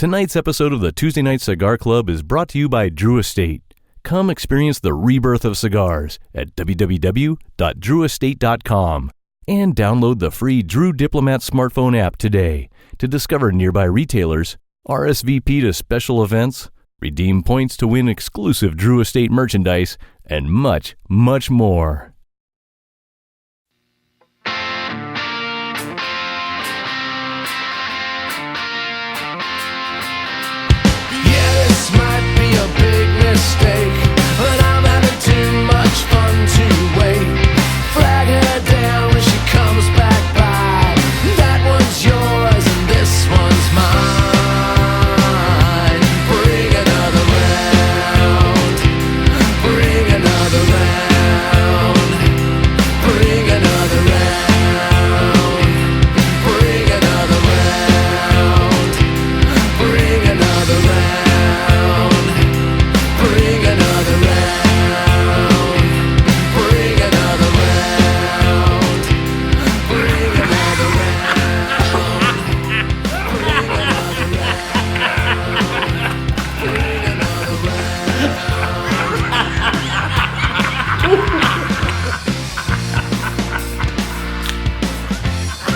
Tonight's episode of the Tuesday Night Cigar Club is brought to you by Drew Estate. Come experience the rebirth of cigars at www.drewestate.com and download the free Drew Diplomat smartphone app today to discover nearby retailers, RSVP to special events, redeem points to win exclusive Drew Estate merchandise, and much, much more. Might be a big mistake, but I'm having too much fun to wait. Flag her down when she comes back by. That one's yours and this one's mine. Bring another round. Bring another round. Bring another round. Bring another round. Bring another round. Bring another round. Bring another round. Bring another round. Bring another round. Bring another round.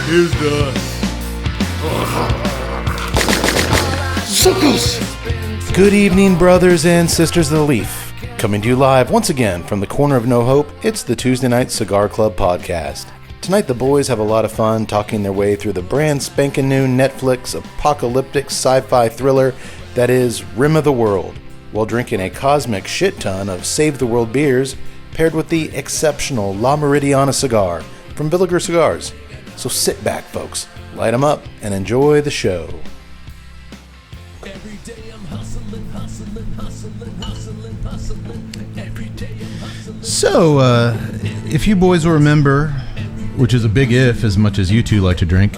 Here's the suckers. Good evening, brothers and sisters of the leaf. Coming to you live once again from the corner of No Hope, it's the Tuesday Night Cigar Club podcast. Tonight the boys have a lot of fun talking their way through the brand spanking new Netflix apocalyptic sci-fi thriller that is Rim of the World, while drinking a cosmic shit ton of Save The World beers paired with the exceptional La Meridiana cigar from Villager Cigars. So sit back, folks, light them up, and enjoy the show. Every day I'm hustling, hustling, hustling, hustling, hustling. Every day I'm hustling. So, if you boys will remember, which is a big if as much as you two like to drink,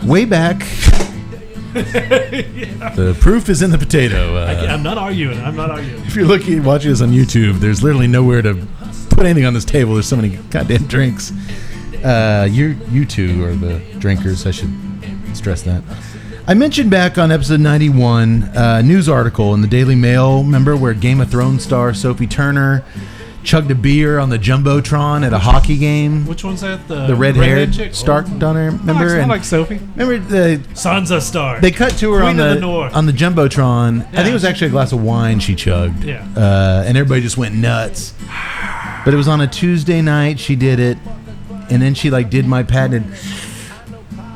way back, the proof is in the potato. I'm not arguing. If you're watching us on YouTube, there's literally nowhere to put anything on this table. There's so many goddamn drinks. You two are the drinkers. I should stress that. I mentioned back on episode 91 a news article in the Daily Mail, remember, where Game of Thrones star Sophie Turner chugged a beer on the Jumbotron at a hockey game. Which one's that? The red-haired Stark Donner, remember? I like Sophie. Remember the Sansa Stark. They cut to her Queen on of the North. on the Jumbotron. Yeah. I think it was actually a glass of wine she chugged. Yeah. And everybody just went nuts. But it was on a Tuesday night she did it, and then she did my patented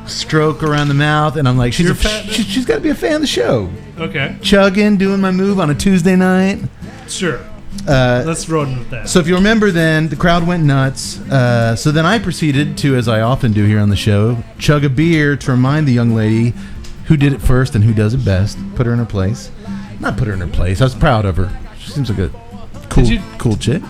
stroke around the mouth, and I'm like, she's got to be a fan of the show. Okay. Chugging, doing my move on a Tuesday night. Sure. Let's run with that. So if you remember then, the crowd went nuts. So then I proceeded to, as I often do here on the show, chug a beer to remind the young lady who did it first and who does it best. Put her in her place. Not put her in her place. I was proud of her. She seems like a cool chick.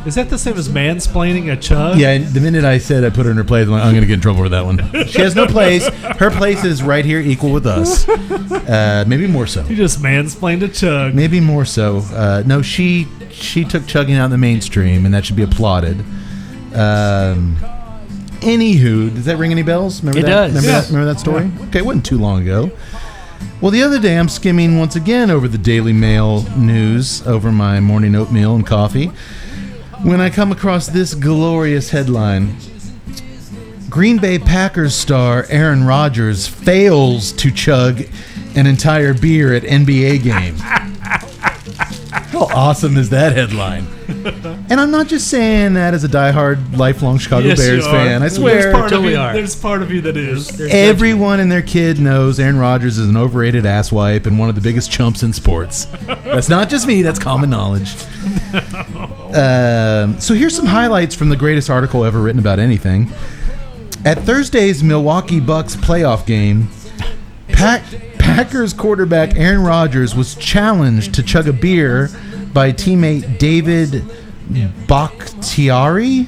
Is that the same as mansplaining a chug? Yeah, the minute I said I put her in her place, I'm going to get in trouble for that one. She has no place. Her place is right here, equal with us. Maybe more so. You just mansplained a chug. Maybe more so. No, she took chugging out in the mainstream, and that should be applauded. Anywho, does that ring any bells? Remember that? Does. Remember that story? Yeah. Okay, it wasn't too long ago. Well, the other day I'm skimming once again over the Daily Mail news over my morning oatmeal and coffee, when I come across this glorious headline: Green Bay Packers star Aaron Rodgers fails to chug an entire beer at NBA game. How awesome is that headline? And I'm not just saying that as a diehard, lifelong Chicago Bears fan. I swear. There's part of you that is. Everyone and their kid knows Aaron Rodgers is an overrated asswipe and one of the biggest chumps in sports. That's not just me. That's common knowledge. So here's some highlights from the greatest article ever written about anything. At Thursday's Milwaukee Bucks playoff game, Packers quarterback Aaron Rodgers was challenged to chug a beer by teammate David Bakhtiari.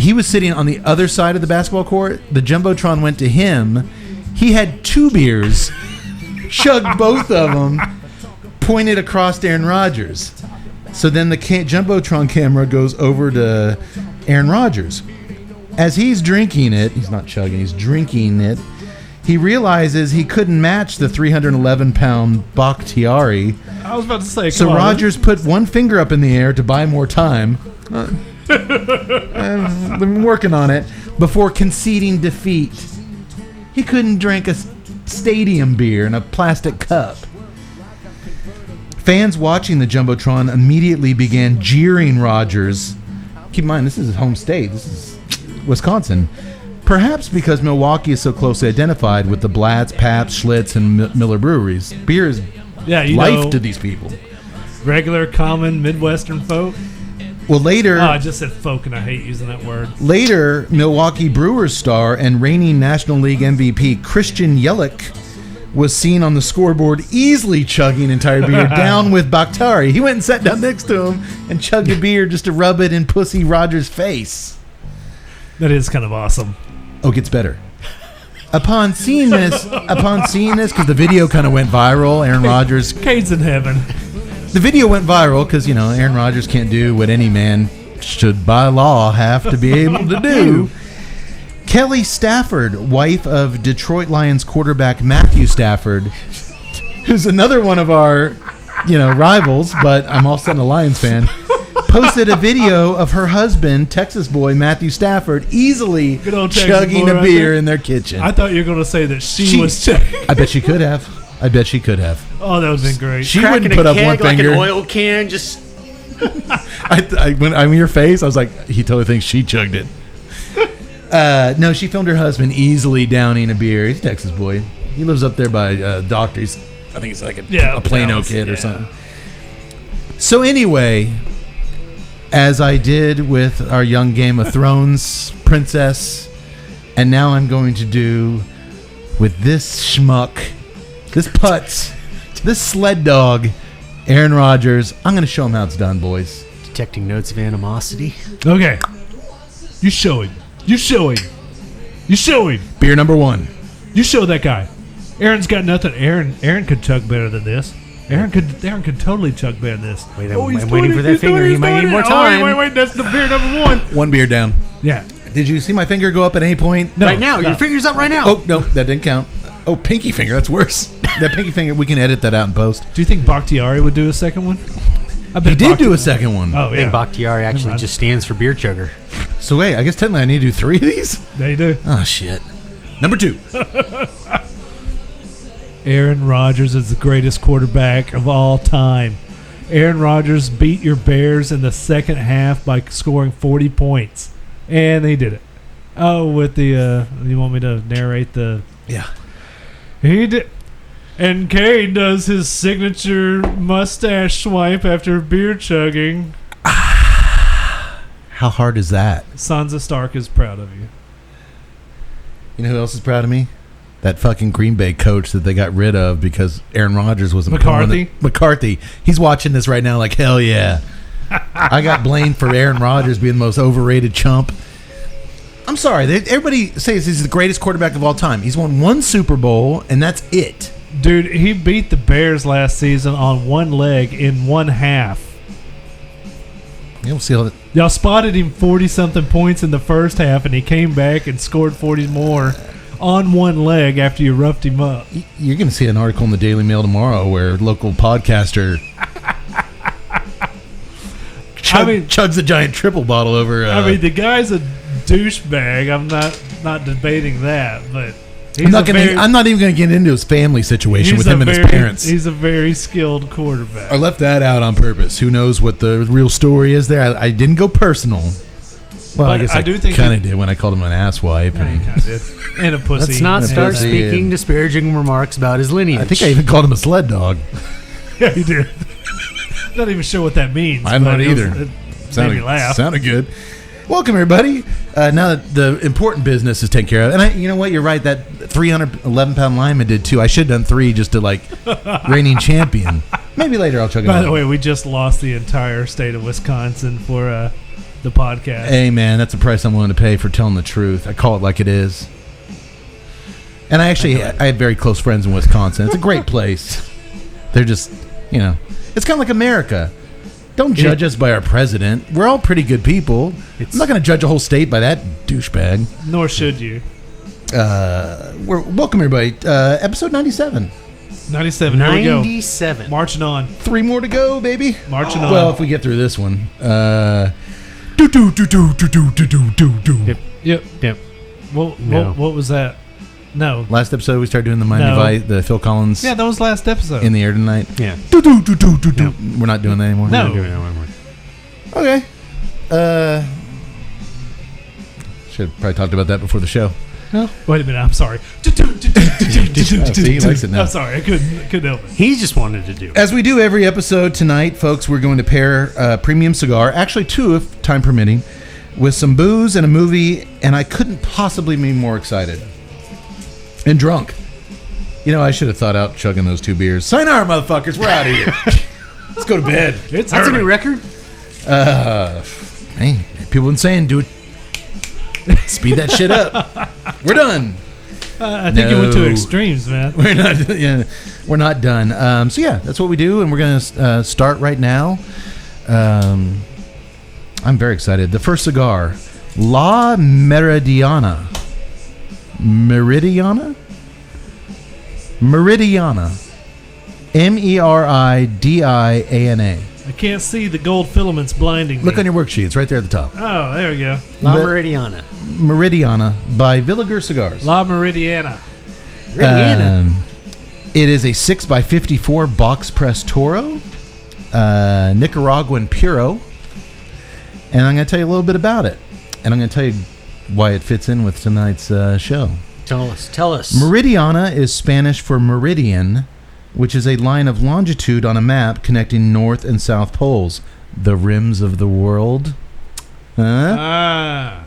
He was sitting on the other side of the basketball court. The Jumbotron went to him. He had 2 beers, chugged both of them, pointed across to Aaron Rodgers. So then the Jumbotron camera goes over to Aaron Rodgers. As he's drinking it, he's not chugging, he's drinking it, he realizes he couldn't match the 311-pound Bakhtiari. I was about to say, So Rogers put one finger up in the air to buy more time. I've been working on it before conceding defeat. He couldn't drink a stadium beer in a plastic cup. Fans watching the Jumbotron immediately began jeering Rogers. Keep in mind, this is his home state. This is Wisconsin. Perhaps because Milwaukee is so closely identified with the Blatz, Pabst, Schlitz, and Miller breweries. Beer is life to these people. Regular, common, Midwestern folk. Well, later... I just said folk, and I hate using that word. Later, Milwaukee Brewers star and reigning National League MVP Christian Yelich was seen on the scoreboard easily chugging entire beer down with Bakhtiari. He went and sat down next to him and chugged a beer just to rub it in Pussy Rogers' face. That is kind of awesome. Oh, it gets better. Upon seeing this, because the video kind of went viral, Aaron Rodgers... Cade's in heaven. The video went viral because, Aaron Rodgers can't do what any man should by law have to be able to do. Kelly Stafford, wife of Detroit Lions quarterback Matthew Stafford, who's another one of our, rivals, but I'm all of a sudden a Lions fan, posted a video of her husband, Texas boy Matthew Stafford, easily chugging a beer in their kitchen. I thought you were going to say that she was chugging. I bet she could have. Oh, that would have been great. She wouldn't put up one finger. Like an oil can, just... when I'm in your face, I was like, he totally thinks she chugged it. No, she filmed her husband easily downing a beer. He's a Texas boy. He lives up there by Doctors. I think he's like a Plano kid or something. So anyway, as I did with our young Game of Thrones princess, and now I'm going to do with this schmuck, this putz, this sled dog, Aaron Rodgers. I'm going to show him how it's done, boys. Detecting notes of animosity. Okay. You show him. Beer number 1. You show that guy. Aaron's got nothing. Aaron could chug better than this. Aaron could totally chug better than this. Wait, I'm waiting for that finger. He might need more time. Wait. That's the beer number 1. One beer down. Yeah. Did you see my finger go up at any point? No. Right now. Your finger's up right now. Oh, no. That didn't count. Oh, pinky finger. That's worse. That pinky finger, we can edit that out in post. Do you think Bakhtiari would do a second one? He did do a second one. Oh, yeah. And Bakhtiari actually just stands for beer chugger. So wait, I guess technically I need to do 3 of these? They do. Oh, shit. Number 2. Aaron Rodgers is the greatest quarterback of all time. Aaron Rodgers beat your Bears in the second half by scoring 40 points. And they did it. Oh, with the, you want me to narrate the... Yeah. He did... And Cade does his signature mustache swipe after beer chugging. How hard is that? Sansa Stark is proud of you. You know who else is proud of me? That fucking Green Bay coach that they got rid of because Aaron Rodgers wasn't McCarthy. McCarthy. He's watching this right now like, hell yeah. I got blamed for Aaron Rodgers being the most overrated chump. I'm sorry. Everybody says he's the greatest quarterback of all time. He's won 1 Super Bowl, and that's it. Dude, he beat the Bears last season on one leg in one half. Yeah, we'll see how that... Y'all spotted him 40-something points in the first half, and he came back and scored 40 more on one leg after you roughed him up. You're going to see an article in the Daily Mail tomorrow where local podcaster chugs a giant triple bottle over... the guy's a douchebag. I'm not debating that, but... I'm not even going to get into his family situation with him and his parents. He's a very skilled quarterback. I left that out on purpose. Who knows what the real story is there? I didn't go personal. Well, I guess I kind of did when I called him an asswipe. And a pussy. Let's not start speaking disparaging remarks about his lineage. I think I even called him a sled dog. Yeah, you did. Not even sure what that means. I'm not either. It made me laugh. Sounded good. Welcome, everybody. Now that the important business is taken care of, and you know what? You're right. That 311-pound lineman did too. I should have done 3 just to reigning champion. Maybe later I'll chug it. By the way, we just lost the entire state of Wisconsin for the podcast. Hey, man, that's the price I'm willing to pay for telling the truth. I call it like it is. And I have very close friends in Wisconsin. It's a great place. They're just, it's kind of like America. Don't judge us by our president. We're all pretty good people. I'm not going to judge a whole state by that douchebag. Nor should you. Welcome, everybody. Episode 97. 97. Here we go. 97. Marching on. 3 more to go, baby. Marching on. Well, if we get through this one. Yep. What was that? No. Last episode, we started doing the Miami Vice, the Phil Collins. Yeah, that was last episode. In the air tonight. Yeah. We're not doing that anymore. No. We're not doing it anymore. Okay. Should have probably talked about that before the show. Wait a minute. I'm sorry. See, he likes it now. I'm sorry. I couldn't help it. He just wanted to do it. As we do every episode tonight, folks, we're going to pair a premium cigar, actually 2 if time permitting, with some booze and a movie, and I couldn't possibly be more excited. And drunk. You know, I should have thought out chugging those 2 beers. Sayonara, motherfuckers. We're out of here. Let's go to bed. That's a new record? Hey, people been saying, do it. Speed that shit up. We're done. I think you went to extremes, man. We're not done. So yeah, that's what we do, and we're gonna start right now. I'm very excited. The first cigar, La Meridiana. Meridiana. Meridiana. I can't see the gold filaments blinding me. Look on your worksheet. It's right there at the top. Oh, there we go. La Meridiana. Meridiana by Villager Cigars. La Meridiana. It is a 6x54 box press Toro, Nicaraguan Puro, and I'm going to tell you a little bit about it, and I'm going to tell you why it fits in with tonight's show. Tell us. Meridiana is Spanish for meridian, which is a line of longitude on a map connecting North and South Poles, the rims of the world. Huh?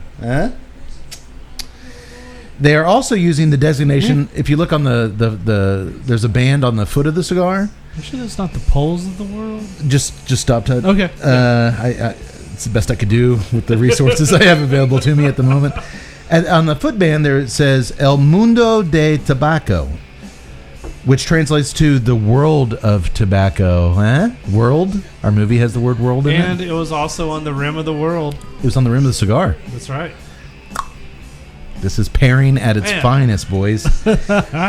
They are also using the designation. If you look on the there's a band on the foot of the cigar. You sure that's not the poles of the world? Just stop to. Okay. It's the best I could do with the resources I have available to me at the moment. And on the footband there it says El Mundo de Tobacco, which translates to the world of tobacco. World? Our movie has the word world in it. And it was also on the rim of the world. It was on the rim of the cigar. That's right. This is pairing at its finest, boys.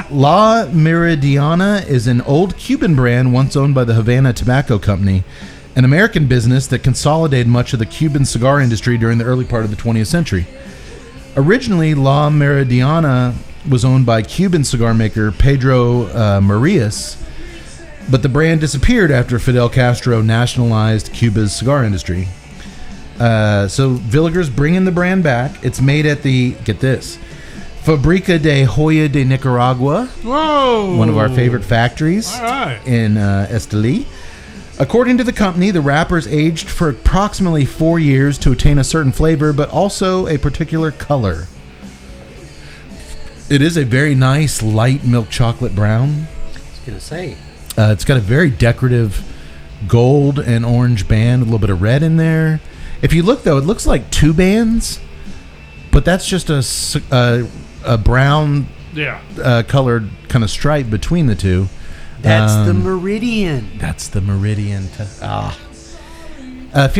La Meridiana is an old Cuban brand once owned by the Havana Tobacco Company, an American business that consolidated much of the Cuban cigar industry during the early part of the 20th century. Originally, La Meridiana was owned by Cuban cigar maker Pedro Marias, but the brand disappeared after Fidel Castro nationalized Cuba's cigar industry. So Villager's bringing the brand back. It's made at the, get this, Fábrica de Joya de Nicaragua. Whoa! One of our favorite factories in Esteli. According to the company, the wrapper's aged for approximately 4 years to attain a certain flavor, but also a particular color. It is a very nice light milk chocolate brown. I was going to say. It's got a very decorative gold and orange band, a little bit of red in there. If you look, though, it looks like 2 bands, but that's just a brown colored kind of stripe between the 2. That's the meridian. That's the meridian. Feel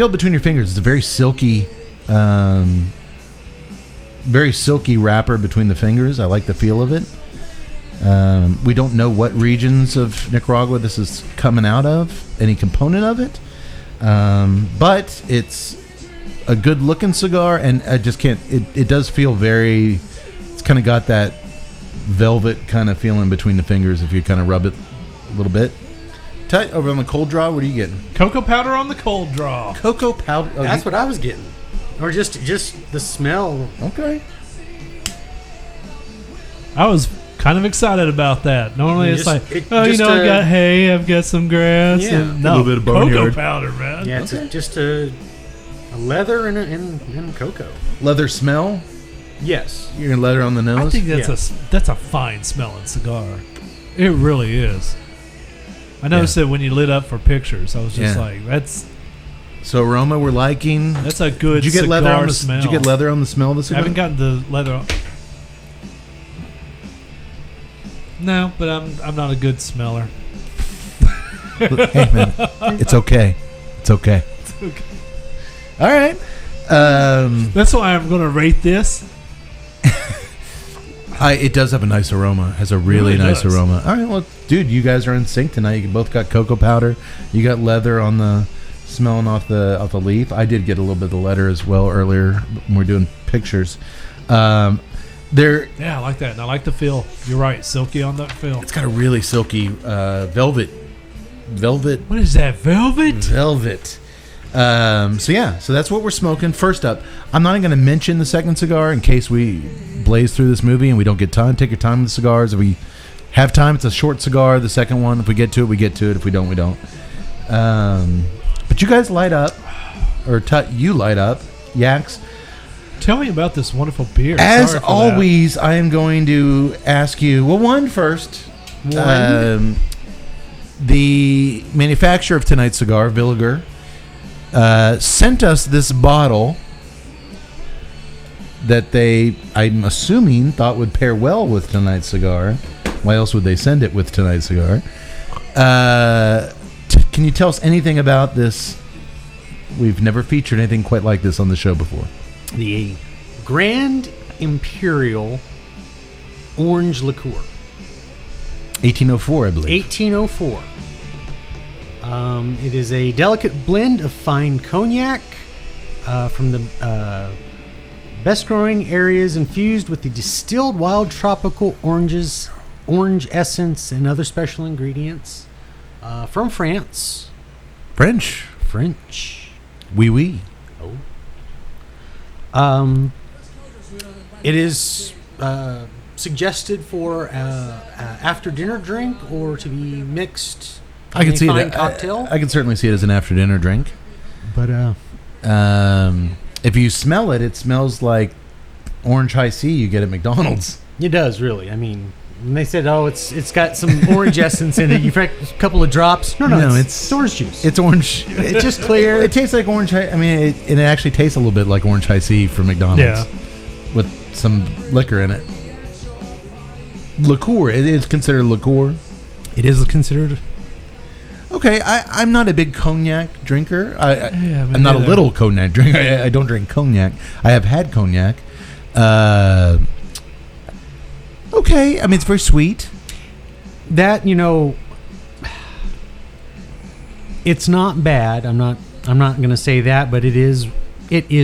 it between your fingers. It's a very silky wrapper between the fingers. I like the feel of it. We don't know what regions of Nicaragua this is coming out of, any component of it, but it's a good looking cigar, and I just can't, it does feel very, it's kind of got that velvet kind of feeling between the fingers if you kind of rub it a little bit. Tight over on the cold draw, what are you getting? Cocoa powder on the cold draw. Cocoa powder? Oh, that's what I was getting. Or just the smell. Okay. I was kind of excited about that. Normally it's like, I've got hay, I've got some grass. Yeah. And, no, a little bit of boneyard. cocoa powder, man. Yeah, it's just a leather and cocoa. Leather smell? Yes. You're going to leather on the nose? I think that's a fine smelling cigar. It really is. I noticed it when you lit up for pictures. I was just like, that's... So aroma we're liking. That's a good did you get cigar leather on the smell. Did you get leather on the smell of the cigar? I haven't gotten the leather on. No, but I'm not a good smeller. Hey man, it's okay. It's okay. All right. That's why I'm going to rate this. It does have a nice aroma. It has a really nice does. aroma. All right, well, dude, you guys are in sync tonight. You both got cocoa powder. You got leather on the smelling off the leaf. I did get a little bit of the leather as well earlier when we were doing pictures. Yeah, I like that. And I like the feel. You're right. Silky on that feel. It's got a really silky velvet. What is that? Velvet? So that's what we're smoking. First up, I'm not even going to mention the second cigar in case we blaze through this movie and we don't get time. Take your time with the cigars. If we have time, it's a short cigar. The second one, if we get to it, we get to it. If we don't, we don't. But you guys light up, or you light up, Yaks. Tell me about this wonderful beer. As Sorry for always, I am going to ask you. Well, one first. The manufacturer of tonight's cigar, Villager, sent us this bottle that they, I'm assuming, thought would pair well with tonight's cigar. Why else would they send it with tonight's cigar? Can you tell us anything about this? We've never featured anything quite like this on the show before. The Grand Imperial Orange Liqueur. 1804, I believe. 1804. It is a delicate blend of fine cognac from the best growing areas infused with the distilled wild tropical oranges, orange essence, and other special ingredients from France. French. Oui, oui. It is suggested for after dinner drink or to be mixed. I can see fine it. Cocktail. I can certainly see it as an after dinner drink. But if you smell it, it smells like orange high C you get at McDonald's. it does really. I mean, when they said, "Oh, it's got some orange essence in it," you a couple of drops. No, it's orange juice. It's orange. It's just clear. It tastes like orange. I mean, it actually tastes a little bit like orange high C from McDonald's. Yeah. With some liquor in it. Liqueur. It is considered liqueur. It is considered. Okay, I'm not a big cognac drinker. me I'm not a neither. little cognac drinker. I don't drink cognac. I have had cognac. Okay, I mean, it's very sweet. That, it's not bad. I'm not going to say that, but it is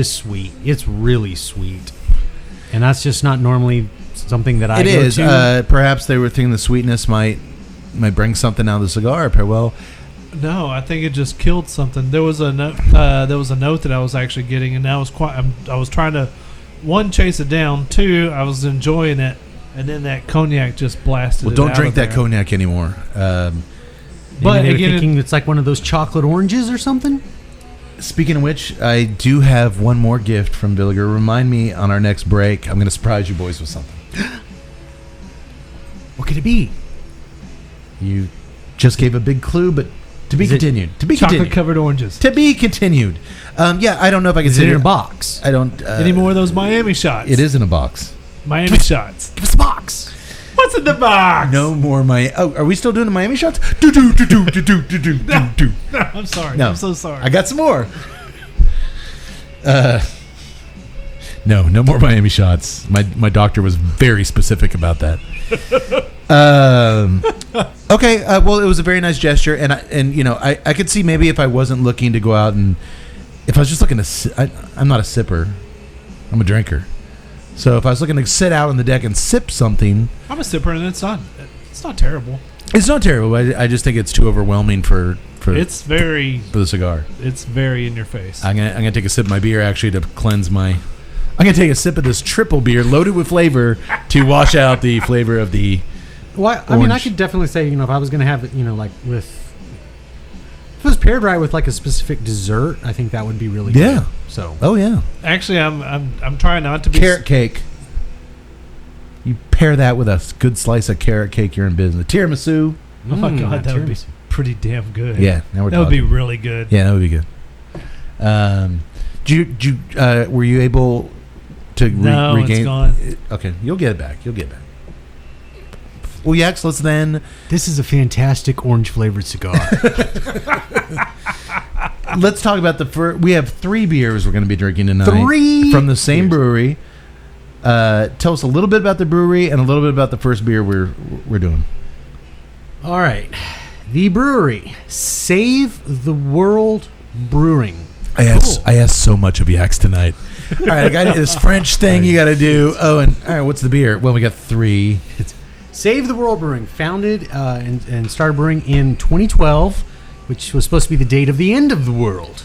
sweet. It's really sweet. And that's just not normally something that I go is. to. Perhaps they were thinking the sweetness might bring something out of the cigar. Well, No, I think it just killed something. There was a note. That I was actually getting, and I was trying to, one, chase it down. Two, I was enjoying it, and then that cognac just blasted. well, it don't out drink of that there. cognac anymore. But Maybe again, thinking it's like one of those chocolate oranges or something. Speaking of which, I do have one more gift from Villager. Remind me on our next break. I'm going to surprise you boys with something. What could it be? You just gave a big clue, but to be Is it continued. To be chocolate continued. covered oranges. To be continued. Yeah, I don't know if I can Is say it in a box? I don't. Any more of those Miami shots? It is in a box. Miami shots. Give us a box. What's in the box? No more Miami. Oh, are we still doing the Miami shots? Do do do do do do do do do do. No, I'm sorry. No. I'm so sorry. I got some more. No more Miami shots. My doctor was very specific about that. Okay. Well, it was a very nice gesture, and I could see maybe if I wasn't looking to go out and if I was just looking to, I'm not a sipper. I'm a drinker. So if I was looking to sit out on the deck and sip something, I'm a sipper, and it's not terrible. it's not terrible. I just think it's too overwhelming for It's very the cigar. It's very in your face. I'm gonna take a sip of my beer actually to cleanse my. I'm gonna take a sip of this triple beer loaded with flavor to wash out the flavor of the. Well, I mean, I Orange. could definitely say, if I was going to have it, like with, if it was paired right with like a specific dessert, I think that would be really Yeah. good. So, Oh yeah, Actually, I'm trying not to be. carrot cake. You pair that with a good slice of carrot cake, you're in business. Tiramisu. Oh my god, that would be tiramisu. pretty damn good. Yeah, now we're that would be talking. really good. Yeah, that would be good. Were you able to No, it's regain? gone. Okay, you'll get it back. Well, Yax, let's then. this is a fantastic orange flavored cigar. let's talk about the first. We have 3 beers we're going to be drinking tonight. 3 from the same brewery. Tell us a little bit about the brewery and a little bit about the first beer we're doing. All right. The brewery, Save the World Brewing. I asked so much of Yax tonight. All right, I got this French thing you got to do. Oh, and all right, what's the beer? Well, we got 3. Save the World Brewing, founded and started brewing in 2012, which was supposed to be the date of the end of the world.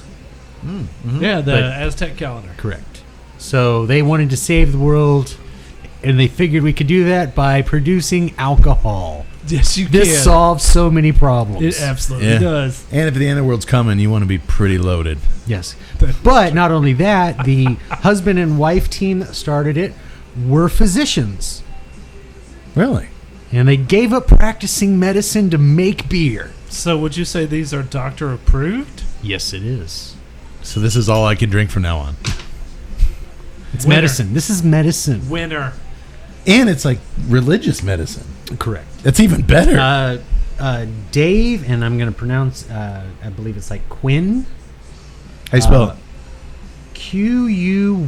Yeah, the Aztec calendar. Correct. So they wanted to save the world, and they figured we could do that by producing alcohol. Yes, you can. This solves so many problems. It absolutely does. And if the end of the world's coming, you want to be pretty loaded. Yes. But not only that, the husband and wife team that started it were physicians. Really? And they gave up practicing medicine to make beer. So would you say these are doctor approved? Yes, it is. So this is all I can drink from now on. It's Winner. medicine. This is medicine. Winner. And it's like religious medicine. Correct. That's even better. Dave, and I'm going to pronounce, I believe it's like Quinn. How you spell it? Quynh.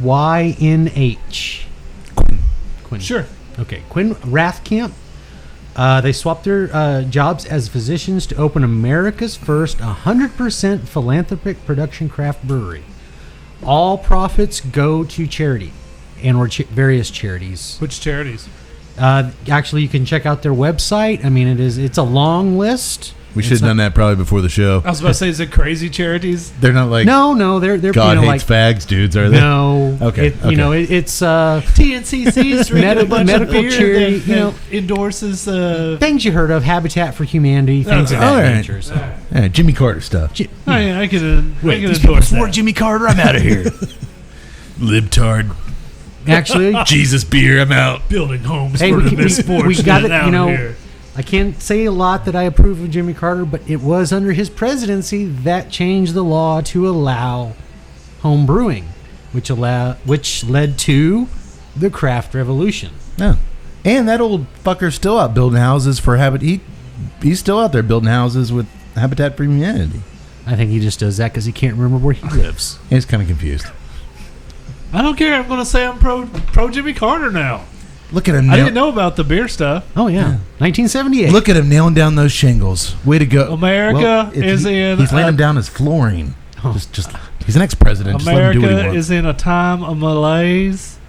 Quinn. Sure. Okay. Quinn Rathkamp. They swapped their jobs as physicians to open America's first 100% philanthropic production craft brewery. All profits go to charity and/or various charities. Which charities? Actually, you can check out their website. I mean, it's a long list. We should have done that probably before the show. I was about to say, is it crazy charities? They're not like No, they're God hates like fags dudes, are they? no. Okay, You know, it's TNCC's drinking a bunch medical of beer charity, that, you know, endorses. things you heard of, Habitat for Humanity, things of that all right. nature. So. Yeah, Jimmy Carter stuff. I could endorse that. Jimmy Carter, I'm out of here. Libtard. Actually, Jesus beer, I'm out. Building homes hey, for we the misfortunate we got it. out You know, here. I can't say a lot that I approve of Jimmy Carter, but it was under his presidency that changed the law to allow home brewing, which led to the craft revolution. Yeah. And that old fucker's still out building houses for he's still out there building houses with Habitat for Humanity. I think he just does that because he can't remember where he lives. He's kind of confused. I don't care. I'm going to say I'm pro Jimmy Carter now. Look at him. I didn't know about the beer stuff. Oh yeah, 1978. Look at him nailing down those shingles. Way to go. America is in. He's laying them down as flooring. Just he's an ex-president. Just let him do what he America wants. is in a time of malaise,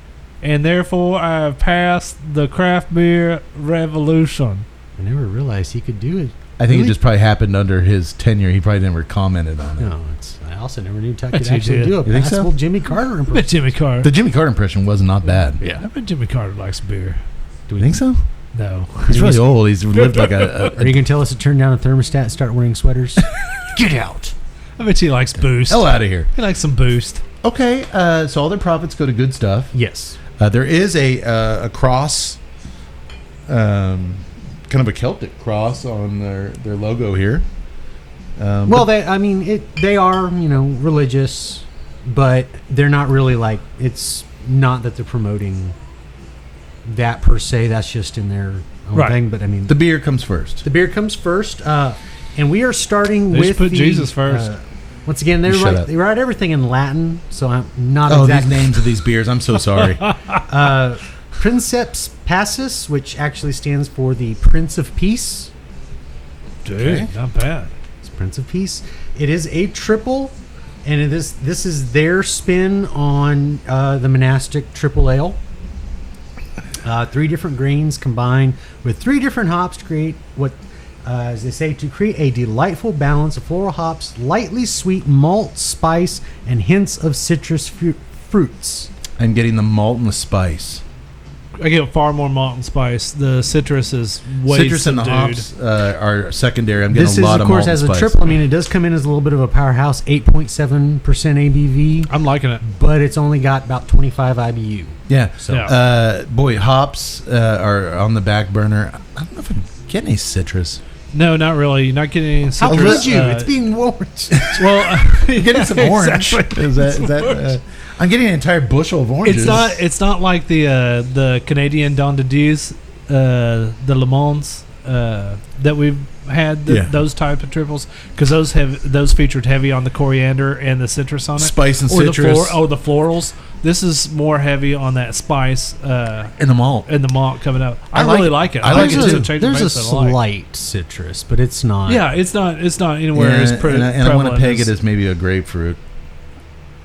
and therefore I have passed the craft beer revolution. I never realized he could do it. I think Really? it just probably happened under his tenure. He probably never commented on it. No, I also never knew Tuck Bet could you actually did. do a You think so? passable Jimmy Carter I bet impression. Jimmy Carter. The Jimmy Carter impression was not bad. Yeah, I bet Jimmy Carter likes beer. Do we think so? No. He's really old. He's lived like a Are you going to tell us to turn down a thermostat and start wearing sweaters? Get out. I bet he likes Boost. hell out of here. He likes some Boost. Okay, so all their profits go to good stuff. Yes. There is a cross, kind of a Celtic cross on their logo here. Well, they are, religious, but they're not really like, it's not that they're promoting that per se. That's just in their own Right. thing. But I mean, The beer comes first. the beer comes first, and we are starting They should with put Jesus first. Once again, You shut up. they write everything in Latin, so I'm not Oh, exactly these names of these beers. I'm so sorry. Princeps Passus, which actually stands for the Prince of Peace. Dude, not bad. It's Prince of Peace. It is a triple, and this is their spin on the monastic triple ale. 3 different grains combined with 3 different hops to create what, as they say, to create a delightful balance of floral hops, lightly sweet malt, spice, and hints of citrus fruits. I'm getting the malt and the spice. I get far more malt and spice. The citrus is way Citrus and the subdued. hops are secondary. I'm getting This a is, lot of of course, malt as and a spice. triple. I mean, it does come in as a little bit of a powerhouse, 8.7% ABV, I'm liking it. but it's only got about 25 IBU. Yeah. So Yeah. Boy, hops are on the back burner. I don't know if I'm getting any citrus. No, not really. You're not getting any how citrus. could you? It's being warmed. well, I'm getting some orange. Exactly. Is that I'm getting an entire bushel of oranges. It's not like the Canadian Don de Dieu's, the Le Mans that we've had Yeah. those type of triples, because those featured heavy on the coriander and the citrus on it, Spice and or citrus. the florals. This is more heavy on that spice In the malt. and the malt coming up. I like really it. like it. I like it it's too. a change of There's a pace I like. slight citrus, but it's not. Yeah, it's not anywhere as and I want to prevalent peg as- it as maybe a grapefruit.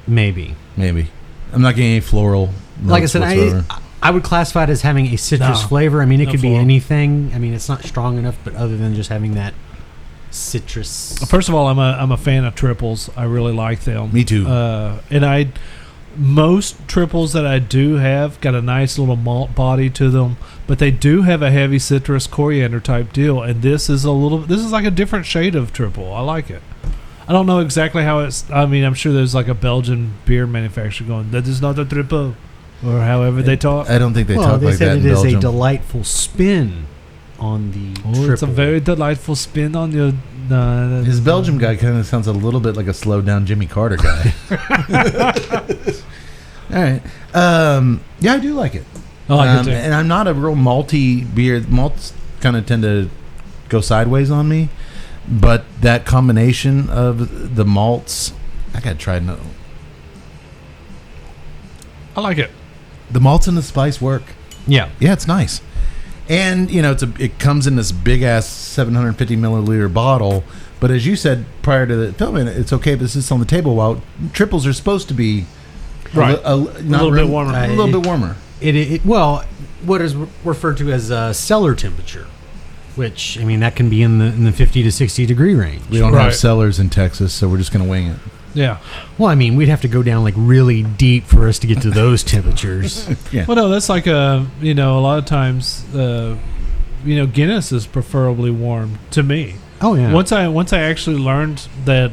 Maybe. Maybe. I'm not getting any floral. Like I notes said, whatsoever. I would classify it as having a citrus No. flavor. I mean, it No could be floral. anything. I mean, it's not strong enough, but other than just having that citrus. First of all, I'm a fan of triples. I really like them. Me too. And most triples that I do have got a nice little malt body to them, but they do have a heavy citrus coriander type deal. And this is like a different shade of triple. I like it. I don't know exactly how it's. I mean, I'm sure there's like a Belgian beer manufacturer going, "That is not a triple," or however they talk. I don't think they Well, talk they like that said in it is Belgium. a delightful spin on the Oh, triple. it's a very delightful spin on your. His Belgium guy kind of sounds a little bit like a slowed down Jimmy Carter guy. All right. Yeah, I do like it. I like it too. And I'm not a real malty beer. Malts kind of tend to go sideways on me. But that combination of the malts, I got to try it. I like it. The malts and the spice work. Yeah. Yeah, it's nice. And, it comes in this big-ass 750 milliliter bottle. But as you said prior to the filming, it's okay if this is on the table. While triples are supposed to be Right. a little bit warmer. A little bit warmer. Well, what is referred to as cellar temperature, which, I mean, that can be in the 50 to 60 degree range. We don't Right. have cellars in Texas, so we're just going to wing it. Yeah. Well, I mean, we'd have to go down like really deep for us to get to those temperatures. Yeah. Well, no, that's like a lot of times, Guinness is preferably warm to me. Oh yeah. Once I actually learned that,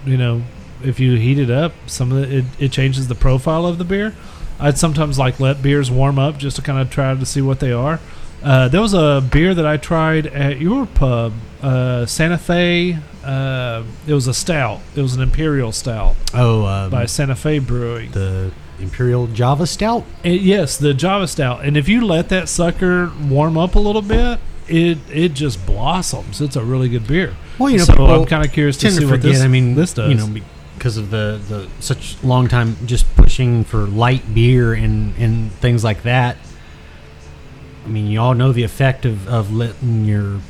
if you heat it up, some of it changes the profile of the beer. I'd sometimes let beers warm up just to kind of try to see what they are. There was a beer that I tried at your pub, Santa Fe. It was a stout. It was an imperial stout by Santa Fe Brewing. The Imperial Java Stout. Yes, the Java Stout. And if you let that sucker warm up a little bit, it just blossoms. It's a really good beer. Well, so people I'm kind of curious to tend see to what forget. this does. Because of the such long time just pushing for light beer and things like that. I mean, you all know the effect of letting your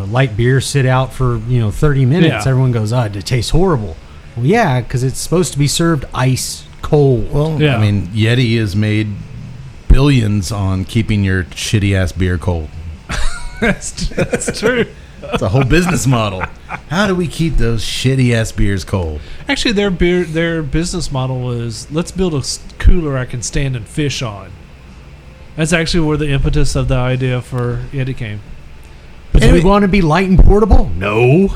light beer sit out for 30 minutes. Yeah. Everyone goes, it tastes horrible. Well, yeah, because it's supposed to be served ice cold. Well, Yeah. I mean, Yeti has made billions on keeping your shitty ass beer cold. That's true. It's a whole business model. How do we keep those shitty ass beers cold? Actually, their business model is, let's build a cooler I can stand and fish on. That's actually where the impetus of the idea for Yeti came. But do we want to be light and portable? No.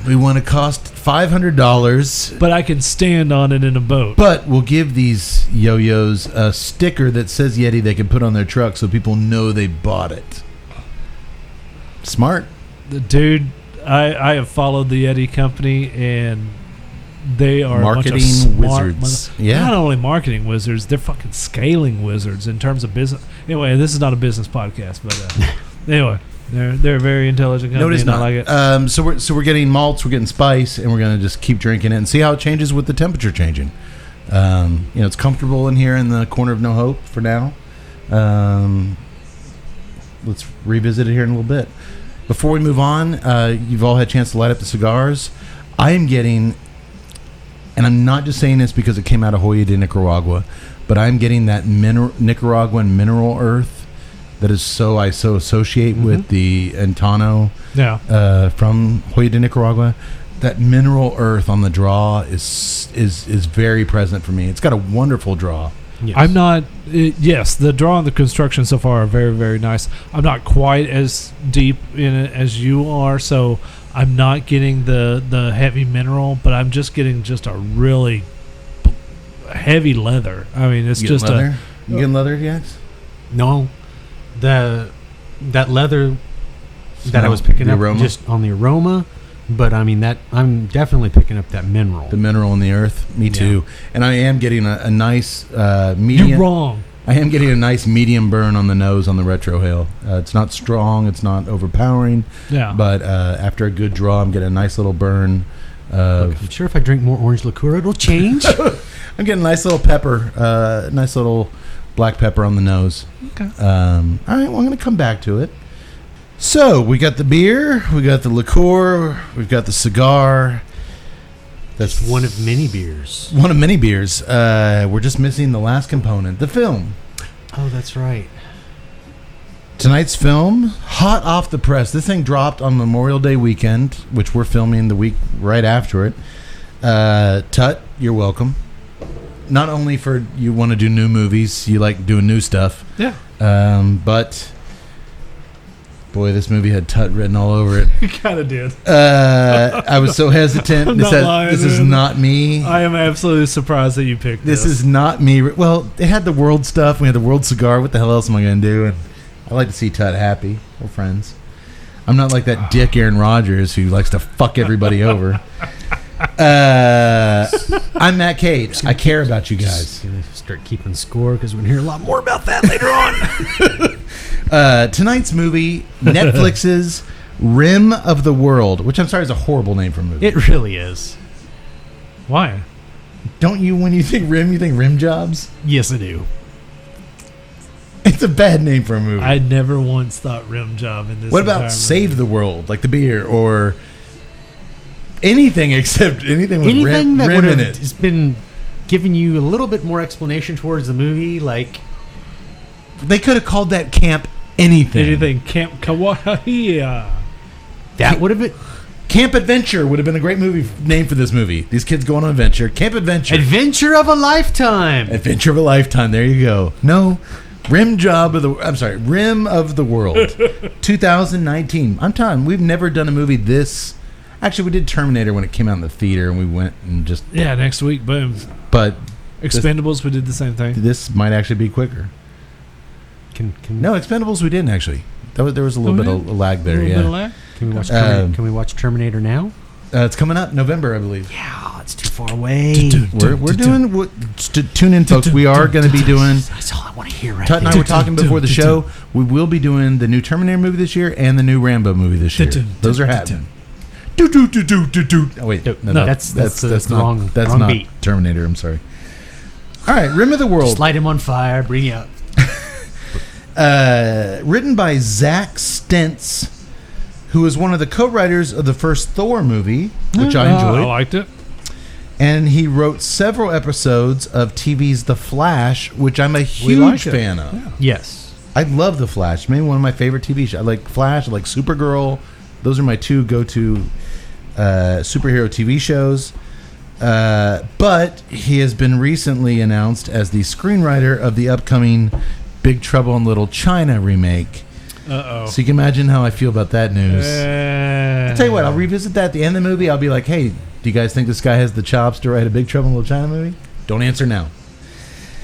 We want to cost $500, But I can stand on it in a boat. but we'll give these yo-yos a sticker that says Yeti they can put on their truck so people know they bought it. Smart. Dude, I have followed the Yeti company, and they are Marketing a bunch of smart wizards. mother- Yeah. They're not only marketing wizards, they're fucking scaling wizards in terms of business. Anyway, this is not a business podcast, but anyway, they're a very intelligent company. No, it is and I not. like it. So we're getting malts, we're getting spice, and we're going to just keep drinking it and see how it changes with the temperature changing. It's comfortable in here in the corner of No Hope for now. Let's revisit it here in a little bit. Before we move on, you've all had a chance to light up the cigars. I am getting, and I'm not just saying this because it came out of Hoya de Nicaragua, but I'm getting that Nicaraguan mineral earth that I so associate with the Antano Yeah. from Hoya de Nicaragua. That mineral earth on the draw is very present for me. It's got a wonderful draw. Yes. I'm not. Yes, the draw and the construction so far are very, very nice. I'm not quite as deep in it as you are, so I'm not getting the heavy mineral, but I'm just getting just a really heavy leather. I mean, it's You just getting leather? You getting leather, Yax? No, that leather that I Smell was picking the up aroma? just on the aroma, but I mean that I'm definitely picking up that mineral. The mineral in the earth. Me Yeah. too. And I am getting a nice medium. You're wrong. I am getting a nice medium burn on the nose on the retrohale. It's not strong. It's not overpowering. Yeah. But after a good draw, I'm getting a nice little burn. Look, I'm sure if I drink more orange liqueur, it'll change. I'm getting a nice little pepper, nice little black pepper on the nose. Okay. All right, well, I'm going to come back to it. So we got the beer, we got the liqueur, we've got the cigar. That's one of many beers. One of many beers. We're just missing the last component, the film. Oh, that's right. Tonight's film, hot off the press. This thing dropped on Memorial Day weekend, which we're filming the week right after it. Tut, you're welcome. Not only for you want to do new movies, you like doing new stuff. Yeah. But boy, this movie had Tut written all over it. You kind of did. I was so hesitant. I'm not lying, this is man. not me. I am absolutely surprised that you picked this. This is not me. Well, it had the world stuff. We had the world cigar. What the hell else am I going to do? And I like to see Tut happy. We're friends. I'm not like that dick Aaron Rodgers who likes to fuck everybody over. I'm Matt Cade. I care about you guys. Just gonna start keeping score because we're going to hear a lot more about that later on. Tonight's movie, Netflix's Rim of the World, which I'm sorry is a horrible name for a movie. It really is. Why? Don't you, when you think rim jobs? Yes, I do. It's a bad name for a movie. I never once thought rim job in this. What about Save the World, like the beer, or anything except anything with Anything that rim would in have it? just been giving you a little bit more explanation towards the movie, like They could have called that camp anything. anything Camp Kawaii? that would have been Camp Adventure would have been a great movie name for this movie. These kids go on an adventure. Camp Adventure. Adventure of a Lifetime. Adventure of a Lifetime. There you go. No, Rim of the World. 2019. I'm telling you, we've never done a movie this. Actually, we did Terminator when it came out in the theater, and we went and just. Yeah, next week, boom. But Expendables, we did the same thing. this might actually be quicker. No, Expendables we didn't actually. There was a little bit of a lag there. Yeah. Can we watch Terminator, can we watch Terminator now? It's coming up November, I believe. Yeah, it's too far away. We're doing. Tune in, folks. We are going to be doing. That's all I want to hear right Tut and I there. were talking before the show. We will be doing the new Terminator movie this year and the new Rambo movie this year. Those are happening. Oh wait, no, that's the not, wrong not beat. Terminator. I'm sorry. All right, Rim of the World. Just light him on fire, bring you up. Written by Zach Stentz, who is one of the co-writers of the first Thor movie, which I enjoyed. I liked it. And he wrote several episodes of TV's The Flash, which I'm a huge fan of. Yeah. Yes. I love The Flash. Maybe one of my favorite TV shows. I like Flash. I like Supergirl. Those are my two go-to superhero TV shows. But he has been recently announced as the screenwriter of the upcoming Big Trouble in Little China remake. Uh-oh. So you can imagine how I feel about that news. I'll tell you what, I'll revisit that at the end of the movie. I'll be like, hey, do you guys think this guy has the chops to write a Big Trouble in Little China movie? Don't answer now.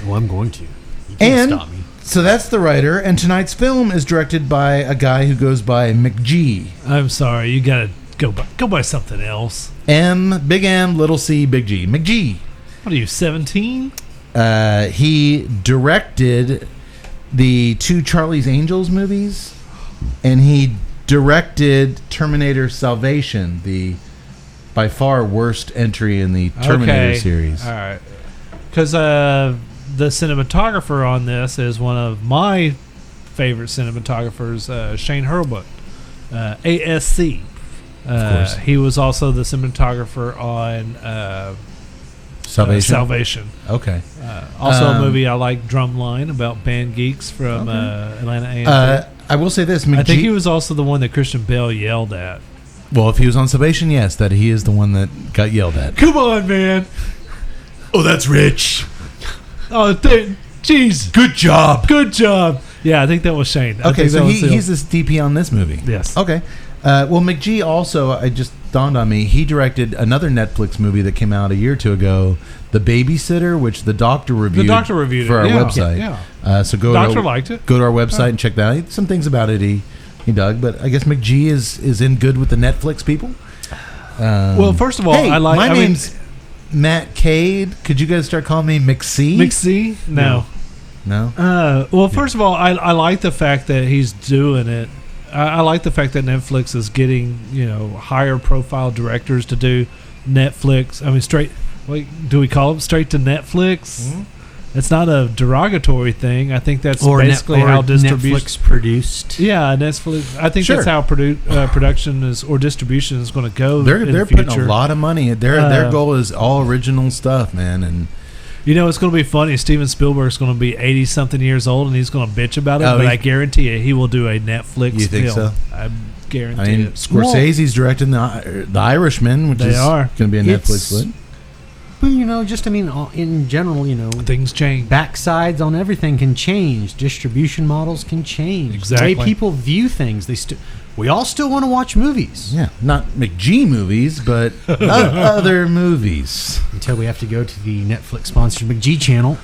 Well, I'm going to. You can't stop me. So that's the writer, and tonight's film is directed by a guy who goes by McG. I'm sorry, you gotta go by something else. Big M, little C, big G. McG. What are you, 17? He directed the two Charlie's Angels movies, and he directed Terminator Salvation, the by far worst entry in the Terminator series. All right. Because the cinematographer on this is one of my favorite cinematographers, Shane Hurlbut, ASC. Of course. He was also the cinematographer on Salvation. Okay. Also a movie I like, Drumline, about band geeks from Atlanta A&M. I will say this. McG, I think he was also the one that Christian Bale yelled at. well, if he was on Salvation, yes, that he is the one that got yelled at. Come on, man. Oh, that's rich. Oh, jeez. Good job. Good job. Yeah, I think that was Shane. I Okay, think so that was him. he's this DP on this movie. Yes. Okay. Well, McG also, it just dawned on me, he directed another Netflix movie that came out a year or two ago, The Babysitter, which the doctor reviewed. The doctor reviewed for it. our Yeah. website. Yeah. So go Doctor to, liked it. Go to our website and check that out. Some things about it he dug, but I guess McG is in good with the Netflix people. Well, first of all, hey, I name's Matt Cade. Could you guys start calling me McC? McC? No. No? Well, first of all, I like the fact that he's doing it. I like the fact that Netflix is getting, higher profile directors to do Netflix. I mean, straight. Wait, do we call them straight to Netflix? Mm-hmm. It's not a derogatory thing. I think that's basically how distribution. Netflix produced. Yeah, Netflix. I think that's how production is or distribution is going to go. They're putting a lot of money. Their goal is all original stuff, man. And it's going to be funny. Steven Spielberg's going to be 80-something years old, and he's going to bitch about it. But I guarantee you, he will do a Netflix film. You think so? I guarantee it. Scorsese's directing the Irishman, which is going to be a Netflix flick. But, in general, things change. Backsides on everything can change. Distribution models can change. Exactly. The way people view things. We all still want to watch movies. Yeah, not McG movies, but other movies. Until we have to go to the Netflix-sponsored McG channel.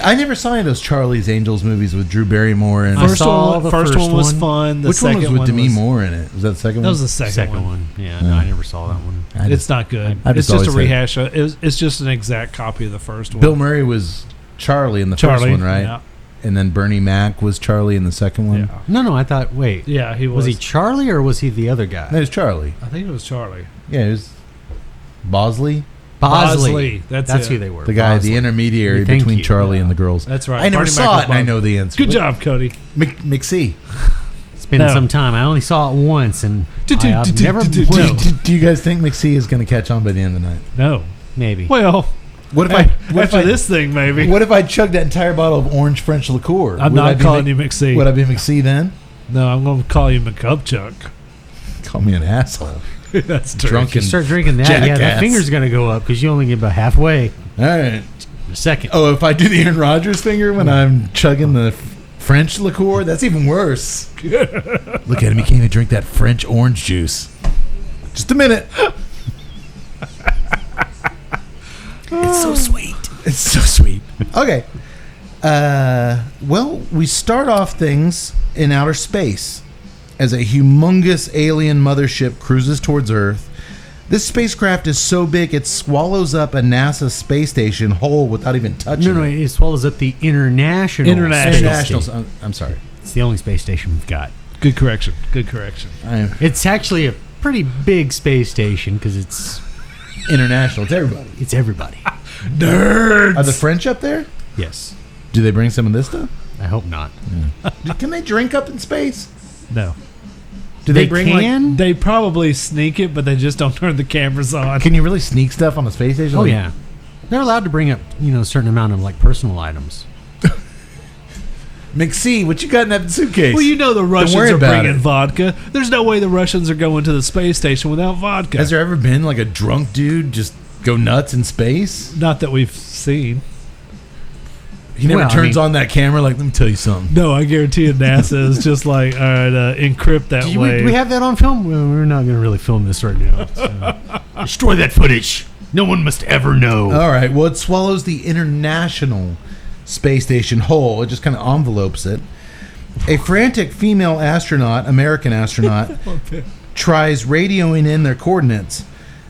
I never saw any of those Charlie's Angels movies with Drew Barrymore. And first one was fun. Which one was with Demi Moore in it? Was that the second one? That was the second one. Yeah, no, I never saw that one. It's not good. It's just a rehash. It's just an exact copy of the first one. Bill Murray was Charlie in the first one, right? Yeah. And then Bernie Mac was Charlie in the second one? Yeah. No, I thought, wait. Yeah, he was. Was he Charlie or was he the other guy? No, it was Charlie. I think it was Charlie. Yeah, it was Bosley. That's who they were. The guy, the intermediary between Charlie and the girls. That's right. I never saw it, and I know the answer. Good job, Cody. McC. It's been some time. I only saw it once, and I've never. Do you guys think McC is going to catch on by the end of the night? No, maybe. Well, what if this thing maybe? What if I chugged that entire bottle of orange French liqueur? I'm not calling you McC. Would I be McC then? No, I'm going to call you McCupchuck. Call me an asshole. That's true. Drunken. If you start drinking that, jackass. Yeah, the finger's going to go up because you only get about halfway. All right. A second. Oh, if I do the Aaron Rodgers finger when I'm chugging the French liqueur, that's even worse. Look at him. He can't even drink that French orange juice. Just a minute. It's so sweet. It's so sweet. Okay. Well, we start off things in outer space. As a humongous alien mothership cruises towards Earth, this spacecraft is so big it swallows up a NASA space station whole without even touching it. No, it swallows up the International. I'm sorry. It's the only space station we've got. Good correction. It's actually a pretty big space station because it's international. It's everybody. It's everybody. Nerds. Are the French up there? Yes. Do they bring some of this stuff? I hope not. Yeah. Can they drink up in space? No. Do they bring they probably sneak it, but they just don't turn the cameras on. Can you really sneak stuff on a space station? Oh, yeah. They're allowed to bring up, a certain amount of personal items. McC, what you got in that suitcase? Well, the Russians are bringing vodka. There's no way the Russians are going to the space station without vodka. Has there ever been a drunk dude just go nuts in space? Not that we've seen. He never turns on that camera let me tell you something. No, I guarantee you NASA is just all right, encrypt that way. Do we have that on film? Well, we're not going to really film this right now. So. Destroy that footage. No one must ever know. All right. Well, it swallows the International Space Station whole. It just kind of envelopes it. A frantic female astronaut, American astronaut, tries radioing in their coordinates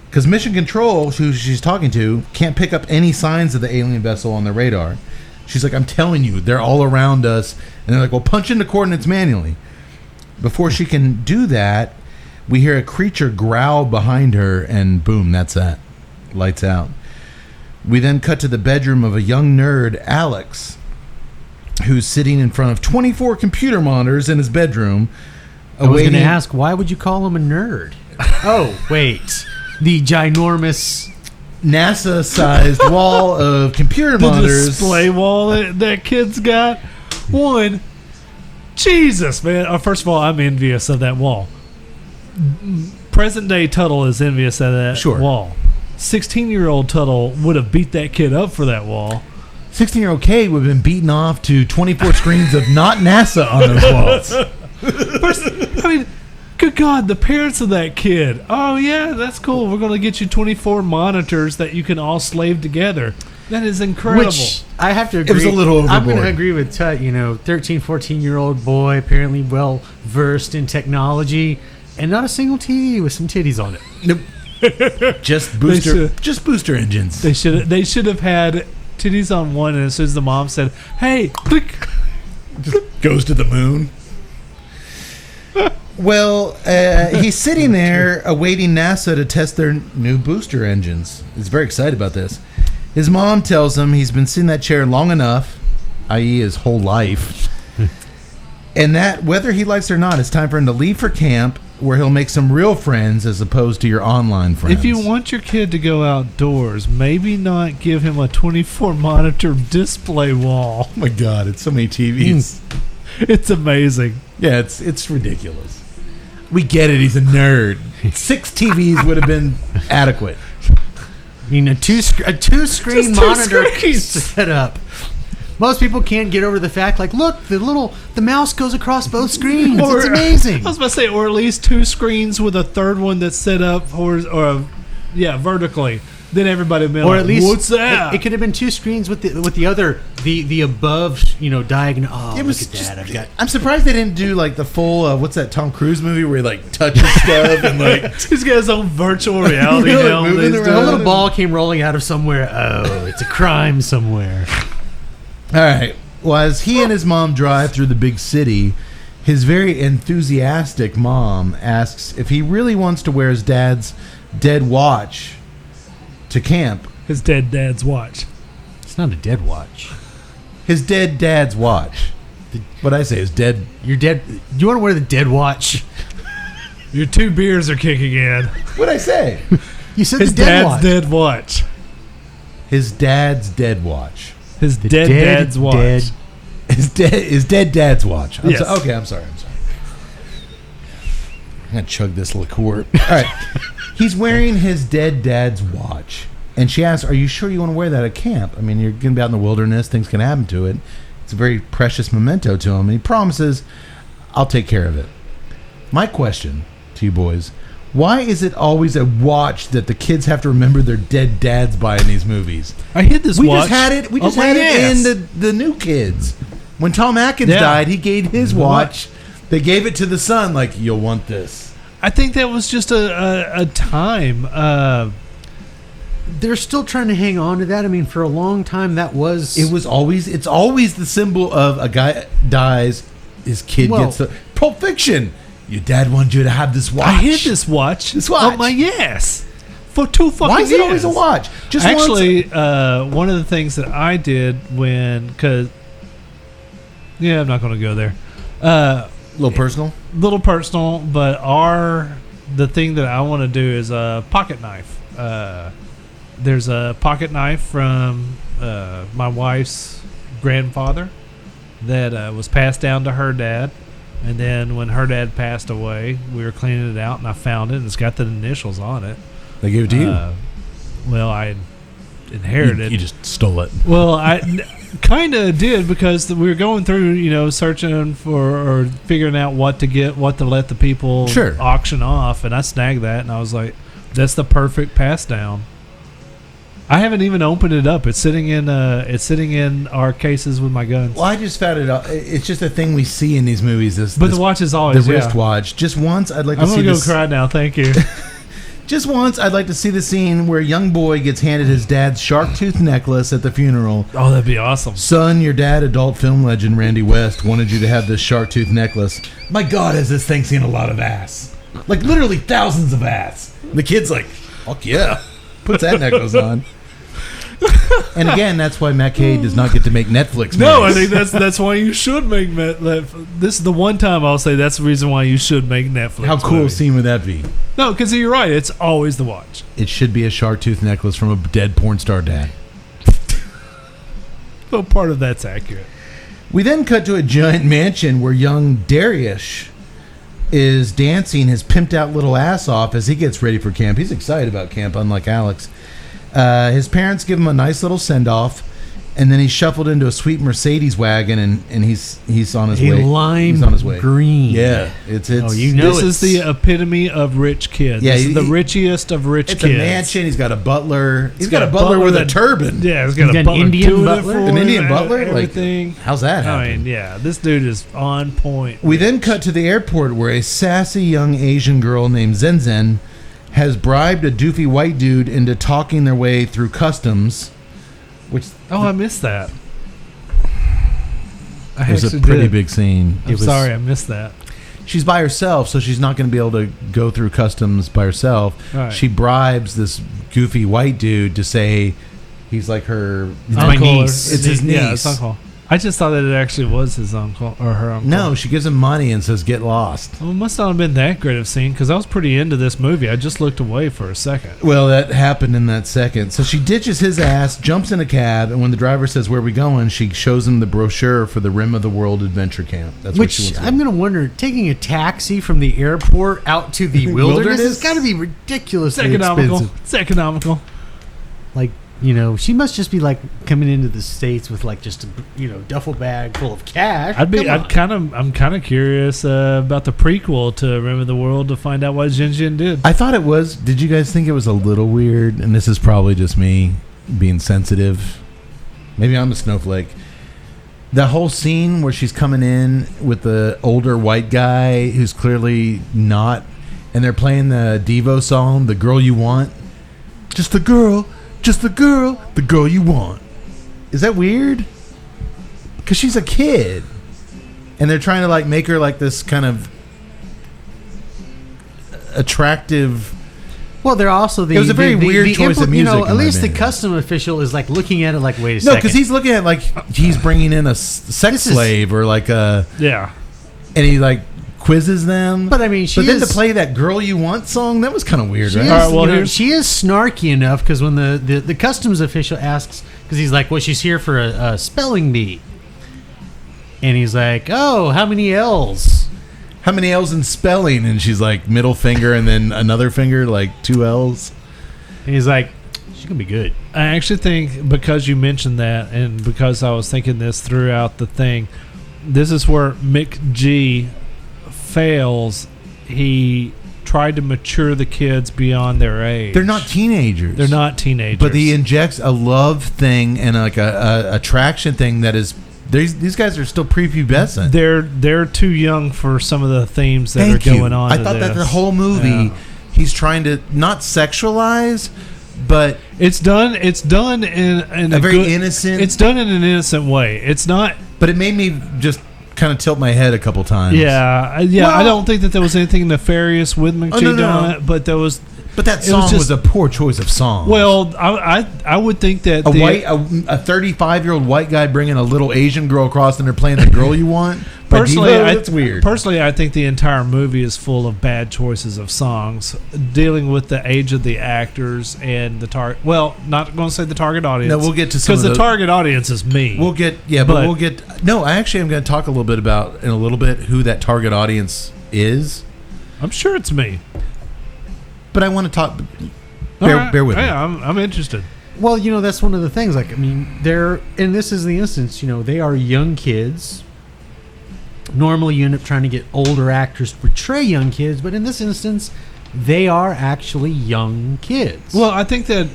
because Mission Control, who she's talking to, can't pick up any signs of the alien vessel on their radar. She's like, I'm telling you, they're all around us. And they're like, well, punch in the coordinates manually. Before she can do that, we hear a creature growl behind her, and boom, that's that. Lights out. We then cut to the bedroom of a young nerd, Alex, who's sitting in front of 24 computer monitors in his bedroom. I was going to ask, why would you call him a nerd? Oh, wait. The ginormous NASA-sized wall of computer monitors. The display wall that kid's got. One, Jesus, man. First of all, I'm envious of that wall. Present-day Tuttle is envious of that wall. 16-year-old Tuttle would have beat that kid up for that wall. 16-year-old Kate would have been beaten off to 24 screens of not NASA on those walls. First, good God, the parents of that kid. Oh, yeah, that's cool. We're going to get you 24 monitors that you can all slave together. That is incredible. Which, I have to agree. It was a little overboard. I'm going to agree with Tut. 13, 14-year-old boy, apparently well-versed in technology, and not a single TV with some titties on it. Nope. Just booster engines. They should have had titties on one, and as soon as the mom said, "Hey," click, Goes to the moon. Well, he's sitting there awaiting NASA to test their new booster engines. He's very excited about this. His mom tells him he's been sitting in that chair long enough, i.e. his whole life, and that whether he likes it or not, it's time for him to leave for camp where he'll make some real friends as opposed to your online friends. if you want your kid to go outdoors, maybe not give him a 24 monitor display wall. Oh my God, it's so many TVs. It's amazing. Yeah, it's ridiculous. We get it. He's a nerd. 6 TVs would have been adequate. I mean, a two-screen monitor set up. Most people can't get over the fact, like, look, the mouse goes across both screens. It's amazing. I was about to say, or at least 2 screens with a third one that's set up vertically. Then everybody would be Or like, at least what's that? It could have been 2 screens with the other the above diagonal. Oh, It was look at that! I've got. I'm surprised they didn't do like the full what's that Tom Cruise movie where he like touches stuff and like He's got his own virtual reality Like now. moving around. A little ball came rolling out of somewhere. Oh, it's a crime somewhere. All right. Well, as he and his mom drive through the big city, his very enthusiastic mom asks if he really wants to wear his dad's dead watch to camp. His dead dad's watch. It's not a dead watch. His dead dad's watch. What I say is dead. You're dead. You want to wear the dead watch? Your 2 beers are kicking in. What'd I say? You said His the dead dad's watch. dead watch. His dad's dead watch. His dead dad's watch. His dead dad's watch. Yes. I'm sorry. I'm gonna chug this liqueur. All right. He's wearing his dead dad's watch. And she asks, are you sure you want to wear that at camp? I mean, you're going to be out in the wilderness. Things can happen to it. It's a very precious memento to him. And he promises, I'll take care of it. My question to you boys, why is it always a watch that the kids have to remember their dead dads by in these movies? I hid this We watch. just had it. We just Oh, had yes. it in the New Kids. When Tom Atkins Yeah. died, he gave his watch. They gave it to the son, like, you'll want this. I think that was just a time. They're still trying to hang on to that. I mean, for a long time, that was. It's always the symbol of a guy dies, his kid gets the Pulp Fiction. Your dad wanted you to have this watch. I hid this watch. This watch. Oh my yes. For 2 fucking years. Why is it always a watch? Just Actually, once. one of the things that I did I'm not going to go there. A little personal. Little personal, but the thing that I want to do is a pocket knife. There's a pocket knife from my wife's grandfather that was passed down to her dad. And then when her dad passed away, we were cleaning it out, and I found it, and it's got the initials on it. They gave it to you. Well, I inherited. You just stole it. Well, I kind of did because we were going through, searching for or figuring out what to let the people auction off, and I snagged that, and I was like, "That's the perfect pass down." I haven't even opened it up. It's sitting in our cases with my guns. Well, I just found it. It's just a thing we see in these movies. The watch is always the wristwatch. Just once, I'd like to I'm see gonna this. go cry now. Thank you. Just once, I'd like to see the scene where a young boy gets handed his dad's shark tooth necklace at the funeral. Oh, that'd be awesome. Son, your dad, adult film legend Randy West, wanted you to have this shark tooth necklace. My God, has this thing seen a lot of ass? Like literally thousands of ass. The kid's like, fuck yeah, puts that necklace on. And again, that's why Matt Cade does not get to make Netflix movies. No, I think that's why you should make Netflix. This is the one time I'll say that's the reason why you should make Netflix. How cool a movies. scene would that be? No, because you're right. It's always the watch. It should be a shark tooth necklace from a dead porn star dad. So part of that's accurate. We then cut to a giant mansion where young Darius is dancing his pimped out little ass off as he gets ready for camp. He's excited about camp, unlike Alex. His parents give him a nice little send off, and then he's shuffled into a sweet Mercedes wagon, and he's on his way. Lime he's on his way. green. Yeah, it's This is the epitome of rich kids. Yeah, this is the richest of rich it's kids. a mansion. He's got a butler. He's got a butler with a turban. Yeah, he's got He's a got an butler Indian doing it butler? for An him, Indian butler? Like, everything. How's that happen? I mean, yeah, this dude is on point. We then cut to the airport where a sassy young Asian girl named Zen Zen has bribed a doofy white dude into talking their way through customs Which I missed that. it was a pretty big scene. I'm sorry, I missed that. She's by herself, so she's not going to be able to go through customs by herself. Right. She bribes this goofy white dude to say he's like her my Uncle or- niece. It's his Yeah, niece. his uncle. I just thought that it actually was his uncle or her uncle. No, she gives him money and says, "Get lost." Well, it must not have been that great of a scene because I was pretty into this movie. I just looked away for a second. Well, that happened in that second. So she ditches his ass, jumps in a cab, and when the driver says, "Where are we going?" she shows him the brochure for the Rim of the World Adventure Camp. That's what she Which wants to I'm do. going to wonder, taking a taxi from the airport out to the wilderness has got to be ridiculously It's economical. expensive. It's economical. Like, you know, she must just be like coming into the States with like just a, you know, duffel bag full of cash. I'm kind of curious about the prequel to Rim of the World to find out what Jin Jin did. I thought it was. Did you guys think it was a little weird? And this is probably just me being sensitive. Maybe I'm a snowflake. The whole scene where she's coming in with the older white guy who's clearly not, and they're playing the Devo song, "The Girl You Want." Just the girl the girl you want. Is that weird? Because she's a kid. And they're trying to like make her like this kind of attractive. Well, they're also the. It was a very weird choice of music, You know, in at my least the opinion. custom official is like looking at it like, wait a No, second. because he's looking at like he's bringing in a sex This is- slave or like a, Yeah. and he like quizzes them. But I mean, she but then is- to play that "Girl You Want" song, that was kind of weird, She right? is, All right, well, you know, here's- she is snarky enough because when the customs official asks, because he's like, well, she's here for a spelling bee. And he's like, oh, how many L's? How many L's in spelling? And she's like middle finger and then another finger, like 2 L's. And he's like, she's going to be good. I actually think because you mentioned that and because I was thinking this throughout the thing, this is where Mick G fails. He tried to mature the kids beyond their age. They're not teenagers. They're not teenagers. But he injects a love thing and like a attraction thing that is. These guys are still prepubescent. They're too young for some of the themes that Thank are you. going on. I to thought that this. the whole movie, Yeah. he's trying to not sexualize, but It's done in a very good, innocent. It's done in an innocent way. It's not. But it made me just kind of tilt my head a couple times. Yeah. I Well- don't think that there was anything nefarious with McGee no, no, doing no. it, but there was. But that It song was was, just- a poor choice of song. Well, I would think that a 35-year-old white guy bringing a little Asian girl across and they're playing "The Girl You Want." by personally, Devo, that's weird. Personally, I think the entire movie is full of bad choices of songs, dealing with the age of the actors and the target. Well, not going to say the target audience. No, we'll get to some because of the the- target audience is me. We'll get but we'll get. No, I actually am going to talk a little bit about in a little bit who that target audience is. I'm sure it's me. But I want to talk. All Bear, right. bear with me. Yeah, I'm interested. Well, you know, that's one of the things. Like, I mean, and this is the instance, you know, they are young kids. Normally, you end up trying to get older actors to portray young kids, but in this instance, they are actually young kids. Well, I think that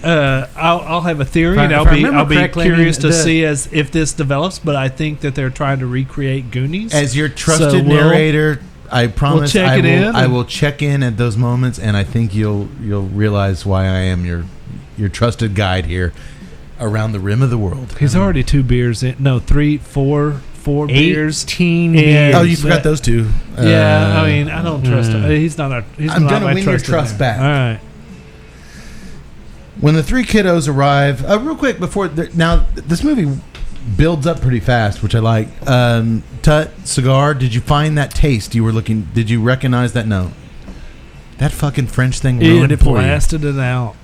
I'll have a theory, If I- and if I'll I be remember correctly, I mean, curious to the- see as if this develops. But I think that they're trying to recreate Goonies. As your So trusted we'll- narrator, I promise check I it will. in I and- will check in at those moments, and I think you'll realize why I am your trusted guide here around the rim of the world. He's already 2 beers in. No, 3, 4 beers. 18 And- beers. Oh, you forgot those two. Yeah, I mean, I don't trust him. He's not our. He's I'm not gonna my win your trusted trust there. back. All right. When the 3 kiddos arrive, real quick before now, this movie builds up pretty fast, which I like. Tut cigar. Did you find that taste you were looking? Did you recognize that note? That fucking French thing ruined it for you. blasted it out,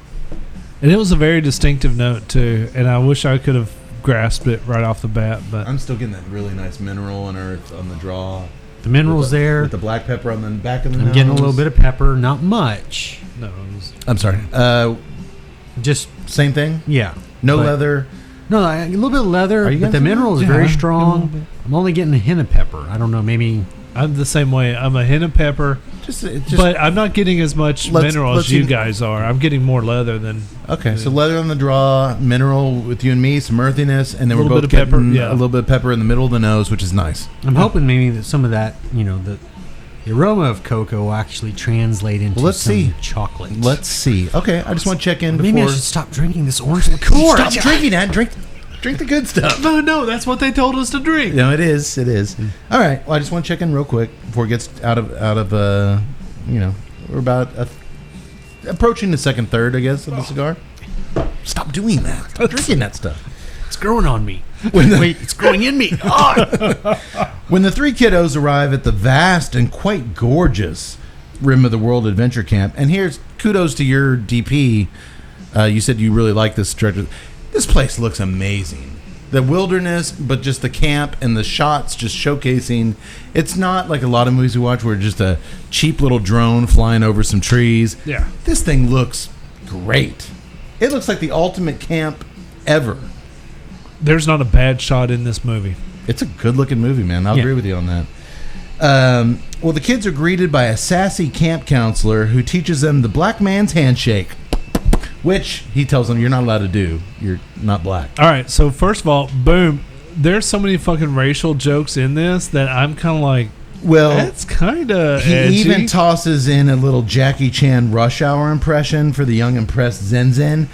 and it was a very distinctive note too. And I wish I could have grasped it right off the bat, but I'm still getting that really nice mineral and earth on the draw. The minerals With the- there. with the black pepper on the back of the I'm nose. getting a little bit of pepper, not much. no, it was, I'm sorry. Just, Same thing. yeah. No But- leather. No, a little bit of leather, Are you but the guys- mineral is Yeah, very a little strong. bit. I'm only getting a hint of pepper. I don't know, maybe. I'm the same way. I'm a hint of pepper, Just but I'm not getting as much mineral let's as you see- guys are. I'm getting more leather than. okay. So leather on the draw, mineral with you and me, some earthiness, and then we're Little both bit of pepper, getting yeah. a little bit of pepper in the middle of the nose, which is nice. I'm hoping maybe that some of that, you know, the aroma of cocoa will actually translate into Well, let's some see. chocolate. Let's see. Okay, I just want to check in before. Maybe I should stop drinking this orange liqueur. Stop drinking that. Drink. Drink the good stuff. No, that's what they told us to drink. No, it is. It is. All right. Well, I just want to check in real quick before it gets out of we're about approaching the second third, I guess, of the cigar. Stop doing that. Stop drinking that stuff. It's growing on me. Wait, it's growing in me. When the three kiddos arrive at the vast and quite gorgeous Rim of the World Adventure Camp, and here's kudos to your DP. You said you really like this director. This place looks amazing. The wilderness, but just the camp and the shots just showcasing. It's not like a lot of movies we watch where it's just a cheap little drone flying over some trees. Yeah. This thing looks great. It looks like the ultimate camp ever. There's not a bad shot in this movie. It's a good-looking movie, man. I'll agree with you on that. Well, the kids are greeted by a sassy camp counselor who teaches them the black man's handshake, which he tells them you're not allowed to do. You're not black. All right, so first of all, boom. There's so many fucking racial jokes in this that I'm kind of like, well, that's kind of he edgy. even tosses in a little Jackie Chan Rush Hour impression for the young impressed Zen Zen.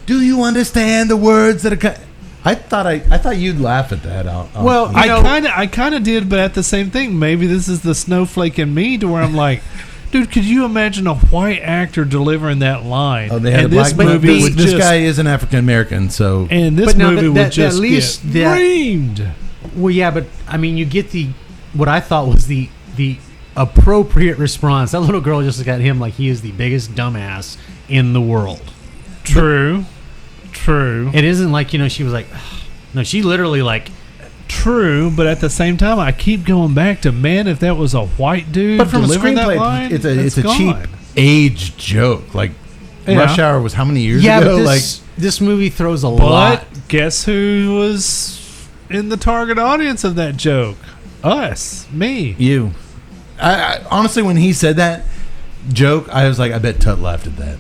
Do you understand the words that are... I thought you'd laugh at that. Well, I kind of did, but at the same thing, maybe this is the snowflake in me to where I'm like, dude, could you imagine a white actor delivering that line? Oh, they had and a black movie. This guy is an African American, so and this movie would just at least get reamed. Well, yeah, but I mean, you get what I thought was the appropriate response. That little girl just looked at him like he is the biggest dumbass in the world. True. It isn't like, she was like, no, she literally like. True, but at the same time, I keep going back to, man, if that was a white dude, but from a screenplay, line, it's a cheap age joke. Like Rush Hour was how many years ago? But this movie throws a lot. But guess who was in the target audience of that joke? Us, me, you. I honestly, when he said that joke, I was like, I bet Tut laughed at that.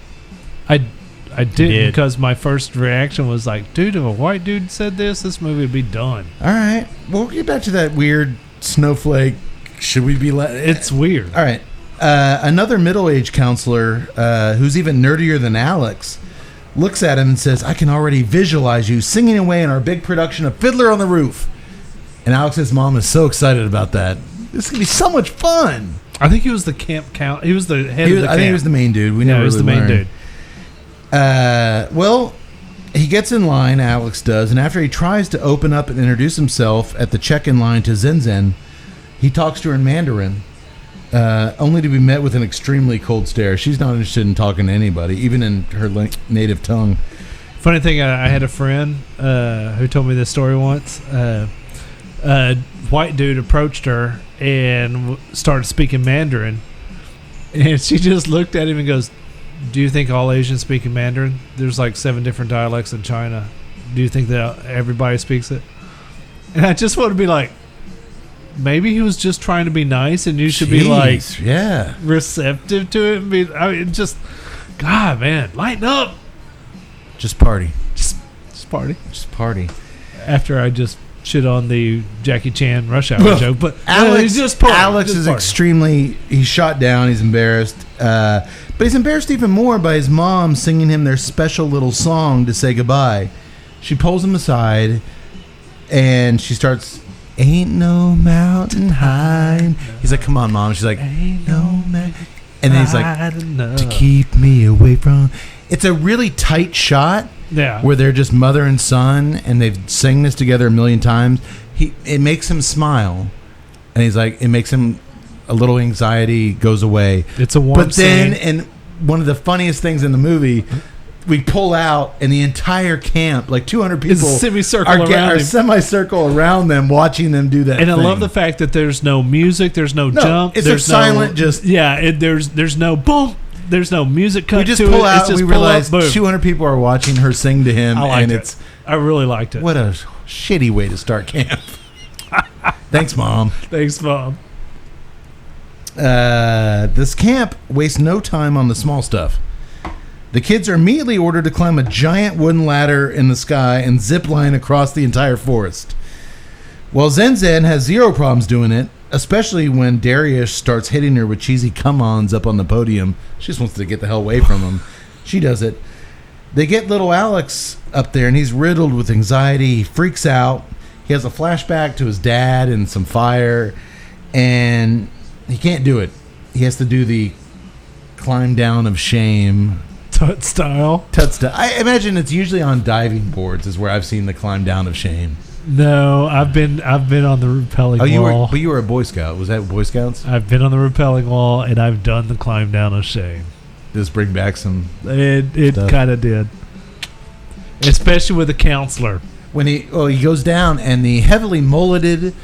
I didn't, because my first reaction was like, dude, if a white dude said this movie would be done. All right. Well, we'll get back to that weird snowflake. Should we be... It's weird. All right. Another middle-aged counselor who's even nerdier than Alex looks at him and says, I can already visualize you singing away in our big production of Fiddler on the Roof. And Alex's mom is so excited about that. This is going to be so much fun. I think he was the camp count. He was the head of the camp. I think he was the main dude. He was the main dude. Well, he gets in line, Alex does, and after he tries to open up and introduce himself at the check-in line to Zen Zen, he talks to her in Mandarin, only to be met with an extremely cold stare. She's not interested in talking to anybody, even in her native tongue. Funny thing, I had a friend who told me this story once. A white dude approached her and started speaking Mandarin, and she just looked at him and goes, do you think all Asians speak in Mandarin? There's like 7 different dialects in China. Do you think that everybody speaks it? And I just want to be like, maybe he was just trying to be nice, and you should be like, receptive to it. And be, I mean, just, God, man, lighten up. Just party. Just party. Just party. After I just shit on the Jackie Chan Rush Hour joke, but Alex just is extremely. He's shot down. He's embarrassed. But he's embarrassed even more by his mom singing him their special little song to say goodbye. She pulls him aside, and she starts, ain't no mountain high. He's like, come on, Mom. She's like, ain't no mountain. And then he's like, to keep me away from. It's a really tight shot. Yeah. Where they're just mother and son, and they've sang this together a million times. It makes him smile, and he's like, it makes him... a little anxiety goes away. It's a warm scene. And one of the funniest things in the movie, we pull out, and the entire camp, like 200 people, are semicircle around them, watching them do that. And thing. I love the fact that there's no music, there's no jump, it's there's silent. There's no boom, there's no music cut. We just to pull it. out, It's just and we pull realize up, 200 people are watching her sing to him, I really liked it. What a shitty way to start camp. Thanks, Mom. Thanks, Mom. This camp wastes no time on the small stuff. The kids are immediately ordered to climb a giant wooden ladder in the sky and zip line across the entire forest. While Zen Zen has zero problems doing it, especially when Darius starts hitting her with cheesy come-ons up on the podium. She just wants to get the hell away from him. She does it. They get little Alex up there, and he's riddled with anxiety. He freaks out. He has a flashback to his dad and some fire, and he can't do it. He has to do the climb down of shame. Tut style. I imagine it's usually on diving boards is where I've seen the climb down of shame. No, I've been on the rappelling wall. But you were a Boy Scout. Was that Boy Scouts? I've been on the rappelling wall, and I've done the climb down of shame. Does this bring back some... It kind of did. Especially with the counselor. When he goes down, and the heavily mulleted...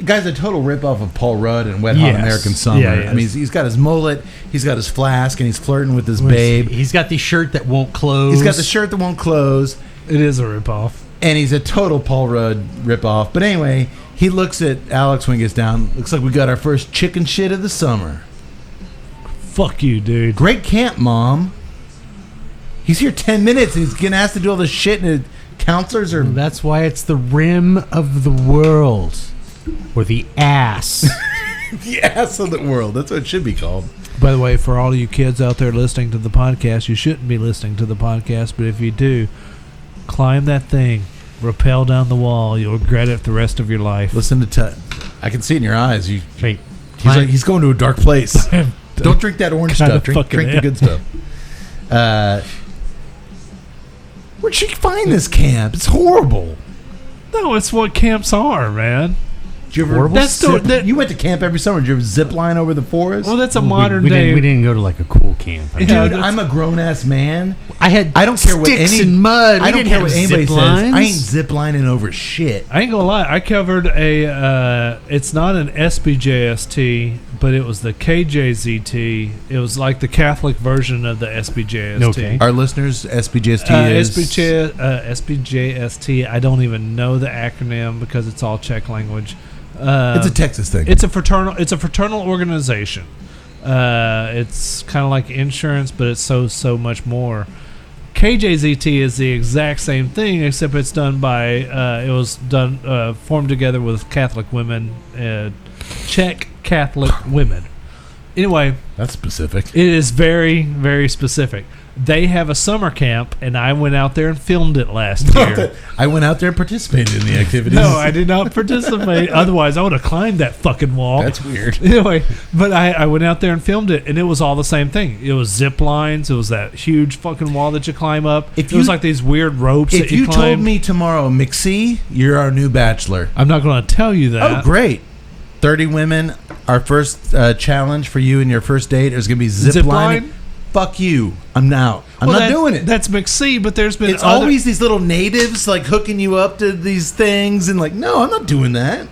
Guy's a total ripoff of Paul Rudd and Wet Hot American Summer. Yeah, I mean, he's got his mullet, he's got his flask, and he's flirting with his babe. He's got the shirt that won't close. He's got the shirt that won't close. It is a ripoff. And he's a total Paul Rudd ripoff. But anyway, he looks at Alex when he gets down. Looks like we got our first chicken shit of the summer. Fuck you, dude. Great camp, Mom. He's here 10 minutes and he's getting asked to do all this shit, and the counselors are... That's why it's the rim of the world. Or the ass. The ass of the world. That's what it should be called. By the way, for all of you kids out there listening to the podcast, you shouldn't be listening to the podcast, but if you do, climb that thing, rappel down the wall. You'll regret it the rest of your life. Listen to Tut. I can see it in your eyes. Wait, He's going to a dark place. Don't drink that orange stuff. Drink the good stuff. Where'd she find this camp? It's horrible. No, it's what camps are, man. Did you ever you went to camp every summer. Did you ever zip line over the forest? Well, that's a modern day. We didn't go to like a cool camp. Dude, I'm a grown ass man. I don't care what sticks any and mud. I don't care what anybody says. Lines. I ain't zip lining over shit. I ain't gonna lie. I covered a. It's not an SBJST, but it was the KJZT. It was like the Catholic version of the SBJST. Okay. Our listeners, SBJST is SBJST. I don't even know the acronym because it's all Czech language. It's a Texas thing. It's a fraternal organization. It's kind of like insurance, but it's so much more. KJZT is the exact same thing, except it's done by formed together with Catholic women, Czech Catholic women. Anyway, that's specific. It is very, very specific. They have a summer camp, and I went out there and filmed it last year. I went out there and participated in the activities. No, I did not participate. Otherwise, I would have climbed that fucking wall. That's weird. Anyway, but I went out there and filmed it, and it was all the same thing. It was zip lines. It was that huge fucking wall that you climb up. It was like these weird ropes that you climb. If you told me tomorrow, McSee, you're our new bachelor. I'm not going to tell you that. Oh, great. 30 women. Our first challenge for you and your first date is going to be zip lining. Fuck you. I'm out. I'm not doing it. That's McSee, but there's been always these little natives like hooking you up to these things and like, no, I'm not doing that.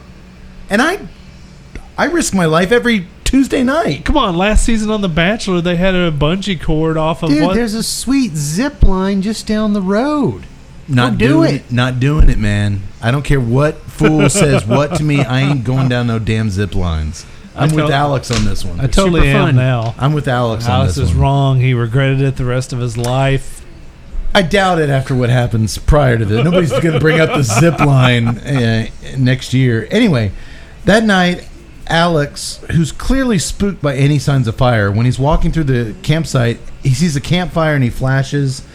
And I risk my life every Tuesday night. Come on, last season on The Bachelor, they had a bungee cord off of Dude, there's a sweet zip line just down the road. Not doing it, man. I don't care what fool says what to me. I ain't going down no damn zip lines. I'm with Alex on this one. I totally am now. I'm with Alex on this one. Alex is wrong. He regretted it the rest of his life. I doubt it after what happens prior to this. Nobody's going to bring up the zip line next year. Anyway, that night, Alex, who's clearly spooked by any signs of fire, when he's walking through the campsite, he sees a campfire and he flashes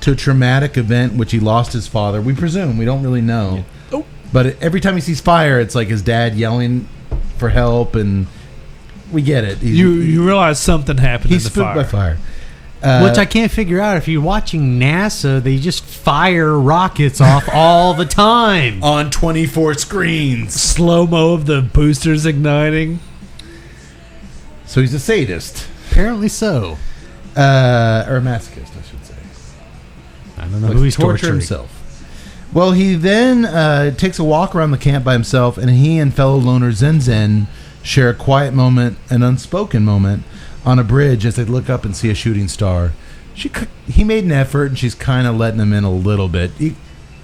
to a traumatic event which he lost his father. We presume. We don't really know. Yeah. Oh. But every time he sees fire, it's like his dad yelling for help, and we get it. You realize something happened in the fire. He's spooked by fire. Which I can't figure out. If you're watching NASA, they just fire rockets off all the time. On 24 screens. Slow-mo of the boosters igniting. So he's a sadist. Apparently so. Or a masochist, I should say. I don't know who he's torturing himself. Well, he then takes a walk around the camp by himself, and he and fellow loner Zen Zen share a quiet moment, an unspoken moment, on a bridge as they look up and see a shooting star. He made an effort, and she's kind of letting him in a little bit.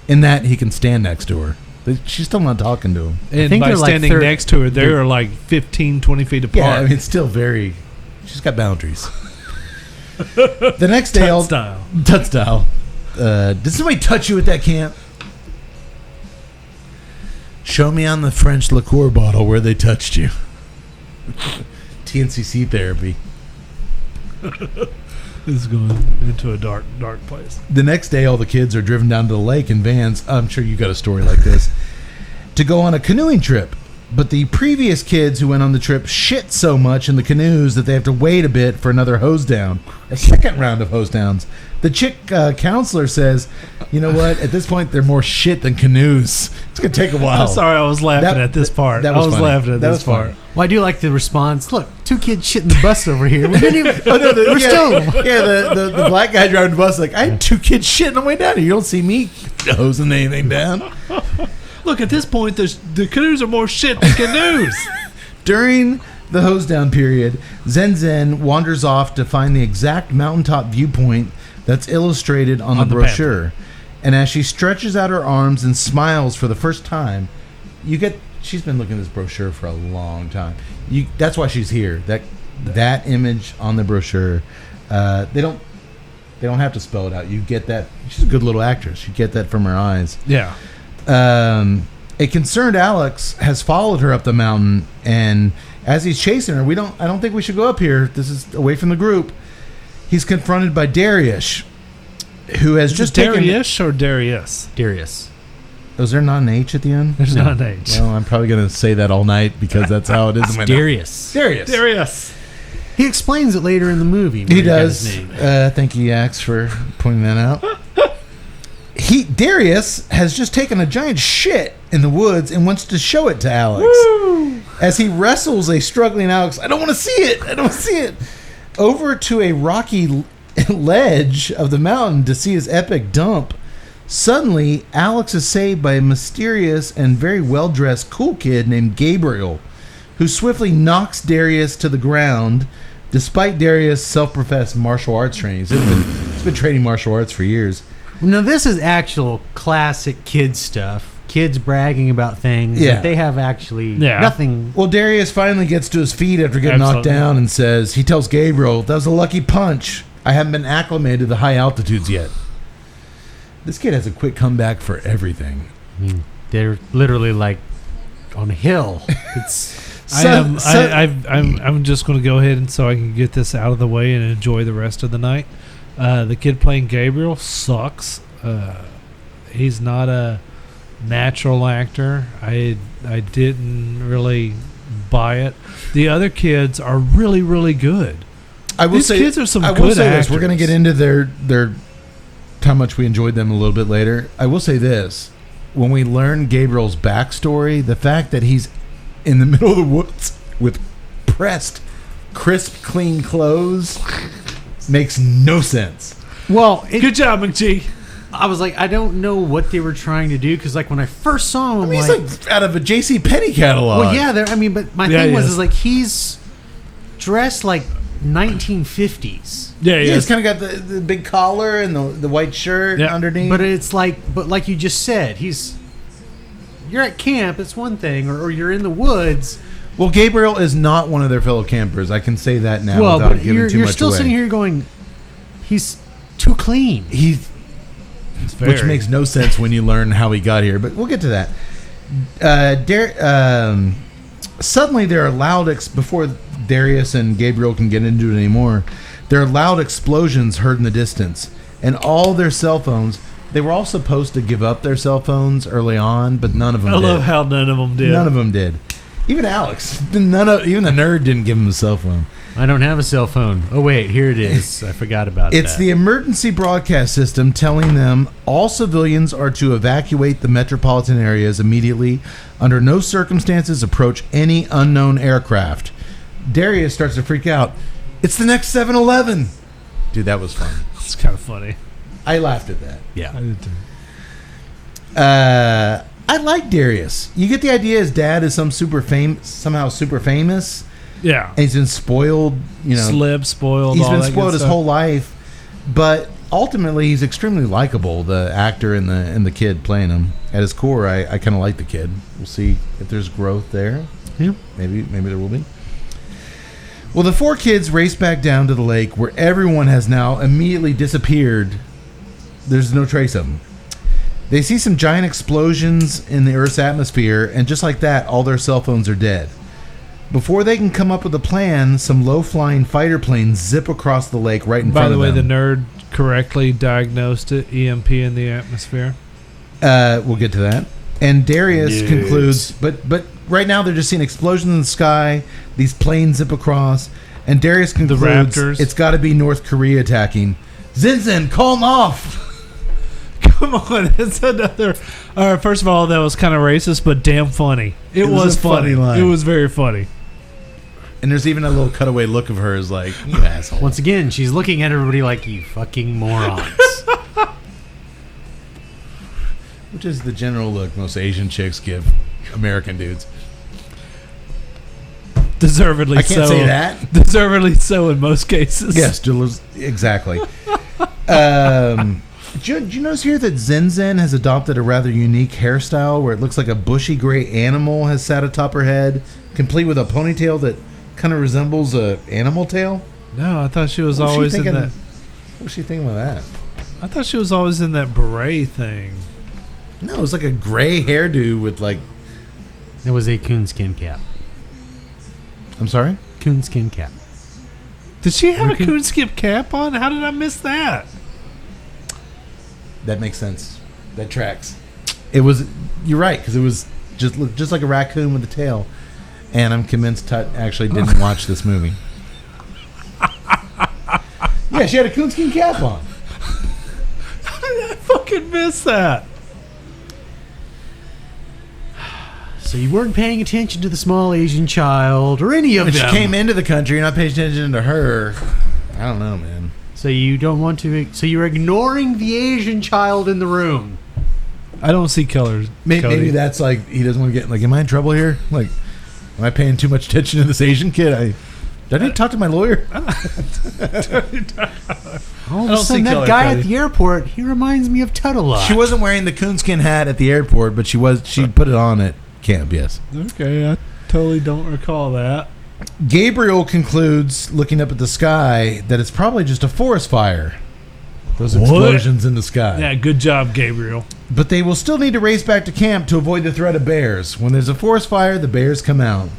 In that, he can stand next to her. She's still not talking to him. And by standing next to her, they're like 15, 20 feet apart. Yeah, I mean, it's still very... She's got boundaries. The next day... Tut style. Did somebody touch you at that camp? Show me on the French liqueur bottle where they touched you. TNCC therapy. This is going into a dark place. The next day, all the kids are driven down to the lake in vans. I'm sure you got a story like this. To go on a canoeing trip. But the previous kids who went on the trip shit so much in the canoes that they have to wait a bit for another hose down. A second round of hose downs. The chick counselor says, you know what? At this point, they're more shit than canoes. It's going to take a while. I'm sorry, I was laughing at this part. I was funny. laughing at That this was part. funny. Well, I do like the response. Look, 2 kids shit in the bus over here. We didn't even. We're still. The black guy driving the bus like, I had 2 kids shitting on the way down here. You don't see me hosing anything down. Look, at this point, the canoes are more shit than canoes. During the hose down period, Zen Zen wanders off to find the exact mountaintop viewpoint that's illustrated on the brochure. And as she stretches out her arms and smiles for the first time, she's been looking at this brochure for a long time. That's why she's here. That image on the brochure, they don't have to spell it out. You get that. She's a good little actress. You get that from her eyes. Yeah. A concerned Alex has followed her up the mountain, and as he's chasing her, I don't think we should go up here. This is away from the group. He's confronted by Darius, who has just taken... Darius or Darius? Darius. Was there not an H at the end? There's not an H. Well, I'm probably going to say that all night because that's how it is in my Darius. Darius. He explains it later in the movie. He does. Thank you, Yax, for pointing that out. Darius has just taken a giant shit in the woods and wants to show it to Alex. Woo! As he wrestles a struggling Alex, I don't want to see it, over to a rocky ledge of the mountain to see his epic dump. Suddenly, Alex is saved by a mysterious and very well-dressed cool kid named Gabriel, who swiftly knocks Darius to the ground, despite Darius' self-professed martial arts training. He's been training martial arts for years. Now, this is actual classic kid stuff. Kids bragging about things that they have actually nothing. Well, Darius finally gets to his feet after getting knocked down and he tells Gabriel, that was a lucky punch. I haven't been acclimated to the high altitudes yet. This kid has a quick comeback for everything. I mean, they're literally like on a hill. I'm just going to go ahead and so I can get this out of the way and enjoy the rest of the night. The kid playing Gabriel sucks. He's not a natural actor. I didn't really buy it. The other kids are really, really good. These kids are some good actors. We're going to get into their how much we enjoyed them a little bit later. I will say this. When we learn Gabriel's backstory, the fact that he's in the middle of the woods with pressed, crisp, clean clothes makes no sense. Well, good job, McGee. I was like, I don't know what they were trying to do because, like, when I first saw him, he's like out of a J.C. Penney catalog. Well, yeah, but my thing was like he's dressed like 1950s. Yeah, he's kind of got the big collar and the white shirt underneath. But it's like you just said, you're at camp. It's one thing, or you're in the woods. Well, Gabriel is not one of their fellow campers. I can say that now without giving too much away. You're still sitting here going, he's too clean. Which makes no sense when you learn how he got here. But we'll get to that. Suddenly, there are loud before Darius and Gabriel can get into it anymore. There are loud explosions heard in the distance, and all their cell phones. They were all supposed to give up their cell phones early on, but none of them did. I love how none of them did. None of them did. Even Alex. Even the nerd didn't give him a cell phone. I don't have a cell phone. Oh, wait, here it is. I forgot about that. It's the emergency broadcast system telling them all civilians are to evacuate the metropolitan areas immediately. Under no circumstances approach any unknown aircraft. Darius starts to freak out. It's the next 7-Eleven. Dude, that was fun. It's kind of funny. I laughed at that. Yeah. I did too. I like Darius. You get the idea his dad is somehow super famous. Yeah. And he's been spoiled, spoiled. He's been spoiled his whole life. But ultimately, he's extremely likable, the actor and the kid playing him. At his core, I kind of like the kid. We'll see if there's growth there. Yeah. Maybe there will be. Well, the 4 kids race back down to the lake where everyone has now immediately disappeared. There's no trace of them. They see some giant explosions in the Earth's atmosphere, and just like that, all their cell phones are dead. Before they can come up with a plan, some low-flying fighter planes zip across the lake right in By front the of way, them. the nerd correctly diagnosed it, EMP in the atmosphere. We'll get to that. And Darius concludes, but right now they're just seeing explosions in the sky, these planes zip across, and Darius concludes Raptors. it's got to be North Korea attacking. Zinzin, call them off! Come on, it's another. All right, first of all, that was kind of racist, but damn funny. It was a funny funny. line. It was very funny. And there's even a little cutaway look of her as like, you asshole. Once again, she's looking at everybody like, you fucking morons. Which is the general look most Asian chicks give American dudes. Deservedly so. I can't say that. Deservedly so in most cases. Yes, exactly. Did you notice here that Zen has adopted a rather unique hairstyle where it looks like a bushy gray animal has sat atop her head, complete with a ponytail that kind of resembles a animal tail? No, I thought she was What was always she in thinking, that. what was she thinking about that? I thought she was always in that beret thing. No, it was like a gray hairdo with like... It was a coonskin cap. I'm sorry? Coonskin cap. Did she have a coonskin cap on? How did I miss that? That makes sense. That tracks. It was... You're right, because it was just like a raccoon with a tail. And I'm convinced Tut actually didn't watch this movie. Yeah, she had a coonskin cap on. How did I fucking miss that? So you weren't paying attention to the small Asian child or any of When she them. came into the country, you're not paying attention to her. I don't know, man. So you don't want to. So you're ignoring the Asian child in the room. I don't see colors. Maybe that's like he doesn't want to get like. Am I in trouble here? Like, am I paying too much attention to this Asian kid? Did I talk to my lawyer? All of a don't sudden, see that color, guy Cody. at the airport, he reminds me of Tut a lot. She wasn't wearing the coonskin hat at the airport, but she put it on at camp. Yes. Okay, I totally don't recall that. Gabriel concludes, looking up at the sky, that it's probably just a forest fire. Those What? explosions in the sky. Yeah, good job, Gabriel. But they will still need to race back to camp to avoid the threat of bears. When there's a forest fire, the bears come out.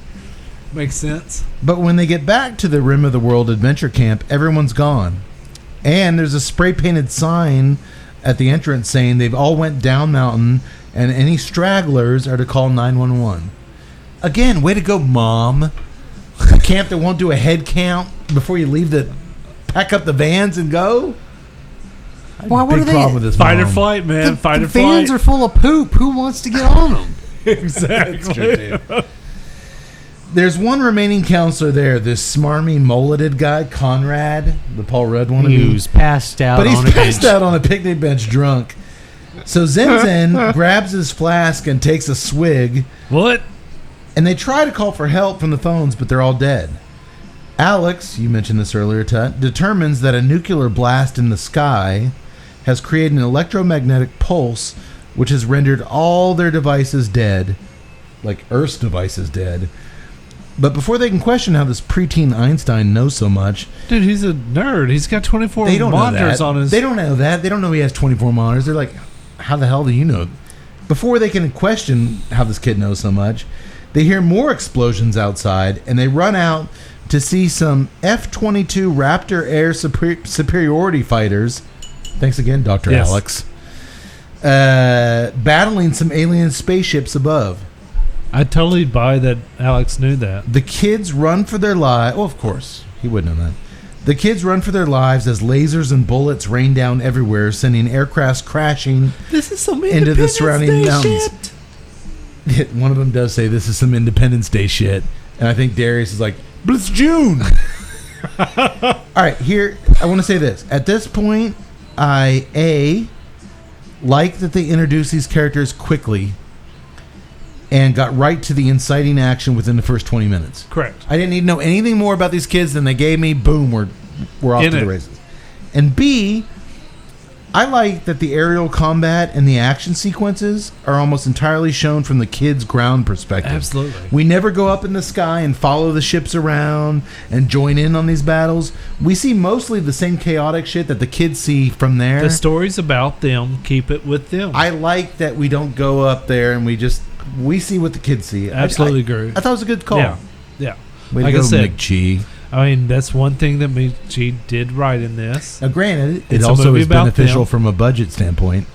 Makes sense. But when they get back to the Rim of the World Adventure Camp, everyone's gone. And there's a spray-painted sign at the entrance saying they've all went down mountain and any stragglers are to call 911. Again, way to go, Mom. A camp that won't do a head count before you leave pack up the vans and go? Why, what Big are they? problem with this Fight or Mom. flight, man. Fight The or flight. fans are full of poop. Who wants to get on them? Exactly. There's one remaining counselor there, this smarmy, mulleted guy, Conrad, the Paul Rudd one. Who's passed out But he's on a passed bench. out on a picnic bench drunk. So Zen grabs his flask and takes a swig, What? and they try to call for help from the phones, but they're all dead. Alex, you mentioned this earlier, Tut, determines that a nuclear blast in the sky has created an electromagnetic pulse which has rendered all their devices dead, like Earth's devices dead. But before they can question how this preteen Einstein knows so much, Dude, he's a nerd. He's got 24 they don't know monitors that. on his... They don't know that. They don't know he has 24 monitors. They're like, how the hell do you know? Before they can question how this kid knows so much, they hear more explosions outside, and they run out to see some F-22 Raptor air superiority fighters. Thanks again, Dr. Yes. Alex. Battling some alien spaceships above. I totally buy that Alex knew that. The kids run for their lives. Oh, of course. He wouldn't know that. The kids run for their lives as lasers and bullets rain down everywhere, sending aircrafts crashing This is some into the surrounding mountains. One of them does say this is some Independence Day shit. And I think Darius is like, but it's June. All right, here, I want to say this. At this point, I like that they introduced these characters quickly and got right to the inciting action within the first 20 minutes. Correct. I didn't need to know anything more about these kids than they gave me. Boom, we're off In to it. the races. And B, I like that the aerial combat and the action sequences are almost entirely shown from the kids' ground perspective. Absolutely. We never go up in the sky and follow the ships around and join in on these battles. We see mostly the same chaotic shit that the kids see from there. The story's about them. Keep it with them. I like that we don't go up there and we see what the kids see. Absolutely I agree. thought it was a good call. Yeah. Yeah. Way to Like I go, said, McGee. I mean, that's one thing that she did right in this. Now, granted, it It's a also movie is about beneficial them. from a budget standpoint.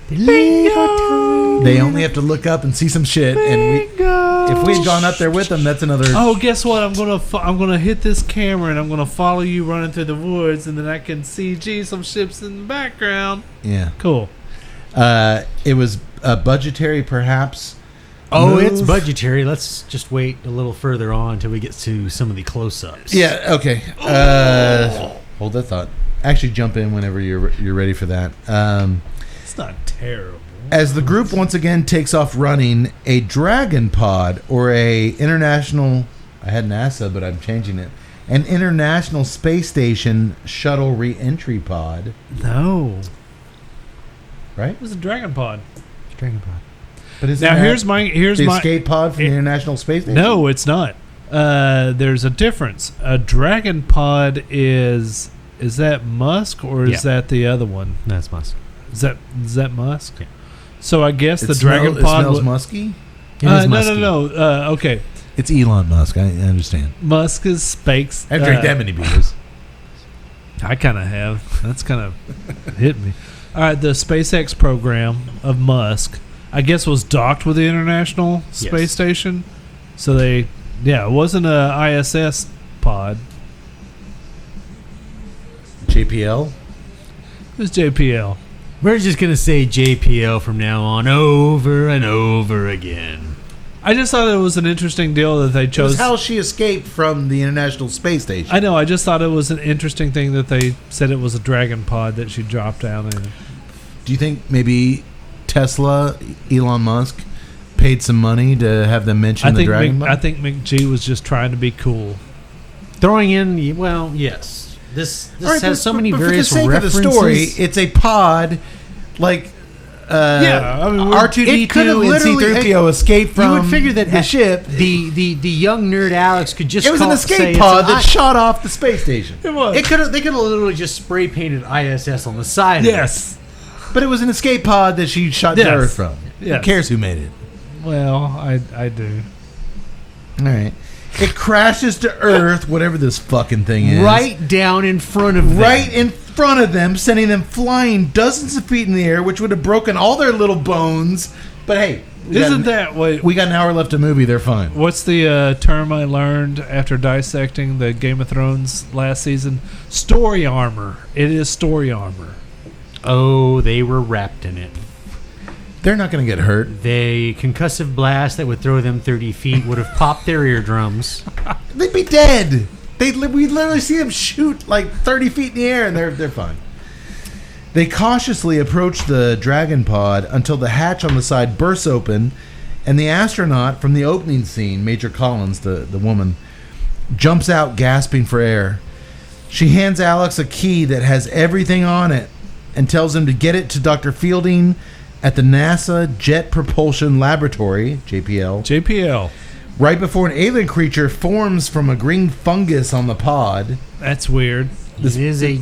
Bingo! They only have to look up and see some shit, and if we had gone up there with them, that's another. Oh, guess what? I'm gonna hit this camera and I'm gonna follow you running through the woods, and then I can see some ships in the background. Yeah. Cool. It was budgetary, perhaps. Oh, move. it's budgetary. Let's just wait a little further on until we get to some of the close-ups. Yeah. Okay. Hold that thought. Actually, jump in whenever you're ready for that. It's not terrible. As the group once again takes off running, a Dragon Pod, or a international, I had NASA, but I'm changing it, an International Space Station shuttle re-entry pod. No, Right? it was a Dragon Pod. Dragon Pod. But isn't Now that here's my the escape pod from the International Space Station? No, it's not. There's a difference. A Dragon Pod is that Musk or is that the other one? That's Musk. Is that Musk? Yeah. So I guess the Dragon It Pod. smells musky? It is musky. No. Okay, It's Elon Musk. I understand. Musk is space. I've drank that many beers. I kind of have. That's kind of hit me. All right, the SpaceX program of Musk, I guess, was docked with the International Space Station. So it wasn't a ISS pod. JPL? It was JPL. We're just going to say JPL from now on over and over again. I just thought it was an interesting deal that they It chose. was how she escaped from the International Space Station. I know. I just thought it was an interesting thing that they said it was a Dragon Pod that she dropped down in. Do you think maybe Tesla, Elon Musk, paid some money to have them mention the Dragon Pod? I think McGee was just trying to be cool. Throwing in, well, yes. This All right, has so many but various for the sake references. of the story, it's a pod, like Yeah, I mean, R2D2 and C-3PO escaped from you would figure that the ship. The young nerd Alex could just It was an say escape it's pod an that shot off the space station. It was. They could have literally just spray painted ISS on the side. Yes. But it was an escape pod that she shot Yes. to Earth from. Yes. Who cares who made it? Well, I do. All right. It crashes to Earth, whatever this fucking thing is. Right down in front of them. Right in front of them, sending them flying dozens of feet in the air, which would have broken all their little bones. But hey, we got an hour left of movie. They're fine. What's the term I learned after dissecting the Game of Thrones last season? Story armor. It is story armor. Oh, they were wrapped in it. They're not going to get hurt. The concussive blast that would throw them 30 feet would have popped their eardrums. They'd be dead. We literally see them shoot like 30 feet in the air, and they're fine. They cautiously approach the Dragon Pod until the hatch on the side bursts open, and the astronaut from the opening scene, Major Collins, the woman, jumps out gasping for air. She hands Alex a key that has everything on it and tells him to get it to Dr. Fielding at the NASA Jet Propulsion Laboratory, JPL, right before an alien creature forms from a green fungus on the pod. That's weird. This is a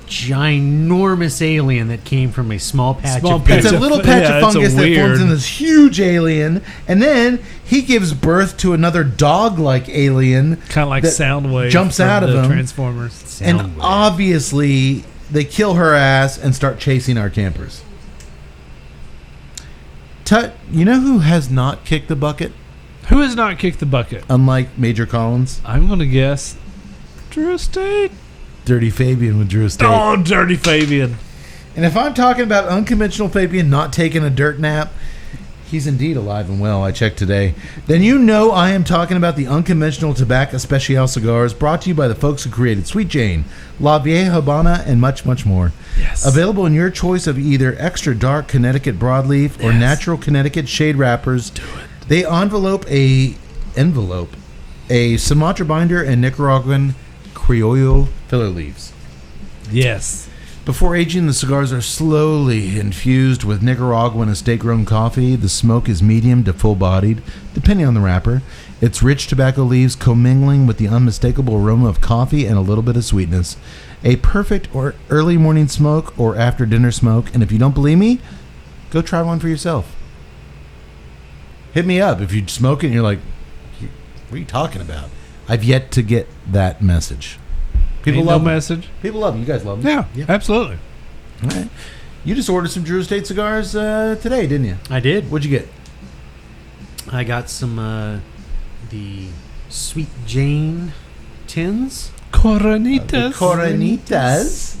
ginormous alien that came from a small patch of It's a little patch of fungus that forms in this huge alien, and then he gives birth to another dog-like alien, kind of like Soundwave, jumps out of the him. Transformers, and obviously they kill her ass and start chasing our campers. Tut, you know who has not kicked the bucket? Who has not kicked the bucket? Unlike Major Collins, I'm going to guess Drew Estate. Dirty Fabian with Drew Estate. Oh, Dirty Fabian. And if I'm talking about unconventional Fabian not taking a dirt nap, he's indeed alive and well, I checked today. Then you know I am talking about the unconventional Tobacco Especial cigars brought to you by the folks who created Sweet Jane, La Vieja Habana, and much, much more. Yes. Available in your choice of either extra dark Connecticut broadleaf or natural Connecticut shade wrappers. Do it. They envelope a Sumatra binder and Nicaraguan Criollo filler leaves. Yes. Before aging, the cigars are slowly infused with Nicaraguan estate-grown coffee. The smoke is medium to full-bodied, depending on the wrapper. Its rich tobacco leaves commingling with the unmistakable aroma of coffee and a little bit of sweetness. A perfect or early morning smoke or after-dinner smoke. And if you don't believe me, go try one for yourself. Hit me up if you smoke it and you're like, What are you talking about? I've yet to get that message. People Ain't love no them. message. People love them. You guys love them. Yeah, Yep. absolutely. All right. You just ordered some Drew Estate cigars today, didn't you? I did. What'd you get? I got some the Sweet Jane tins. Coronitas. Coronitas.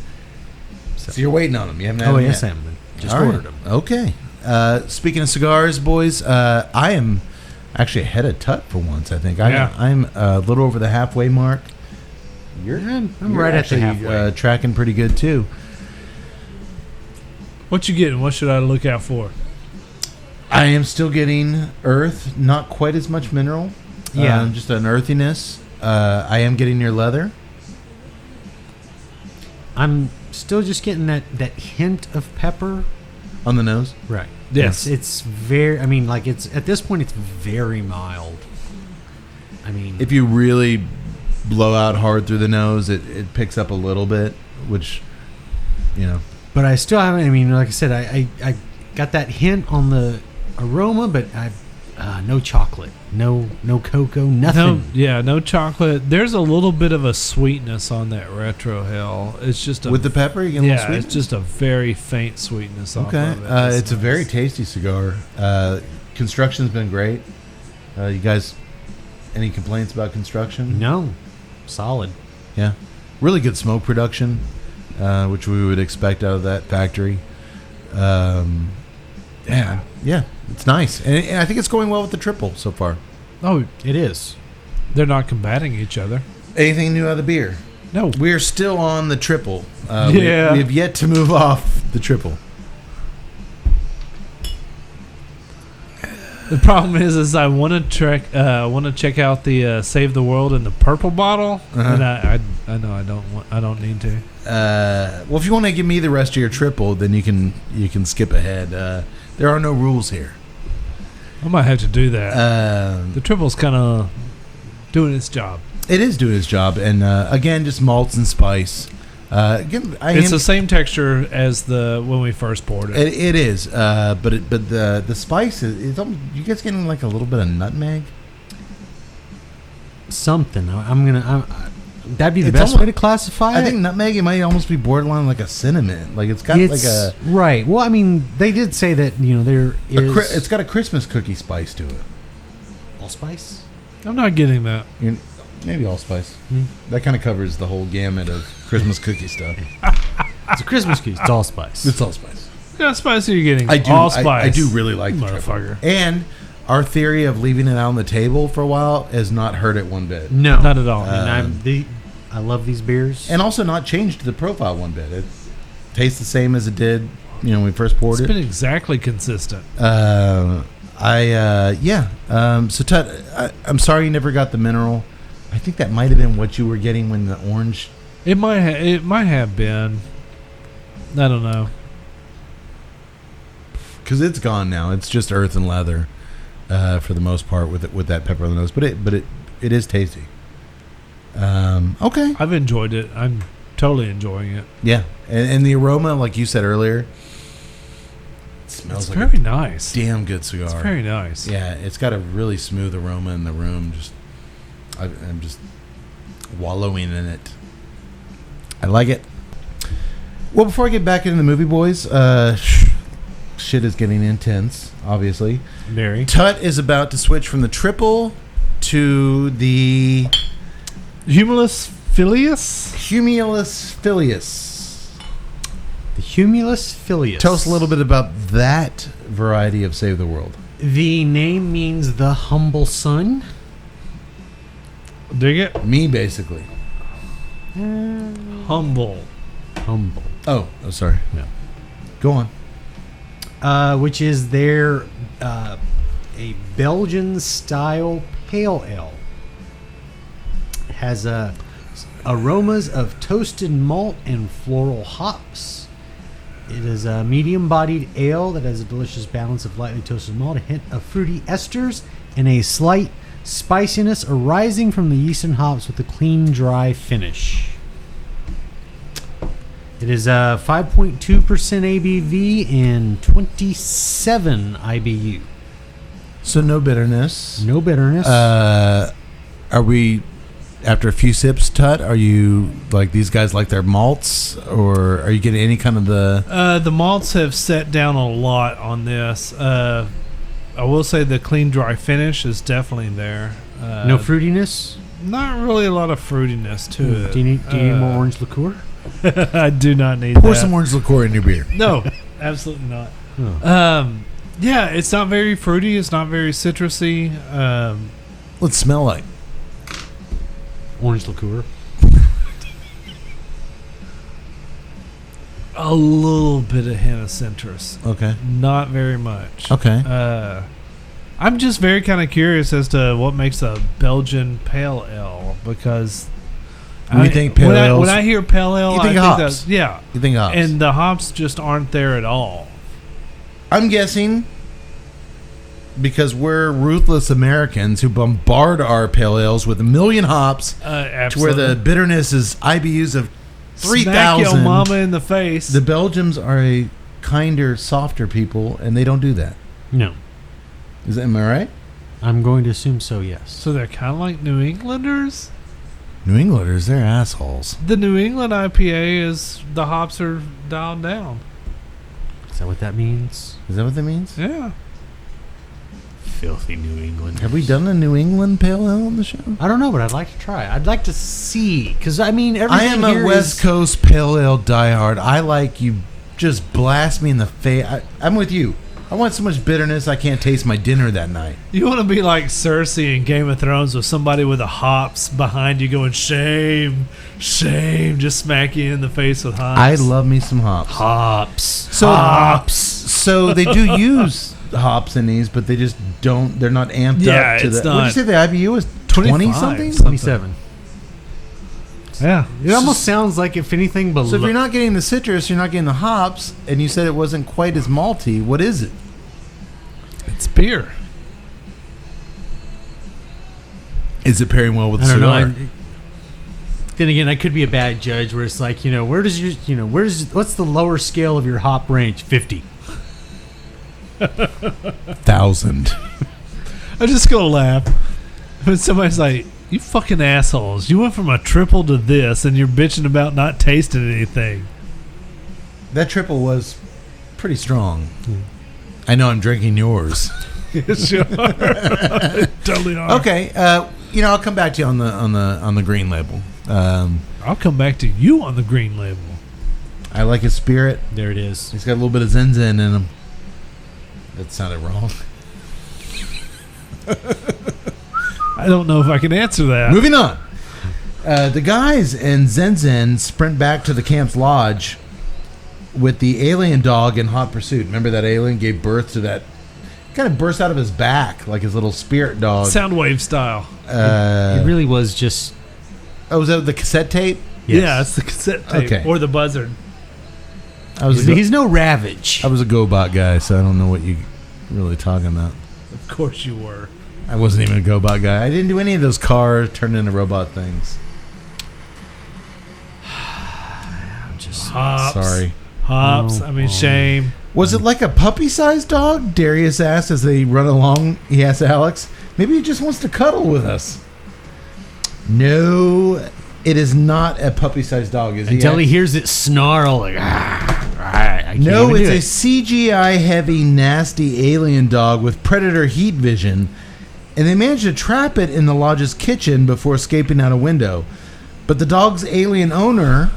So you're waiting on them. You haven't had Oh them yes, yet. I am. Just All right. ordered them. Okay. Speaking of cigars, boys, I am actually ahead of Tut for once. I think Yeah. I'm a little over the halfway mark. I'm You're right at the actually, halfway. tracking pretty good too. What you getting? What should I look out for? I am still getting earth, not quite as much mineral. Yeah. Just an earthiness. I am getting your leather. I'm still just getting that hint of pepper. On the nose. Right. Yes. It's very. I mean, like it's at this point, it's very mild. I mean, If you really blow out hard through the nose, it picks up a little bit, which, but I still haven't. I mean, like I said, I got that hint on the aroma, but I no chocolate, no cocoa, nothing. No chocolate. There's a little bit of a sweetness on that retro hell. It's just a, with the pepper, you get a little sweet. it's just a very faint sweetness. Okay. Off of it. It's a very tasty cigar. Construction's been great. You guys, any complaints about construction? No, solid. Yeah. Really good smoke production, which we would expect out of that factory. Yeah, it's nice. And I think it's going well with the triple so far. Oh, It is. they're not combating each other. Anything new out of the beer? No. We're still on the triple. Yeah. We have yet to move off the triple. The problem is I want to check out the Save the World in the purple bottle, and I know I don't need to. Well, if you want to give me the rest of your triple, then you can skip ahead. There are no rules here. I might have to do that. The triple's kind of doing its job. It is doing its job, and again, just malts and spice. Again, It's the same texture as when we first poured it. It is, but the spice is you guys getting like a little bit of nutmeg. Something. That'd be the It's best almost- way to classify it. I think nutmeg. It might almost be borderline like a cinnamon. Like it's got like a right. Well, I mean, they did say that there is it's got a Christmas cookie spice to it. allspice. I'm not getting that. Maybe allspice. That kind of covers the whole gamut of Christmas cookie stuff. It's a Christmas cookie. It's allspice. It's allspice. What kind of spice are you getting? I do. Allspice. I do really like the Motherfucker. triple. And our theory of leaving it out on the table for a while has not hurt it one bit. No, Not at all. I love these beers. And also not changed the profile one bit. It tastes the same as it did, when we first poured It's it. been exactly consistent. So Tut, I'm sorry you never got the mineral. I think that might have been what you were getting when the orange. It might have been. I don't know. Because it's gone now. It's just earth and leather, for the most part with that pepper on the nose. But it is tasty. Okay. I've enjoyed it. I'm totally enjoying it. Yeah, and the aroma, like you said earlier, it smells It's like very a nice. damn good cigar. It's very nice. Yeah, it's got a really smooth aroma in the room. I'm just wallowing in it. I like it. Well, before I get back into the movie, boys, shit is getting intense, obviously. Very. Tut is about to switch from the triple to the Humulus filius? Humulus filius. The Humulus filius. Tell us a little bit about that variety of Save the World. The name means the humble son. Dig it? Me, basically. Humble. Humble. Oh, sorry. Yeah. Go on. Which is their a Belgian style pale ale. It has aromas of toasted malt and floral hops. It is a medium-bodied ale that has a delicious balance of lightly toasted malt, a hint of fruity esters, and a slight spiciness arising from the yeast and hops with a clean, dry finish. It is 5.2% ABV and 27 IBU. So no bitterness. No bitterness. Are we, after a few sips, Tut, are you like these guys like their malts, or are you getting any kind of the malts have set down a lot on this. I will say the clean dry finish is definitely there. No fruitiness? Not really a lot of fruitiness to it. Do you need more orange liqueur? I do not need pour that. some orange liqueur in your beer? No, absolutely not. Oh. Yeah, it's not very fruity. It's not very citrusy. What's it smell like? Orange liqueur. A little bit of hint of citrus. Okay. Not very much. Okay. I'm just very kind of curious as to what makes a Belgian pale ale, because When you think pale ales, when I hear pale ale, you think I hops. think yeah, You think hops. and the hops just aren't there at all. I'm guessing because we're ruthless Americans who bombard our pale ales with a million hops to where Absolutely. the bitterness is IBUs of Smack your 3,000. mama in the face. The Belgians are a kinder, softer people, and they don't do that. No. Am I right? I'm going to assume so, yes. So they're kind of like New Englanders. New Englanders, they're assholes. The New England IPA is the hops are dialed down. Is that what that means? Is that what that means? Yeah. Filthy New England. Have we done a New England pale ale on the show? I don't know, but I'd like to try. I'd like to see, because I mean, everything I am here a West is- Coast pale ale diehard. I like you just blast me in the face. I'm with you. I want so much bitterness I can't taste my dinner that night. You want to be like Cersei in Game of Thrones with somebody with the hops behind you going, shame, shame, just smack you in the face with hops. I love me some hops. hops. So So they do use hops in these, but they just don't. They're not amped Yeah, up to it's the. What did you not- say the IBU was 25 20 something? 27. Yeah. It almost sounds like, if anything, below. So if you're not getting the citrus, you're not getting the hops, and you said it wasn't quite as malty. What is it? It's beer. Is it pairing well with I the don't know. cigar? Then again, I could be a bad judge where it's like, what's the lower scale of your hop range? 50. 1,000. I'm just going to laugh when somebody's like, you fucking assholes. You went from a triple to this, and you're bitching about not tasting anything. That triple was pretty strong. I know I'm drinking yours. Sure. Totally are. Okay, I'll come back to you on the green label. I'll come back to you on the green label. I like his spirit. There it is. He's got a little bit of zen in him. That sounded wrong. I don't know if I can answer that. Moving on. The guys in Zen sprint back to the camp's lodge with the alien dog in hot pursuit. Remember that alien gave birth to that? Kind of burst out of his back like his little spirit dog. Soundwave style. It really was just. Oh, was that the cassette tape? Yes. Yeah, it's the cassette tape. Okay. Or the buzzard. He's no Ravage. I was a GoBot guy, so I don't know what you really talking about. Of course you were. I wasn't even a GoBot guy. I didn't do any of those car turned into robot things. Just Hops. Sorry. Hops. Oh, I mean, oh. shame. Was it like a puppy-sized dog? Darius asked as they run along. He asked Alex, maybe he just wants to cuddle with us. No, it is not a puppy-sized dog. Is until he? he hears it snarl like, I can't No, even it's do a it. CGI-heavy, nasty alien dog with predator heat vision, and they managed to trap it in the lodge's kitchen before escaping out a window. But the dog's alien owner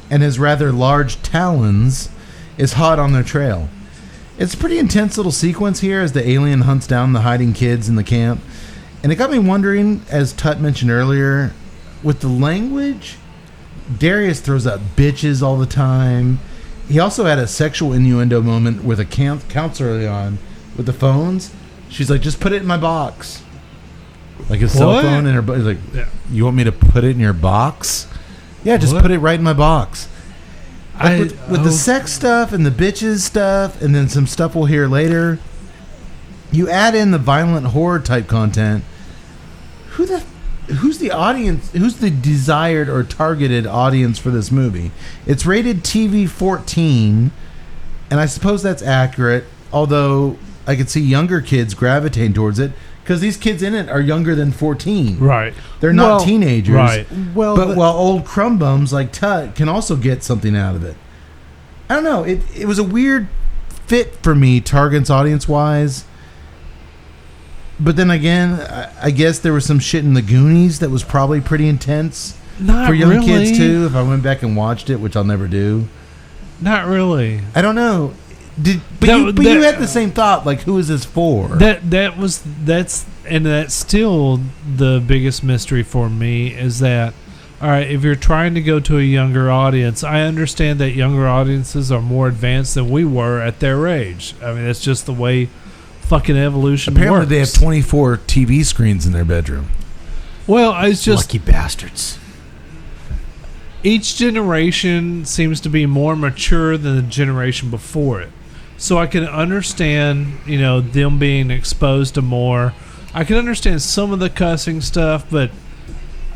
and his rather large talons is hot on their trail. It's a pretty intense little sequence here as the alien hunts down the hiding kids in the camp. And it got me wondering, as Tut mentioned earlier, with the language, Darius throws out bitches all the time. He also had a sexual innuendo moment with a counselor early on with the phones. She's like, just put it in my box. Like his cell What? phone in her box. Like, Yeah. you want me to put it in your box? Yeah, just What? put it right in my box. Like with the sex stuff and the bitches stuff, and then some stuff we'll hear later, you add in the violent horror type content. Who's the audience? Who's the desired or targeted audience for this movie? It's rated TV 14, and I suppose that's accurate. Although I could see younger kids gravitating towards it because these kids in it are younger than 14. Right. They're not teenagers. Right. Well, But while old crumb bums like Tut can also get something out of it. I don't know. It was a weird fit for me, Target's audience-wise. But then again, I guess there was some shit in the Goonies that was probably pretty intense Not for young really. kids, too, if I went back and watched it, which I'll never do. Not really. I don't know. You had the same thought, like, who is this for? That's still the biggest mystery for me is that, all right, if you're trying to go to a younger audience, I understand that younger audiences are more advanced than we were at their age. I mean, that's just the way fucking evolution Apparently works. they have 24 TV screens in their bedroom. Well, it's just lucky bastards. each generation seems to be more mature than the generation before it. So I can understand, them being exposed to more. I can understand some of the cussing stuff, but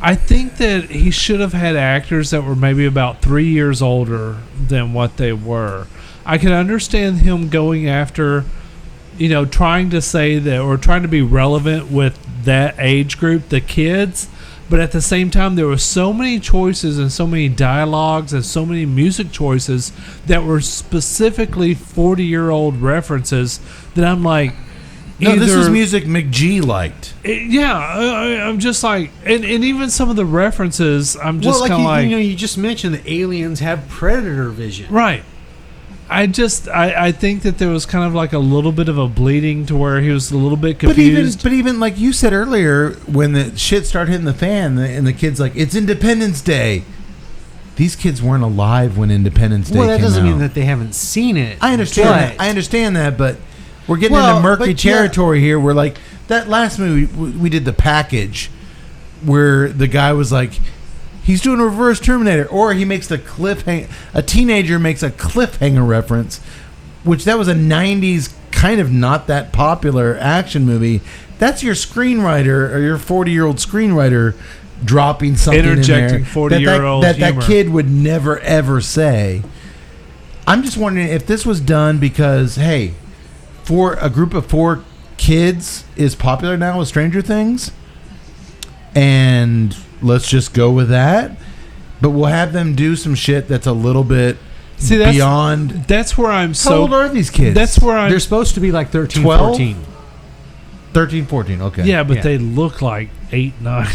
I think that he should have had actors that were maybe about 3 years older than what they were. I can understand him going after, trying to say that or trying to be relevant with that age group, the kids. But at the same time, there were so many choices and so many dialogues and so many music choices that were specifically 40-year-old references that I'm like, no, this is music McG liked. I'm just like, and even some of the references, I'm just kind of like, you just mentioned that aliens have predator vision, right? I think that there was kind of like a little bit of a bleeding to where he was a little bit confused. But even like you said earlier, when the shit started hitting the fan, and the kid's like, "It's Independence Day." These kids weren't alive when Independence Day came out. Well, that doesn't mean that they haven't seen it. I understand that, but we're getting into murky territory here. We're like that last movie we did, The Package, where the guy was like, he's doing a reverse Terminator, or he makes a teenager makes a cliffhanger reference, which that was a 90s kind of not that popular action movie. That's your screenwriter or your 40-year-old screenwriter dropping something interjecting in there 40-year-old that kid would never ever say. I'm just wondering if this was done because, hey, for a group of 4 kids is popular now with Stranger Things, and let's just go with that. But we'll have them do some shit that's a little bit beyond. That's where I'm so. How old are these kids? That's where They're supposed to be like 13, 12? 14. 13, 14. Okay. Yeah, but Yeah. they look like 8, 9.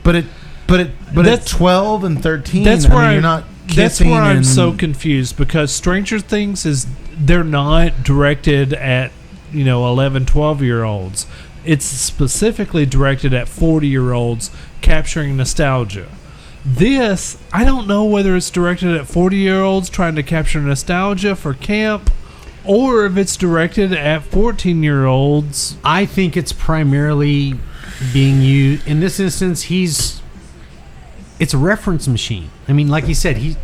But at 12 and 13, That's where you're not kissing. That's where I'm and so confused because Stranger Things they're not directed at 11, 12-year-olds. It's specifically directed at 40-year-olds capturing nostalgia. This, I don't know whether it's directed at 40-year-olds trying to capture nostalgia for camp or if it's directed at 14-year-olds. I think it's primarily being used. In this instance, it's a reference machine. I mean, like you said,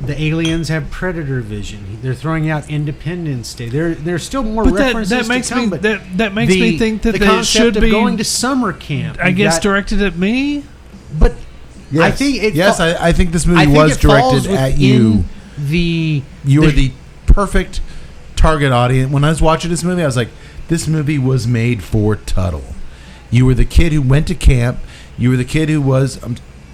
the aliens have predator vision. They're throwing out Independence Day. There's still more references that makes to come, me but that makes me think that the they concept should of be going to summer camp. I guess directed at me. But Yes. I think it yes, I think this I movie think was it falls directed at within you. You were the perfect target audience. When I was watching this movie, I was like, this movie was made for Tuttle. You were the kid who went to camp. You were the kid who was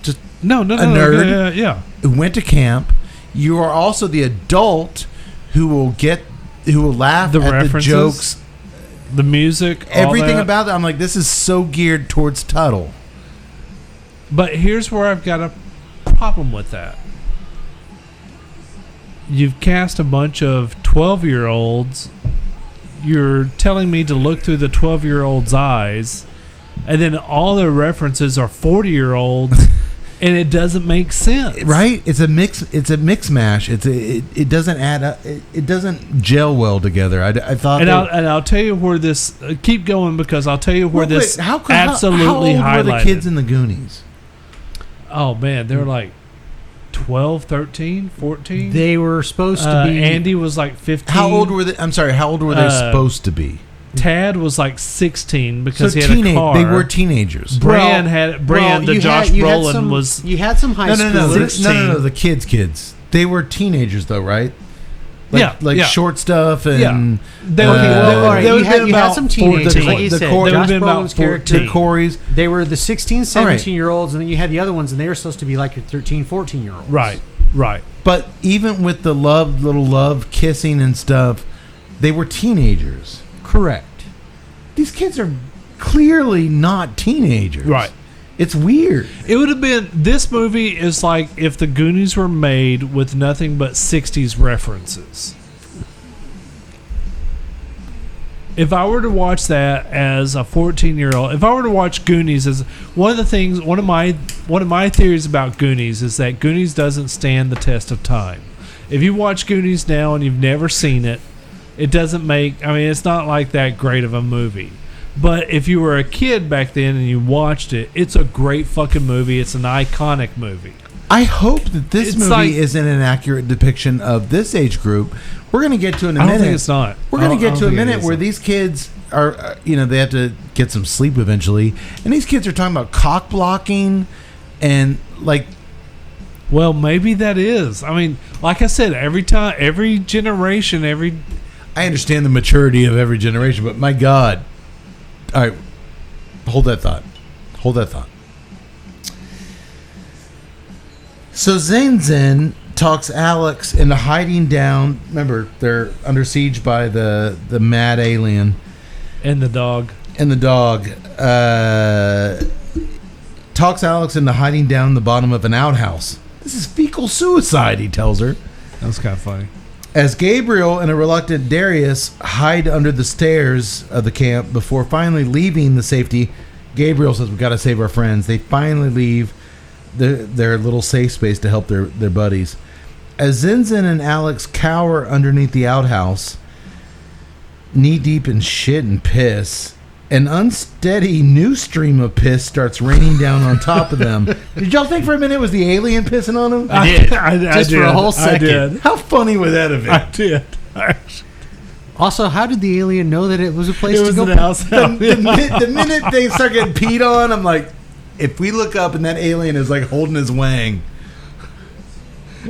just a nerd. Yeah. Who went to camp. You are also the adult who will laugh The at references, the jokes, the music, everything all that. about that. I'm like, this is so geared towards Tuttle. But here's where I've got a problem with that. You've cast a bunch of 12-year-olds. You're telling me to look through the 12-year-old's eyes, and then all their references are 40-year-olds, and it doesn't make sense. Right? It's a mix mash. It doesn't add up. It doesn't gel well together. I thought. And I'll tell you where this. Keep going because I'll tell you where this absolutely how old highlighted. were the kids in the Goonies? Oh man, they were like 12, 13, 14. They were supposed to be. Andy was like 15. How old were they? I'm sorry. How old were they supposed to be? Tad was like 16 because he had a car. They were teenagers. Josh Brolin was. You had some high school. No. The kids. They were teenagers though, right? Like short stuff and They you would had, had some teenagers, like you said. Josh been about Brolin's character. the Corys. They were the 16, 17-year-olds, and then you had the other ones, and they were supposed to be like your 13, 14-year-olds. Right. But even with the little love kissing and stuff, they were teenagers. Correct. These kids are clearly not teenagers. Right. It's weird. It would have been. This movie is like if the Goonies were made with nothing but 60s references. If I were to watch that as a 14-year-old, if I were to watch Goonies, as one of my theories about Goonies is that Goonies doesn't stand the test of time. If you watch Goonies now and you've never seen it, it doesn't make. I mean, it's not like that great of a movie. But if you were a kid back then and you watched it, it's a great fucking movie. It's an iconic movie. I hope that this movie like, isn't an accurate depiction of this age group. We're going to get to in a minute. I don't think it's not. We're going to get to a minute where these kids are, they have to get some sleep eventually. And these kids are talking about cock blocking and like. Well, maybe that is. I mean, like I said, every generation, I understand the maturity of every generation, but my God. All right, hold that thought. So Zen talks Alex into hiding down. Remember, they're under siege by the mad alien. And the dog. Talks Alex into hiding down the bottom of an outhouse. This is fecal suicide, he tells her. That was kind of funny. As Gabriel and a reluctant Darius hide under the stairs of the camp before finally leaving the safety, Gabriel says, "We've got to save our friends." They finally leave their little safe space to help their buddies. As Zinzin and Alex cower underneath the outhouse, knee-deep in shit and piss, an unsteady new stream of piss starts raining down on top of them. Did y'all think for a minute it was the alien pissing on them? I did. I Just did. for a whole second. I did. How funny would that have been? I did. Also, how did the alien know that it was a place It to was go? an house. The minute they start getting peed on, I'm like, if we look up and that alien is like holding his wang.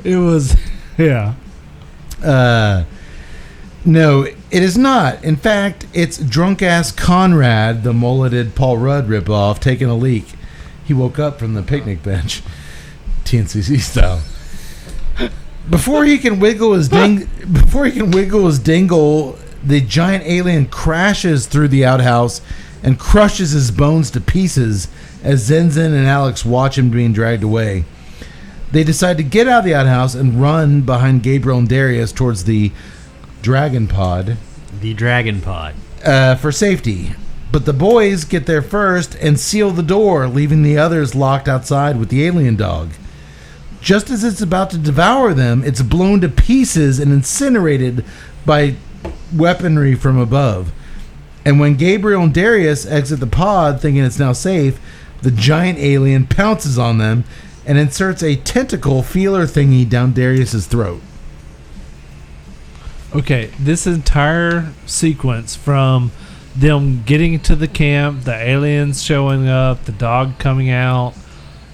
It was, yeah. No, it is not. In fact, it's drunk-ass Conrad, the mulleted Paul Rudd ripoff, taking a leak. He woke up from the picnic bench, TNCC style. Before he can wiggle his dingle, the giant alien crashes through the outhouse and crushes his bones to pieces as Zenzen and Alex watch him being dragged away. They decide to get out of the outhouse and run behind Gabriel and Darius towards the Dragon Pod. For safety. But the boys get there first and seal the door, leaving the others locked outside with the alien dog. Just as it's about to devour them, it's blown to pieces and incinerated by weaponry from above. And when Gabriel and Darius exit the pod, thinking it's now safe, the giant alien pounces on them and inserts a tentacle feeler thingy down Darius's throat. Okay, this entire sequence from them getting to the camp, the aliens showing up, the dog coming out,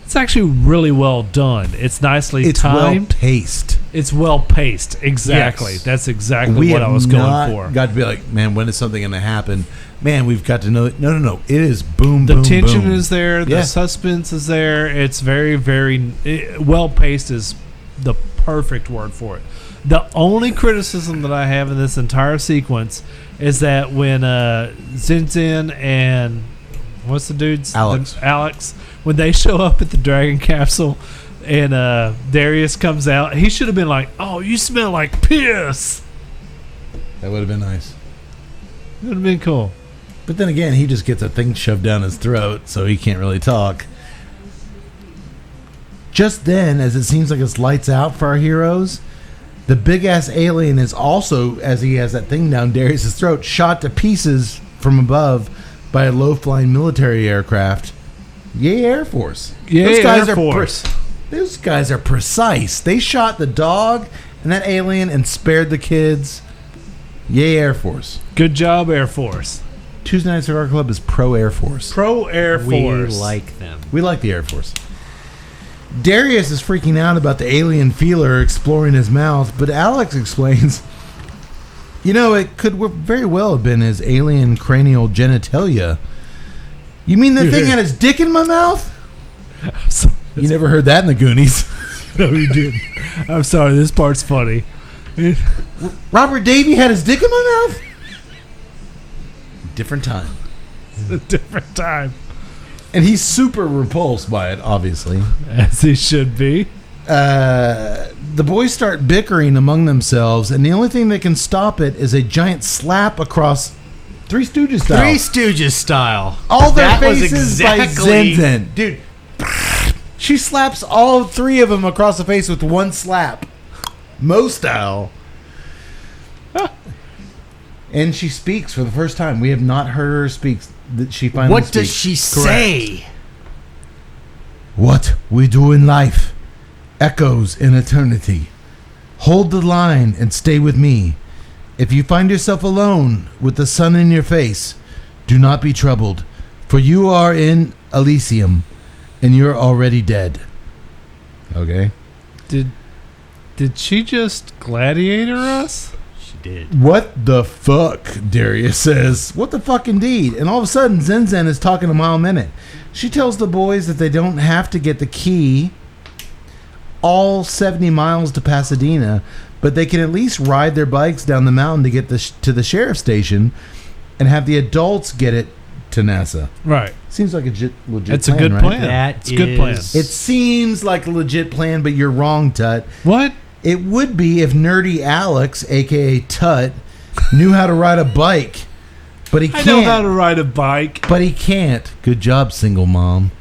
it's actually really well done. It's nicely timed. Well paced. It's well paced. Exactly. Yes. That's exactly what I was going for. Got to be like, man, when is something going to happen? Man, we've got to know. No. It is boom, the boom, tension boom. is there. The suspense is there. It's very, very well paced is the perfect word for it. The only criticism that I have in this entire sequence is that when Zinzin and what's the dude's Alex, when they show up at the Dragon Capsule and Darius comes out, he should have been like, "Oh, you smell like piss." That would have been nice. It would have been cool. But then again, he just gets a thing shoved down his throat, so he can't really talk. Just then, as it seems like it's lights out for our heroes, the big-ass alien is also, as he has that thing down Darius' throat, shot to pieces from above by a low-flying military aircraft. Yay, Air Force. Yay, Air Force. Those guys are precise. They shot the dog and that alien and spared the kids. Yay, Air Force. Good job, Air Force. Tuesday Night Cigar Club is pro-Air Force. Pro-Air Force. We like them. We like the Air Force. Darius is freaking out about the alien feeler exploring his mouth, but Alex explains You know, it could very well have been his alien cranial genitalia. You mean the thing had his dick in my mouth? You never heard that in the Goonies. No, you didn't. I'm sorry. This part's funny. Robert Davey had his dick in my mouth? Different time. A different time. And he's super repulsed by it, obviously. As he should be. The boys start bickering among themselves, and the only thing that can stop it is a giant slap across Three Stooges style. Three Stooges style. All their That was faces by exactly- Zen. Dude, she slaps all three of them across the face with one slap. Mo style. And she speaks for the first time. We have not heard her speak. She finally What speaks. does she say? What we do in life echoes in eternity. Hold the line and stay with me. If you find yourself alone with the sun in your face, do not be troubled, for you are in Elysium, and you're already dead. Okay. Did she just gladiator us? She did. What the fuck, Darius says. What the fuck indeed? And all of a sudden, Zen is talking a mile a minute. She tells the boys that they don't have to get the key all 70 miles to Pasadena, but they can at least ride their bikes down the mountain to get to the sheriff's station and have the adults get it to NASA. Right. Seems like a legit It's plan, a good right? plan. It's a good plan. It seems like a legit plan, but you're wrong, Tut. What? It would be if Nerdy Alex, a.k.a. Tut, knew how to ride a bike, but he can't. I know how to ride a bike. But he can't. Good job, single mom.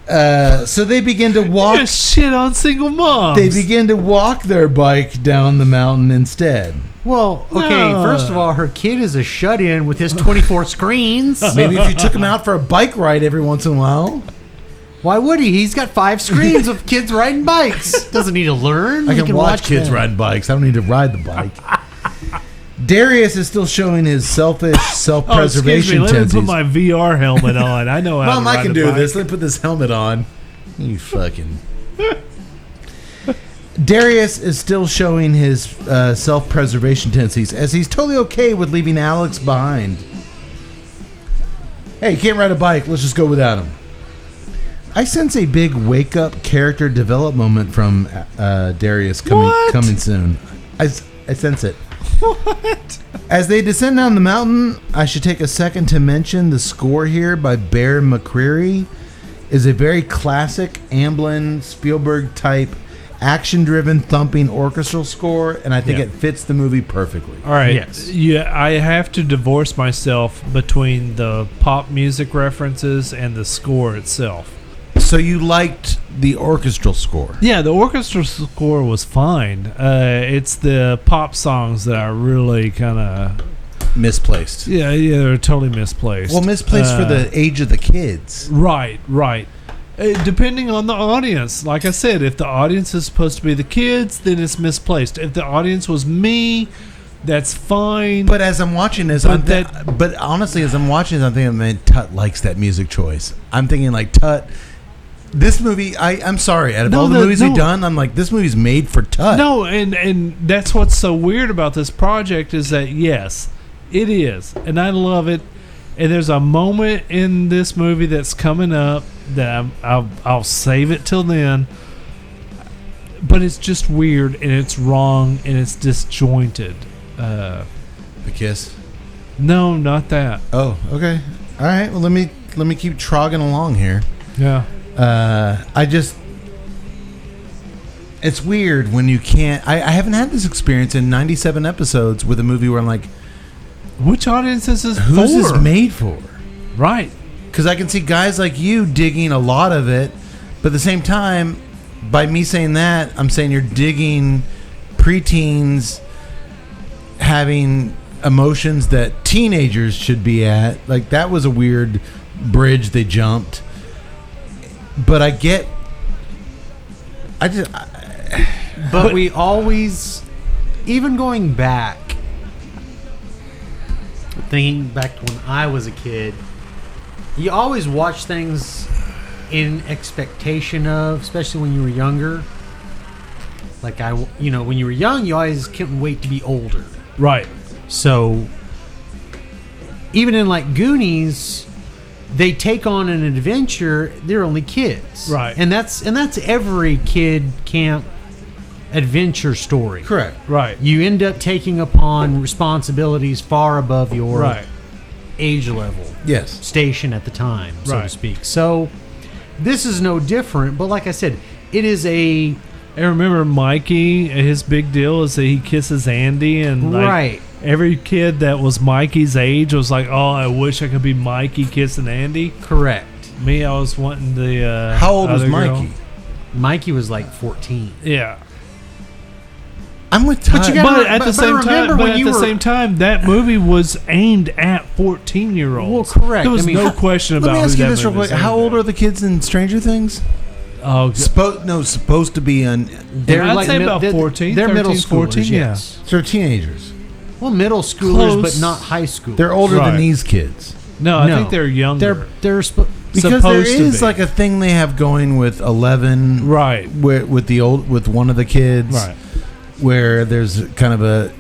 So they begin to walk. Just shit on single moms. They begin to walk their bike down the mountain instead. Well, okay, No. first of all, her kid is a shut-in with his 24 screens. Maybe if you took him out for a bike ride every once in a while. Why would he? He's got 5 screens of kids riding bikes. Doesn't need to learn. I He can watch kids them. riding bikes. I don't need to ride the bike. Darius is still showing his selfish Oh, excuse self-preservation me. Let me tendencies. put my VR helmet on. I know how Mom, to ride I can a do bike. this. Let me put this helmet on. You fucking... Darius is still showing his self-preservation tendencies, as he's totally okay with leaving Alex behind. Hey, you can't ride a bike. Let's just go without him. I sense a big wake-up character development moment from Darius coming soon. I sense it. What? As they descend down the mountain, I should take a second to mention the score here by Bear McCreary is a very classic Amblin Spielberg type action-driven thumping orchestral score, and I think it fits the movie perfectly. All right. Yes. Yeah, I have to divorce myself between the pop music references and the score itself. So you liked the orchestral score? Yeah, the orchestral score was fine. It's the pop songs that are really kind of Misplaced. yeah, they're totally misplaced. Well, misplaced for the age of the kids. Right. Depending on the audience. Like I said, if the audience is supposed to be the kids, then it's misplaced. If the audience was me, that's fine. But as I'm watching this, but honestly, as I'm watching this, I'm thinking, man, Tut likes that music choice. I'm thinking like, Tut, this movie, I'm sorry, out of all the movies we've done, I'm like, this movie's made for Tut. No, and that's what's so weird about this project is that, yes, it is. And I love it. And there's a moment in this movie that's coming up that I'll save it till then. But it's just weird, and it's wrong, and it's disjointed. The kiss? No, not that. Oh, okay. All right. Well, let me keep trogging along here. Yeah. It's weird when you can't. I haven't had this experience in 97 episodes with a movie where I'm like, Which audience is this who's for? this made for? Right. Because I can see guys like you digging a lot of it, but at the same time, by me saying that, I'm saying you're digging preteens having emotions that teenagers should be at. Like, that was a weird bridge they jumped. But I get... But we always, even going back, thinking back to when I was a kid, you always watch things in expectation of, especially when you were younger. Like when you were young, you always couldn't wait to be older. Right. So even in like Goonies, they take on an adventure. They're only kids, Right. And that's every kid camp adventure story. Correct. Right. You end up taking upon responsibilities far above your Right. age level, Yes. station at the time, so to Right. speak. So this is no different. But like I said, it is a And remember Mikey, his big deal is that he kisses Andy, and like right. every kid that was Mikey's age was like, oh, I wish I could be Mikey kissing Andy. Correct. Me, I was wanting the How old was other girl. Mikey? Mikey was like 14. Yeah. I'm with Ty. But you gotta- But at the but same remember time, when but at you the were- same time, that movie was aimed at 14-year-olds. Well, correct. There was I mean, no question Let about me who ask you that this real movie was quick. How aimed old at. are the kids in Stranger Things? Oh, Supposed to be on. I'd say about 14, They're middle 13, schoolers, 14, yeah. yes. They're teenagers. Well, middle schoolers, Close. but not high school. They're older Right. than these kids. no, I No. think they're younger. They're Because there Supposed to is be. like a thing they have going with 11, Right. with one of the kids, Right. where there's kind of a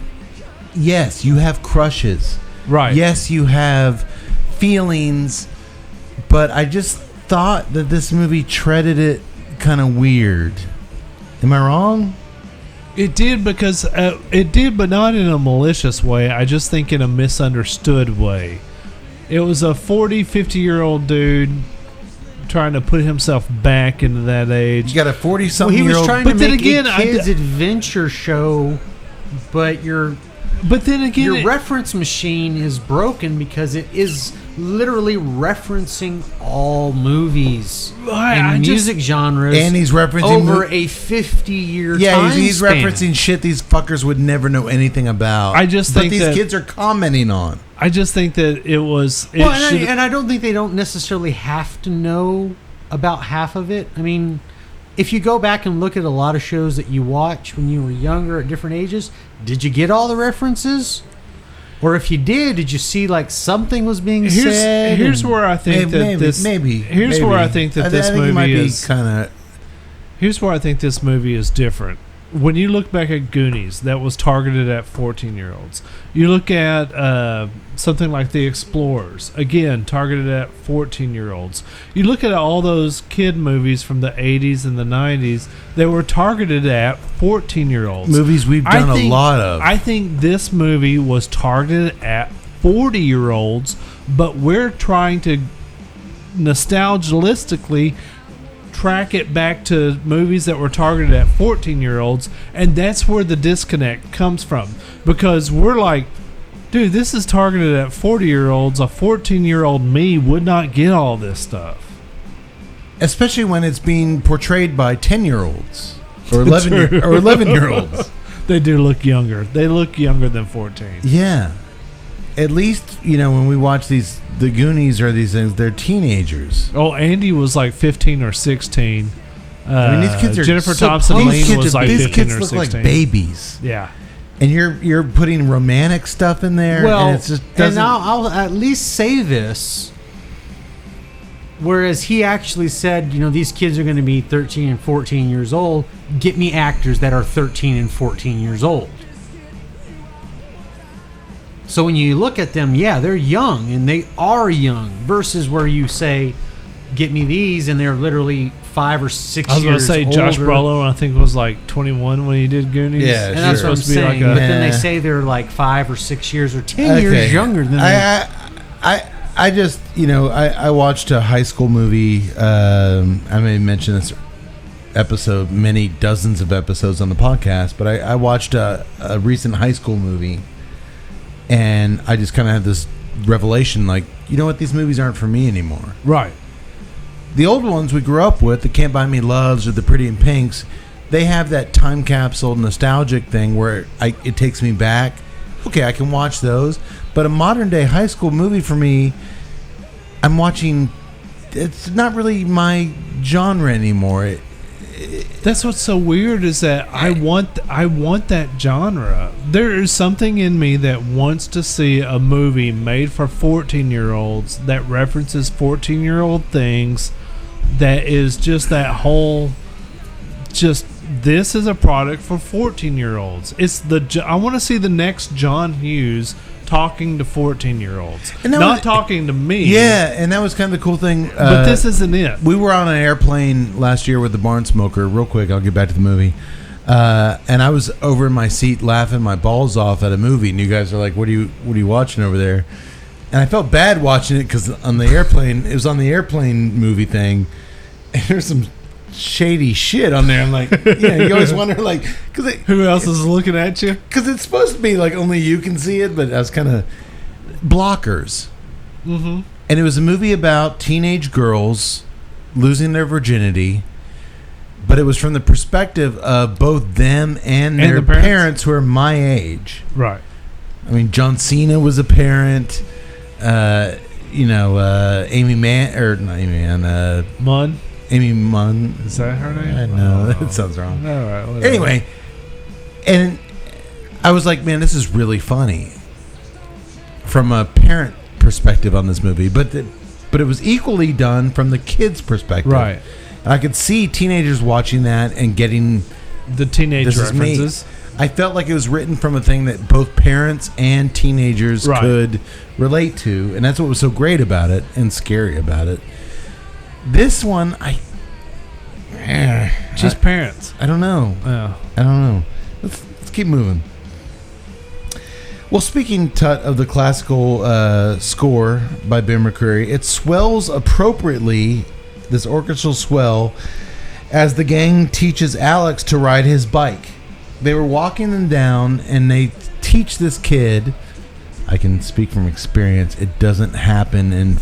yes, you have crushes, Right. yes, you have feelings, but I just thought that this movie treaded it kind of weird. Am I wrong? It did because it did, but not in a malicious way. I just think in a misunderstood way. It was a 40, 50-year-old dude trying to put himself back into that You age. got a well, 40-something he year was old. trying But to then make again, a I kids' d- adventure show, but your But then again, your reference machine is broken because it is literally referencing all movies I and just- music genres, And he's referencing over mo- a 50-year Yeah, time he's span. referencing shit these fuckers would never know anything about. I just but think these that- kids are commenting on. I just think that it was. It Well, and, should- I don't think they don't necessarily have to know about half of it. I mean, if you go back and look at a lot of shows that you watch when you were younger at different ages, did you get all the references? Or if you did you see like something was being said? here's and- where I think that this here's where I think that this think it might movie be is kind of. here's where I think this movie is different. When you look back at Goonies, that was targeted at 14-year-olds. You look at something like The Explorers, again, targeted at 14-year-olds. You look at all those kid movies from the 80s and the 90s, they were targeted at 14-year-olds. Movies we've done a lot of. I think this movie was targeted at 40-year-olds, but we're trying to nostalgistically track it back to movies that were targeted at 14-year-olds, and that's where the disconnect comes from, because we're like, dude, this is targeted at 40-year-olds. A 14-year-old me would not get all this stuff. Especially when it's being portrayed by 10-year-olds or 11-year-olds. They do look younger. They look younger than 14. Yeah. At least, when we watch the Goonies or these things, they're teenagers. Oh, Andy was like 15 or 16. I mean, these kids are Jennifer Thompson these Lean kids was are- like these 15 kids or look 16. like babies. Yeah. And you're putting romantic stuff in there. Well, and it's just and doesn't. I'll at least say this. Whereas he actually said, these kids are going to be 13 and 14 years old. Get me actors that are 13 and 14 years old. So when you look at them, yeah, they're young, and they are young, versus where you say, get me these, and they're literally 5 or 6 I was going to years say older. Josh Brolin, I think, was like 21 when he did Goonies. Yeah, And that's sure. what I'm Supposed to be like saying. a- But then they Yeah. say they're like 5 or 6 years or 10 years younger than them. I just, I watched a high school movie. I may mention this episode, many dozens of episodes on the podcast, but I watched a recent high school movie, and I just kind of had this revelation, like, you know what, these movies aren't for me anymore. Right. The old ones we grew up with, the Can't Buy Me Loves or the Pretty in Pinks, they have that time capsule nostalgic thing where it takes me back. Okay, I can watch those. But a modern day high school movie for me, I'm watching, it's not really my genre anymore. That's what's so weird is that I want that genre. There is something in me that wants to see a movie made for 14-year-olds that references 14-year-old things, that is just that whole just this is a product for 14-year-olds. I want to see the next John Hughes talking to 14-year-olds, not talking to me. Yeah, and that was kind of the cool thing. But this isn't it. We were on an airplane last year with the Barn Smoker. Real quick, I'll get back to the movie. And I was over in my seat laughing my balls off at a movie, and you guys are like, "What are you watching over there?" And I felt bad watching it because on the airplane, it was on the airplane movie thing, and there's some shady shit on there. I'm like, you always wonder, like, who else is looking at you? Because it's supposed to be like only you can see it, but I was kind of blockers. Mm-hmm. And it was a movie about teenage girls losing their virginity, but it was from the perspective of both them and their the parents who are my age. Right. I mean, John Cena was a parent. Amy Munn. Amy Munn. Is that her name? I know. That sounds wrong. All right. Whatever. Anyway, and I was like, man, this is really funny from a parent perspective on this movie, but it was equally done from the kids' perspective. Right. And I could see teenagers watching that and getting the teenage references. I felt like it was written from a thing that both parents and teenagers could relate to, and that's what was so great about it and scary about it. This one, just parents. I don't know. Yeah. I don't know. Let's keep moving. Well, speaking, Tut, of the classical score by Ben McCreary, it swells appropriately, this orchestral swell, as the gang teaches Alex to ride his bike. They were walking them down, and they teach this kid, I can speak from experience, it doesn't happen in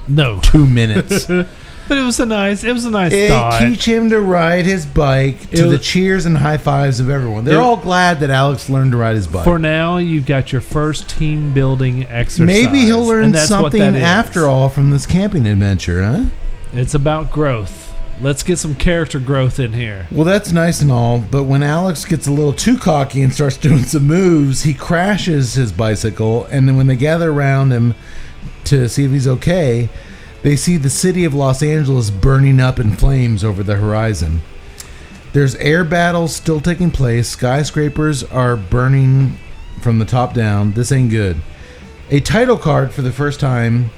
2 minutes. But it was a nice thought. Teach him to ride his bike to the cheers and high fives of everyone. They're all glad that Alex learned to ride his bike. For now, you've got your first team building exercise. Maybe he'll learn something after all from this camping adventure, huh? It's about growth. Let's get some character growth in here. Well, that's nice and all, but when Alex gets a little too cocky and starts doing some moves, he crashes his bicycle, and then when they gather around him to see if he's okay, they see the city of Los Angeles burning up in flames over the horizon. There's air battles still taking place. Skyscrapers are burning from the top down. This ain't good. A title card for the first time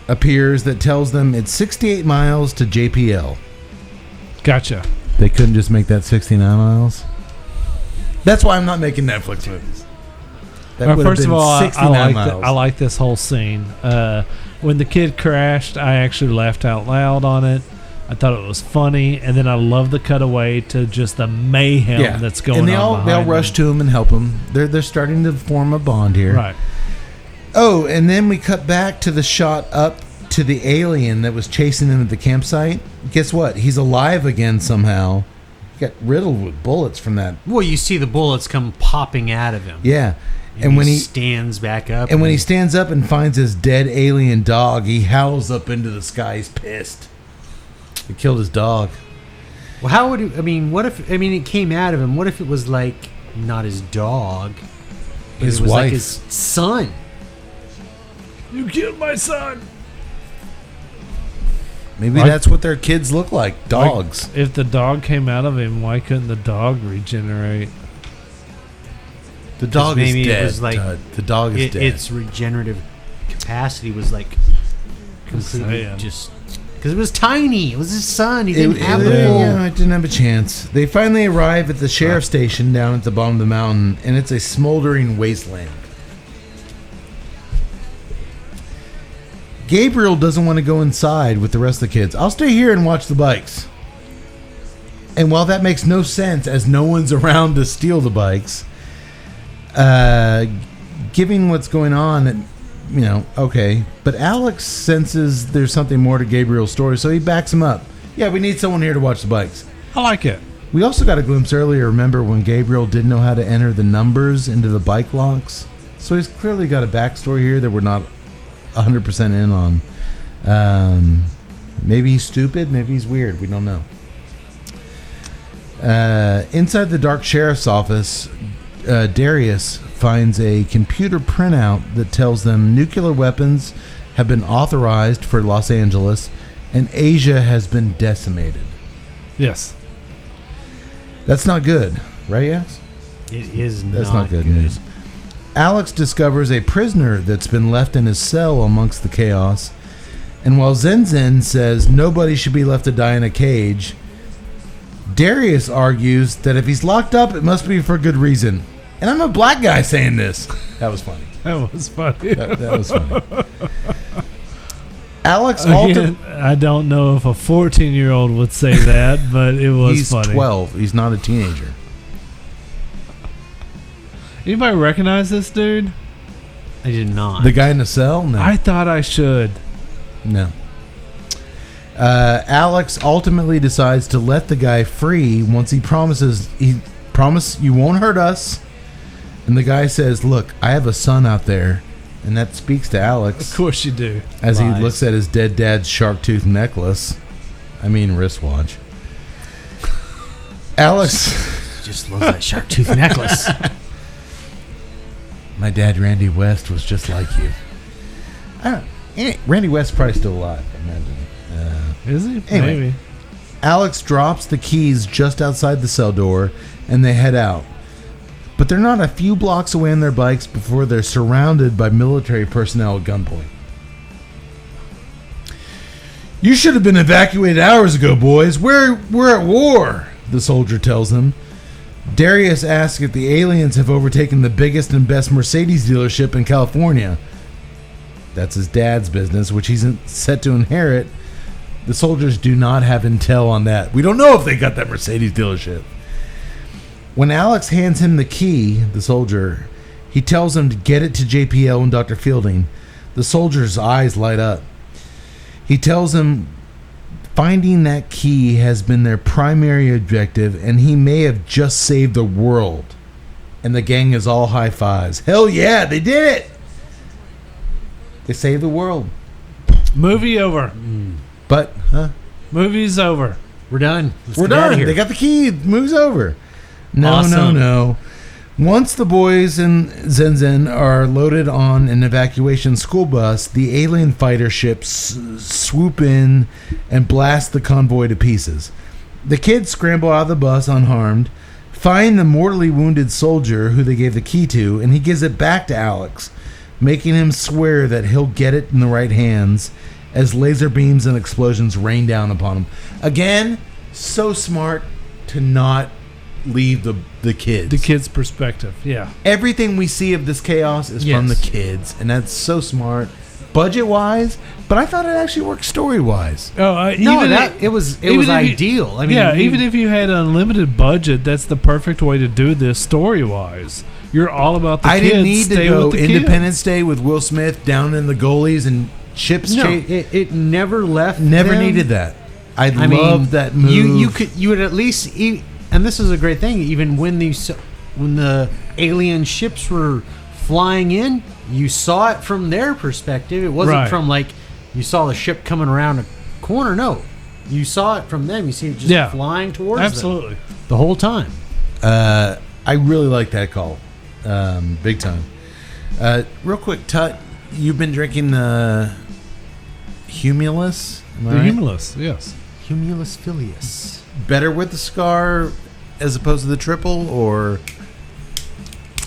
appears that tells them it's 68 miles to JPL. Gotcha. They couldn't just make that 69 miles? That's why I'm not making Netflix movies. That would first have been of all, 69 miles. I like this whole scene. When the kid crashed, I actually laughed out loud on it. I thought it was funny, and then I love the cutaway to just the mayhem that's going on. And they all rush to him and help him. They're starting to form a bond here. Right. Oh, and then we cut back to the shot up to the alien that was chasing them at the campsite. Guess what? He's alive again somehow. He got riddled with bullets from that. Well, you see the bullets come popping out of him. Yeah. And when he stands back up. And when he stands up and finds his dead alien dog, he howls up into the sky. He's pissed. He killed his dog. Well, how would it, it came out of him. What if it was like not his dog? His it was wife. Like his son. You killed my son. Maybe that's what their kids look like. Dogs. Like, if the dog came out of him, why couldn't the dog regenerate? The dog is dead. It was like the dog is dead. Its regenerative capacity was like completely just because it was tiny. It was his son. He didn't have the full. Yeah, I didn't have a chance. They finally arrive at the sheriff's station down at the bottom of the mountain, and it's a smoldering wasteland. Gabriel doesn't want to go inside with the rest of the kids. I'll stay here and watch the bikes. And while that makes no sense, as no one's around to steal the bikes, given what's going on, okay. But Alex senses there's something more to Gabriel's story, so he backs him up. Yeah, we need someone here to watch the bikes. I like it. We also got a glimpse earlier, remember, when Gabriel didn't know how to enter the numbers into the bike locks? So he's clearly got a backstory here that we're not 100% in on. Maybe he's stupid, maybe he's weird, we don't know. Inside the dark sheriff's office, Darius finds a computer printout that tells them nuclear weapons have been authorized for Los Angeles and Asia has been decimated. Yes. That's not good, right? Yes. It is not. That's not good news. Alex discovers a prisoner that's been left in his cell amongst the chaos, and while Zen Zen says nobody should be left to die in a cage, Darius argues that if he's locked up, it must be for good reason. And I'm a black guy saying this. That was funny. That was funny. That was funny. Alex Again, I don't know if a 14-year-old would say that, but it was he's funny. 12. He's not a teenager. Anybody recognize this dude? I did not. The guy in the cell? No. I thought I should. No. Alex ultimately decides to let the guy free once he promises you won't hurt us. And the guy says, look, I have a son out there. And that speaks to Alex. Of course you do. As he looks at his dead dad's shark tooth necklace. I mean wristwatch. Alex just loves that shark tooth necklace. My dad, Randy West, was just like you. Randy West's probably still alive, I imagine. Is he? Anyway, Maybe. Alex drops the keys just outside the cell door, and they head out. But they're not a few blocks away on their bikes before they're surrounded by military personnel at gunpoint. You should have been evacuated hours ago, boys. We're at war, the soldier tells them. Darius asks if the aliens have overtaken the biggest and best Mercedes dealership in California. That's his dad's business, which he's set to inherit. The soldiers do not have intel on that. We don't know if they got that Mercedes dealership. When Alex hands him the key, the soldier, he tells him to get it to JPL and Dr. Fielding. The soldier's eyes light up. He tells him finding that key has been their primary objective, and he may have just saved the world. And the gang is all high fives. Hell yeah, they did it! They saved the world. Movie over. But, Movie's over. We're done. We're done. They got the key. Move's over. No, Awesome. no. Once the boys and Zen Zen are loaded on an evacuation school bus, the alien fighter ships swoop in and blast the convoy to pieces. The kids scramble out of the bus unharmed, find the mortally wounded soldier who they gave the key to, and he gives it back to Alex, making him swear that he'll get it in the right hands as laser beams and explosions rain down upon him. Again, so smart to not leave the kids. The kids' perspective, yeah. Everything we see of this chaos is from the kids, and that's so smart, budget-wise. But I thought it actually worked story-wise. It was ideal. I mean, even if you had an unlimited budget, that's the perfect way to do this story-wise. You're all about the kids. I didn't need to Stay go with the Independence kids. Day with Will Smith down in the goalies and ships. No, it never left. Never them. needed that. I loved that move. You would at least eat. And this is a great thing. Even when the alien ships were flying in, you saw it from their perspective. It wasn't from like you saw the ship coming around a corner. No, you saw it from them. You see it just flying towards them the whole time. I really like that call, big time. Real quick, Tut, you've been drinking the Humulus. Humulus, yes. Humulus Filius. Better with the cigar as opposed to the triple, or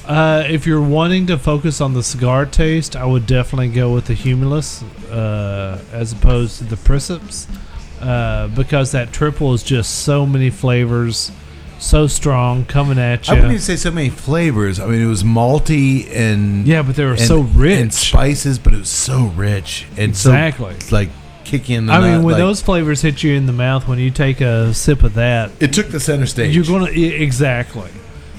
if you're wanting to focus on the cigar taste, I would definitely go with the Humulus as opposed to the Princeps, because that triple is just so many flavors, so strong coming at you. I wouldn't even say so many flavors. I mean, it was malty and but they were so rich and spices, but it was so rich and exactly so, like kicking in the when those flavors hit you in the mouth, when you take a sip of that, it took the center stage. You're gonna exactly.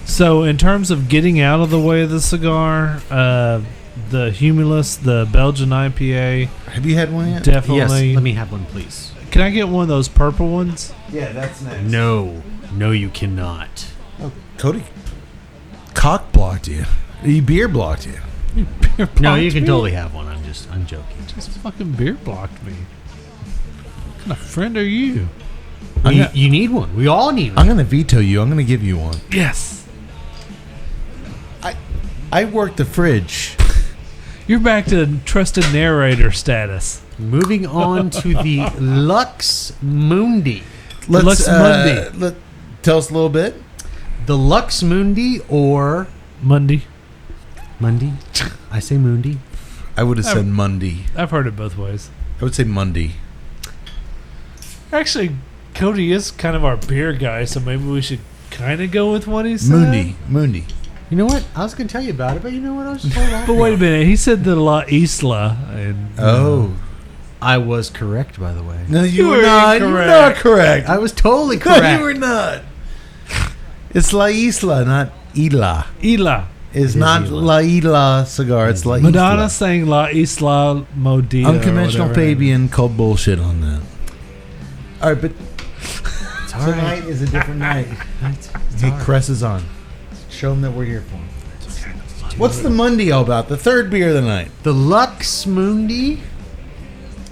So in terms of getting out of the way of the cigar, the Humulus, the Belgian IPA. Have you had one yet? Definitely. Yes. Let me have one, please. Can I get one of those purple ones? Yeah, that's next. No, you cannot. Oh, Cody cock blocked you. He beer blocked you. No, you can totally have one. I'm joking. Just fucking beer blocked me. What kind of friend are you? You need one. We all need one. I'm going to veto you. I'm going to give you one. Yes. I work the fridge. You're back to trusted narrator status. Moving on to the Lux Mundi. Let's Tell us a little bit. The Lux Mundi or Monday. Mundi. I say Mundi. I would have said Monday. I've heard it both ways. I would say Monday. Actually, Cody is kind of our beer guy, so maybe we should kind of go with what he said. Mundi. You know what? I was going to tell you about it, but you know what? I was just hold on. But wait a minute. He said the La Isla. And, Oh. I was correct, by the way. No, You you were were not. You were not incorrect. correct. I was totally No, correct. you were not. It's La Isla, not Isla. Isla. It's It is not Isla. La Isla cigar. It's La Madonna Isla. sang La Isla Modita. Unconventional or whatever. Fabian called bullshit on that. All right, but It's all right. tonight is a different night. It's He all right. cresses on. Show him that we're here for him. What's the Monday all about? The third beer of the night. The Lux Mundi.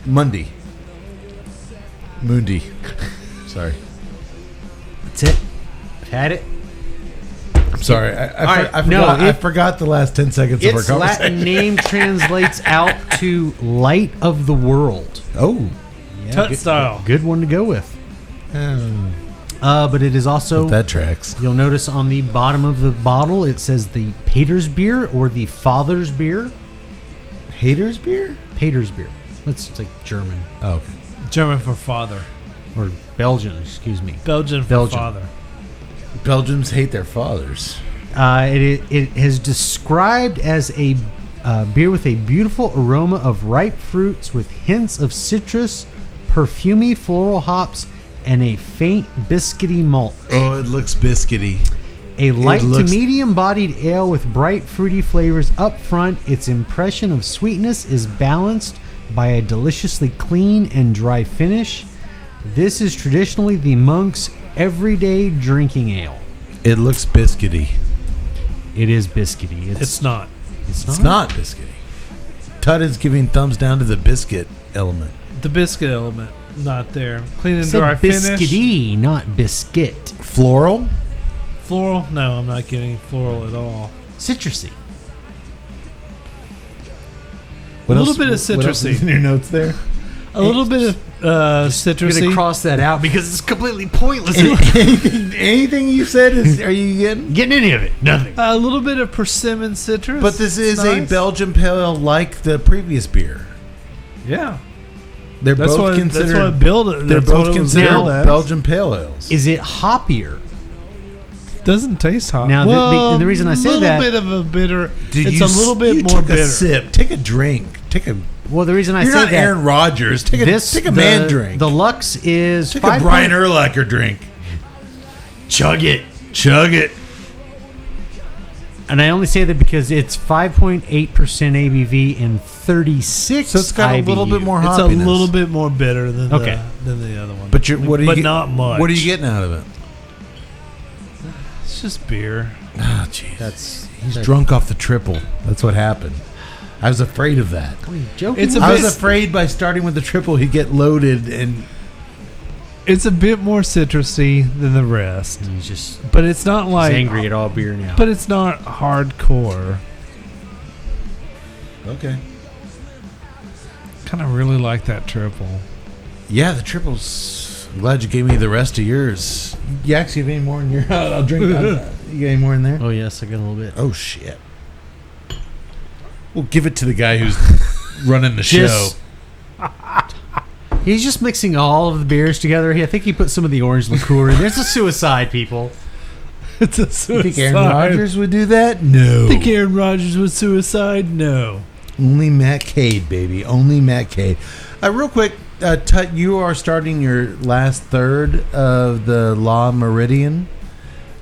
Monday. Mundi. Sorry. That's it. I've had it. I'm sorry. I forgot the last 10 seconds of our Its conversation. Latin name translates out to Light of the World. Oh. Tut style. Good one to go with. But it is also, That tracks. you'll notice on the bottom of the bottle, it says the Pater's beer or the Father's beer. Haters beer? Pater's beer. It's like German Oh, okay. German for father. or Belgian, excuse me. Belgian for Belgian. father. Belgians hate their fathers. It is described as a beer with a beautiful aroma of ripe fruits with hints of citrus, perfumey floral hops, and a faint biscuity malt. Oh, it looks biscuity. A light looks- to medium-bodied ale with bright fruity flavors up front. Its impression of sweetness is balanced by a deliciously clean and dry finish. This is traditionally the monk's everyday drinking ale. It looks biscuity. It is biscuity. It's not. It's not biscuity. Tut is giving thumbs down to the biscuit element. The biscuit element, not there. Clean and Said dry finish. biscuity, not biscuit. Floral? Floral? No, I'm not getting floral at all. Citrusy. What A little else- bit of what else is citrusy. in your notes there? A little bit of I'm going to citrusy. cross that out because it's completely pointless. anything you said is, are you getting? Getting any of it. Nothing. A little bit of persimmon citrus. But this is It's a nice. Belgian pale ale like the previous beer. Yeah. They're That's both what considered. That's what build it. They're That's what both it was considered billed as. Belgian pale ales. Is it hoppier? Doesn't taste hot. Now, well, the reason I say that- a little bit of a bitter. Dude, it's you a little bit you more took bitter. a sip. Take a drink. Take a. Well, the reason I You're say not that Aaron Rodgers. Take a man drink. The Lux is Take a Brian Urlacher drink. Chug it. Chug it. And I only say that because it's 5.8% ABV and 36 So it's got a little bit IBU. more It's a hoppiness. little bit more bitter than Okay. than the other one. But what are you? But get- not much. What are you getting out of it? It's just beer. Ah, jeez. That's He's drunk off the triple. That's what happened. I was afraid of that. Are you joking? It's a I bit- was afraid by starting with the triple, he'd get loaded and. It's a bit more citrusy than the rest, He's just but it's not like angry at all beer now. But it's not hardcore. Okay. Kind of really like that triple. Yeah, the triples. I'm glad you gave me the rest of yours. You actually have any more in your? I'll drink. You got any more in there? Oh yes, I got a little bit. Oh shit. We'll give it to the guy who's running the show. Just- He's just mixing all of the beers together. I think he put some of the orange liqueur in. There's a suicide, people. It's a You suicide. think Aaron Rodgers would do that? No. Think Aaron Rodgers was suicide? No. Only Matt Cade, baby. Only Matt Cade. Real quick, Tut, you are starting your last third of the La Meridian.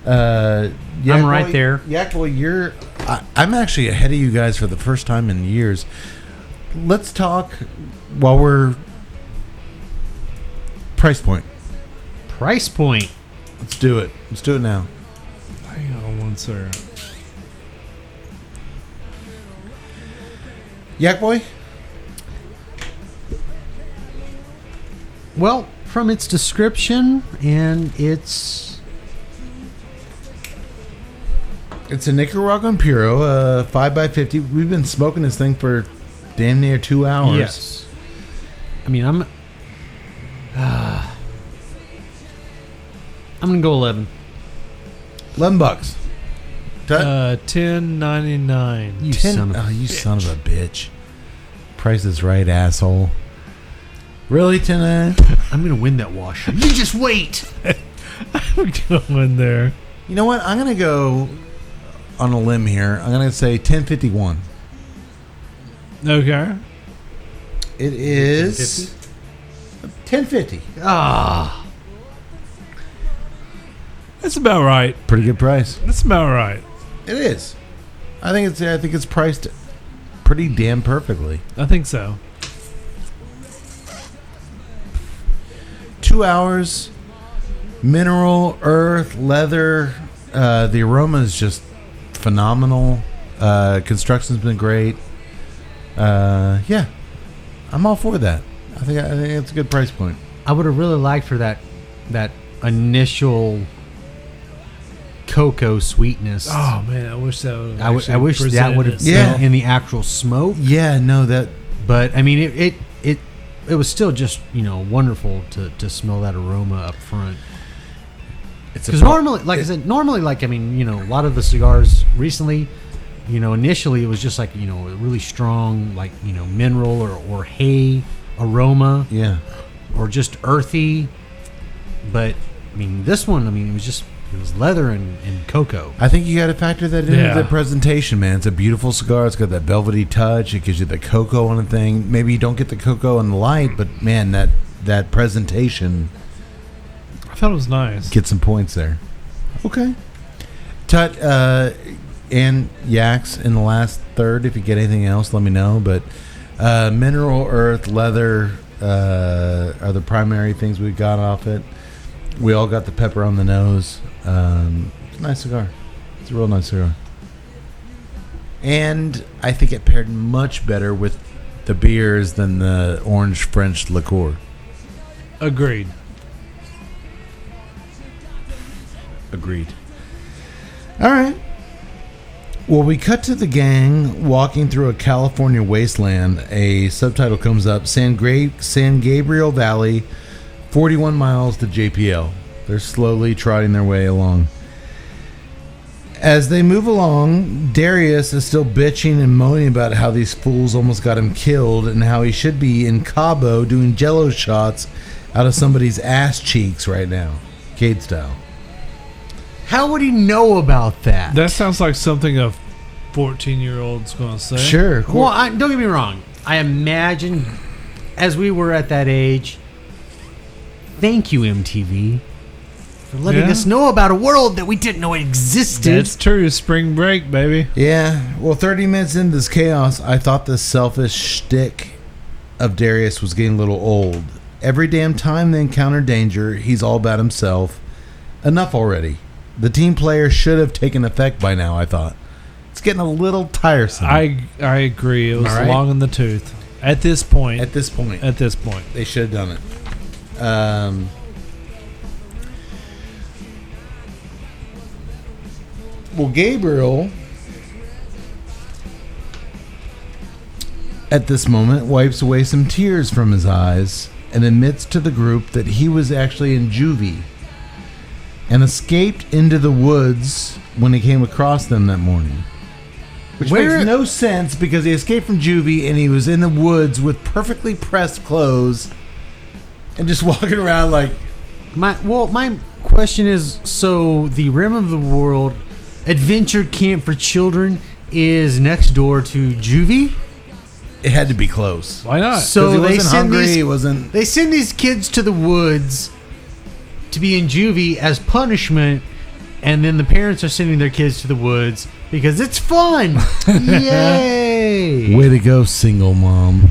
I'm right there. Yeah, well, I'm actually ahead of you guys for the first time in years. Let's talk while we're price point. Price point. Let's do it. Let's do it now. Hang on one second. Yak Boy? Well, from its description and its It's a Nicaraguan Puro, 5x50. We've been smoking this thing for damn near 2 hours. yes. I mean, I'm gonna go 11. $11. $10.99. You son of a you bitch. son of a bitch. Price is right, asshole. Really, $10.99? I'm gonna win that washer. You just wait. I'm going there. You know what? I'm gonna go on a limb here. I'm gonna say $10.51. Okay. It is $10.50. Ah, That's about right. Pretty good price. That's about right. It is. I think it's priced pretty damn perfectly. I think so. 2 hours, mineral, earth, leather. The aroma is just phenomenal. Construction's been great. Yeah, I'm all for that. I think it's a good price point. I would have really liked for that initial cocoa sweetness. Oh man, I wish that would. I wish that would have itself. been in the actual smoke. Yeah, no, that But I mean, it was still just wonderful to smell that aroma up front. it's Because normally, like I said, a lot of the cigars recently, initially it was just like a really strong mineral or hay aroma yeah. or just earthy. But I mean, this one, it was leather and cocoa. I think you got to factor that into Yeah. the presentation, man. It's a beautiful cigar. It's got that velvety touch. It gives you the cocoa on the thing. Maybe you don't get the cocoa in the light, but man, that presentation I thought it was nice. get some points there. Okay. Tut and Yaks in the last third. If you get anything else, let me know. But mineral, earth, leather are the primary things we got off it. We all got the pepper on the nose. It's a nice cigar. It's a real nice cigar. And I think it paired much better with the beers than the orange French liqueur. Agreed. Agreed. All right. Well, we cut to the gang walking through a California wasteland. A subtitle comes up, San Gabriel Valley, 41 miles to JPL. They're slowly trotting their way along. As they move along, Darius is still bitching and moaning about how these fools almost got him killed and how he should be in Cabo doing jello shots out of somebody's ass cheeks right now. Cade style. How would he know about that? That sounds like something a 14-year-old's going to say. Sure. Cool. Well, don't get me wrong. I imagine as we were at that age, thank you, MTV, for letting us know about a world that we didn't know existed. That's true. Spring break, baby. Yeah, well, 30 minutes into this chaos, I thought the selfish shtick of Darius was getting a little old. Every damn time they encounter danger, he's all about himself. Enough already. The team player should have taken effect by now, I thought. It's getting a little tiresome. I agree. It was All right. long in the tooth. At this point. At this point. They They should have done it. Well, Gabriel, at this moment, wipes away some tears from his eyes and admits to the group that he was actually in juvie and escaped into the woods when he came across them that morning. Which makes no sense because he escaped from juvie and he was in the woods with perfectly pressed clothes and just walking around like... My question is, so the Rim of the World Adventure Camp for Children is next door to juvie? It had to be close. Why not? So He they wasn't send hungry. these, He wasn't... they send these kids to the woods to be in juvie as punishment, and then the parents are sending their kids to the woods because it's fun. Yay! Way to go, single mom.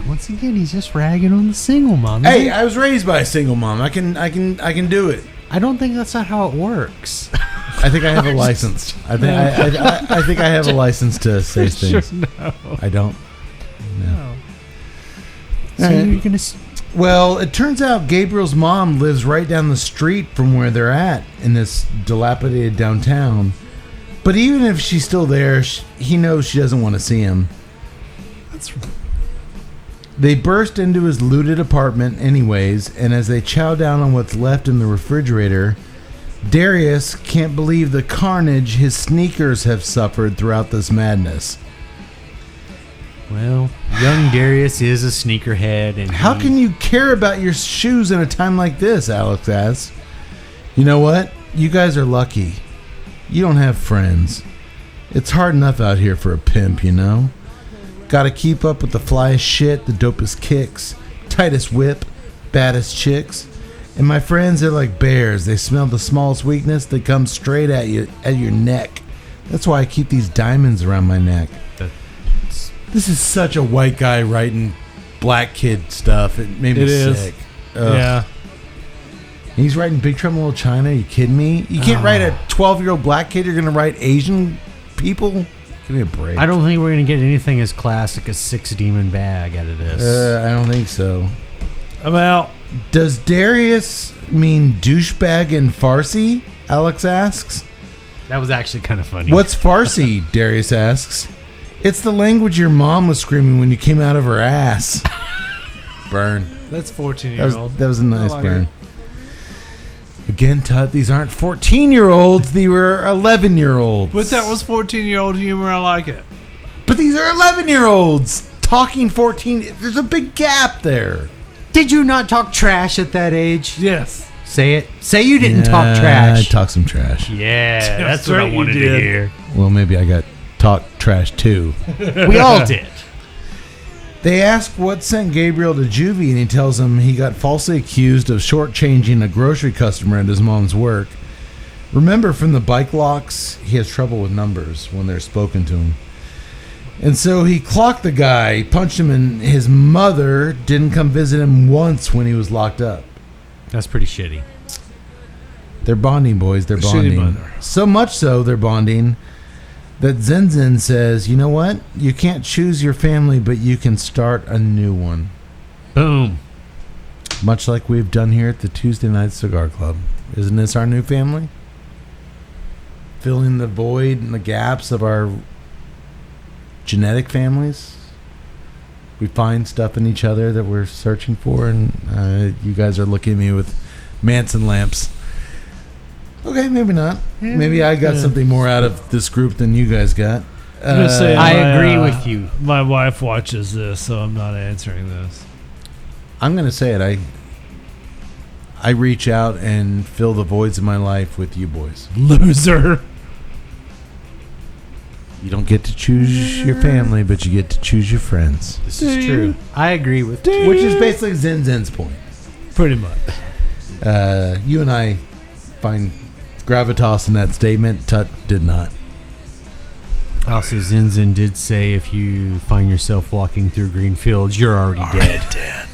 Once again, he's just ragging on the single mom. Hey, I was raised by a single mom. I can do it. I don't think that's not how it works. I think I have a license. I think I have a license to say things. No. I don't. No. So you're gonna. Well, it turns out Gabriel's mom lives right down the street from where they're at in this dilapidated downtown. But even if she's still there, he knows she doesn't want to see him. They burst into his looted apartment anyways, and as they chow down on what's left in the refrigerator, Darius can't believe the carnage his sneakers have suffered throughout this madness. Well, young Darius is a sneakerhead, and How can you care about your shoes in a time like this? Alex asks. You know what? You guys are lucky. You don't have friends. It's hard enough out here for a pimp, you know? Gotta keep up with the flyest shit, the dopest kicks, tightest whip, baddest chicks. And my friends are like bears. They smell the smallest weakness, they come straight at you, at your neck. That's why I keep these diamonds around my neck. This is such a white guy writing black kid stuff. It made me sick. Ugh. Yeah. He's writing Big Trouble in Little China. Are you kidding me? You can't write a 12-year-old black kid. You're going to write Asian people? Give me a break. I don't think we're going to get anything as classic as Six Demon Bag out of this. I don't think so. I'm out. Does Darius mean douchebag in Farsi? Alex asks. That was actually kind of funny. What's Farsi? Darius asks. It's the language your mom was screaming when you came out of her ass. Burn. That's 14-year-old. That was a nice I like burn. Again, Tut, these aren't 14-year-olds. They were 11-year-olds. But that was 14-year-old humor. I like it. But these are 11-year-olds talking 14. There's a big gap there. Did you not talk trash at that age? Yes. Say it. Say you didn't talk trash. I talked some trash. Yeah, that's what right, I you wanted to did. hear. Well, maybe I got talk trash too. We all did. They ask what sent Gabriel to juvie, and he tells them he got falsely accused of shortchanging a grocery customer at his mom's work. Remember from the bike locks, he has trouble with numbers when they're spoken to him. And so he clocked the guy, punched him, and his mother didn't come visit him once when he was locked up. That's pretty shitty. They're bonding, boys. They're Shitty bonding. mother. So much so, they're bonding that Zinzin says, you know what? You can't choose your family, but you can start a new one. Boom. Much like we've done here at the Tuesday Night Cigar Club. Isn't this our new family? Filling the void and the gaps of our genetic families. We find stuff in each other that we're searching for, and you guys are looking at me with Manson lamps. Okay, maybe not. Maybe I got something more out of this group than you guys got. I'm gonna say I agree with you. My wife watches this, so I'm not answering this. I'm going to say it. I reach out and fill the voids of my life with you boys. Loser. You don't get to choose your family, but you get to choose your friends. This is true. I agree with you. Which is basically Zen Zen's point. Pretty much. You and I find gravitas in that statement. Tut did not. Also, Zinzin did say if you find yourself walking through green fields, you're already dead.